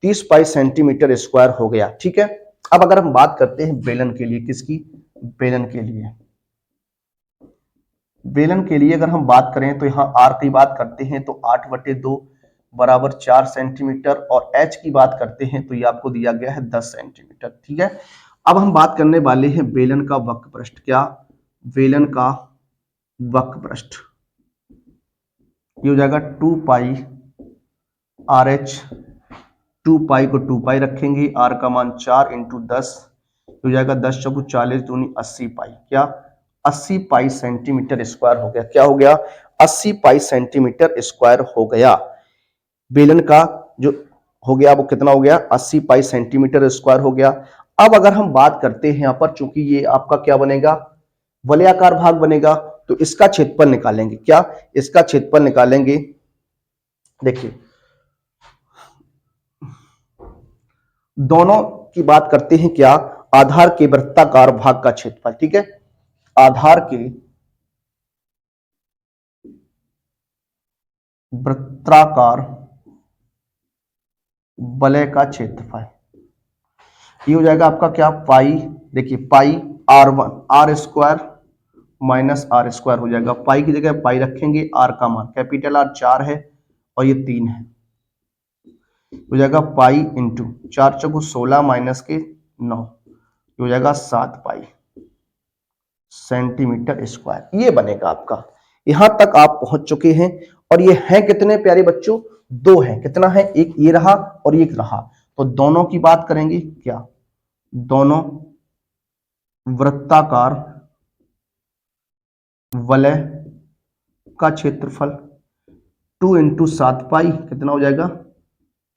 30 पाई सेंटीमीटर स्क्वायर हो गया। ठीक है। अब अगर हम बात करते हैं बेलन के लिए, किसकी? बेलन के लिए अगर हम बात करें तो यहाँ आर की बात करते हैं तो 8/2 बराबर 4 सेंटीमीटर, और एच की बात करते हैं तो ये आपको दिया गया है 10 सेंटीमीटर। ठीक है। अब हम बात करने वाले हैं बेलन का वक्र पृष्ठ। क्या? बेलन का वक्र पृष्ठ ये हो जाएगा 2 पाई आर एच। 2 पाई को 2 पाई रखेंगे, आर का मान 4 इंटू 10 हो जाएगा, 10 चौको 40 दूनी 80 पाई। क्या? 80 पाई सेंटीमीटर स्क्वायर हो गया। क्या हो गया? 80 पाई सेंटीमीटर स्क्वायर हो गया। बेलन का जो हो गया वो कितना हो गया? 80 पाई सेंटीमीटर स्क्वायर हो गया। अब अगर हम बात करते हैं यहां पर, चूंकि ये आपका क्या बनेगा, वलयाकार भाग बनेगा, तो इसका क्षेत्रफल निकालेंगे। क्या? इसका क्षेत्रफल निकालेंगे। देखिए, दोनों की बात करते हैं क्या, आधार के वृत्ताकार भाग का क्षेत्रफल। ठीक है, आधार के वृत्ताकार वलय का क्षेत्रफल। ये हो जाएगा आपका क्या, पाई, देखिए pi r square minus r square हो जाएगा। पाई की जगह पाई रखेंगे, आर का मान कैपिटल आर 4 है और ये 3 है, हो जाएगा पाई इंटू 4 चौको 16 माइनस के 9, हो जाएगा 7 पाई सेंटीमीटर स्क्वायर। ये बनेगा आपका। यहां तक आप पहुंच चुके हैं। और ये है कितने प्यारे बच्चों, दो है। कितना है, एक ये रहा और एक रहा। तो दोनों की बात करेंगे क्या, दोनों वृत्ताकार वलय का क्षेत्रफल 2 इंटू 7 पाई कितना हो जाएगा,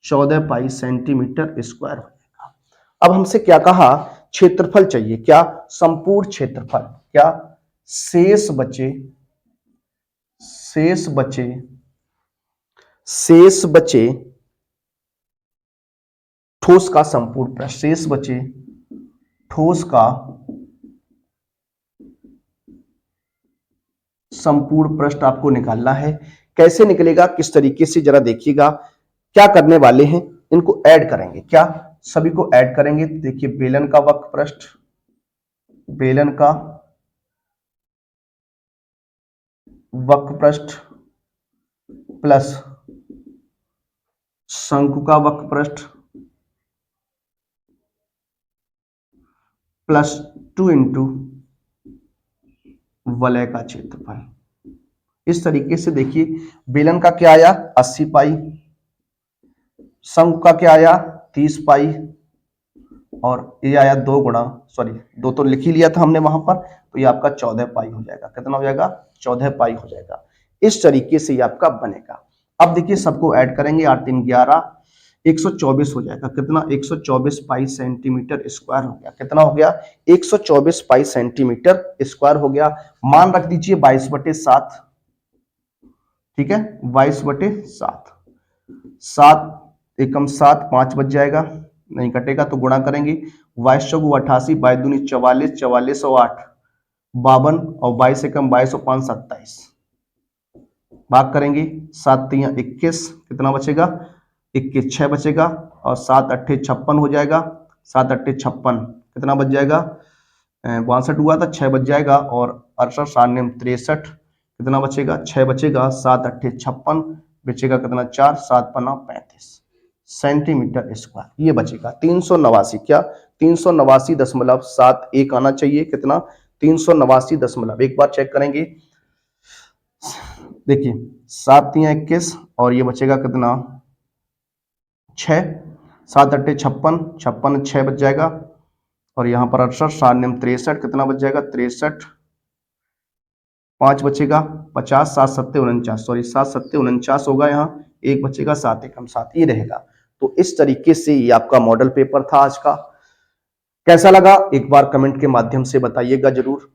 14 पाई सेंटीमीटर स्क्वायर हो जाएगा। अब हमसे क्या कहा, क्षेत्रफल चाहिए, क्या, संपूर्ण क्षेत्रफल, क्या, शेष बचे शेष बचे शेष बचे ठोस का संपूर्ण पृष्ठ, शेष बचे ठोस का संपूर्ण पृष्ठ आपको निकालना है। कैसे निकलेगा, किस तरीके से, जरा देखिएगा। क्या करने वाले हैं, इनको ऐड करेंगे, क्या, सभी को ऐड करेंगे। देखिए बेलन का वक्र पृष्ठ, बेलन का वक्र पृष्ठ प्लस शंकु का वक्र पृष्ठ प्लस 2 इंटू वलय का क्षेत्रफल। इस तरीके से देखिए बेलन का क्या आया 80 पाई, शंकु का क्या आया 30 पाई, और ये आया 2 गुणा, सॉरी 2 तो लिख ही लिया था हमने वहां पर, तो ये आपका 14 पाई हो जाएगा। कितना हो जाएगा, 14 पाई हो जाएगा। इस तरीके से ये आपका बनेगा। अब देखिए सबको ऐड करेंगे, 8 3 11 124 हो जाएगा। कितना, 124 पाई सेंटीमीटर स्क्वायर हो गया। कितना हो गया, 124 पाई सेंटीमीटर स्क्वायर हो गया। मान रख दीजिए 22/7, ठीक है, 22/7, 7 एकम 7, 5 बच जाएगा, नहीं कटेगा तो गुणा करेंगे। 22 चौगु 88, 22 दूनी 44, 44 और 8 52, और 22 एकम 22 और 5 27, भाग करेंगे 7 3 21, कितना बचेगा, 21 6 बचेगा, और 7 8 56 हो जाएगा। 7 8 56 कितना बच जाएगा, 62 हुआ था, 6 बच जाएगा, और 68 98 63 कितना बचेगा, 6 बचेगा। 7 8 56 बचेगा कितना, 4 7 5 35 सेंटीमीटर स्क्वायर ये बचेगा। 389, क्या, 389.71 आना चाहिए। कितना, 389, एक बार चेक करेंगे। देखिए 7 3 21, और ये बचेगा कितना 6, 7 8 56, 56 6 बच जाएगा, और यहाँ पर 68 63 कितना बच जाएगा, 63 5 बचेगा, 50 7 7 49, सॉरी 7 7 49 होगा, यहाँ एक बचेगा, 7 एकम 7 ये रहेगा। तो इस तरीके से ये आपका मॉडल पेपर था आज का। कैसा लगा एक बार कमेंट के माध्यम से बताइएगा जरूर।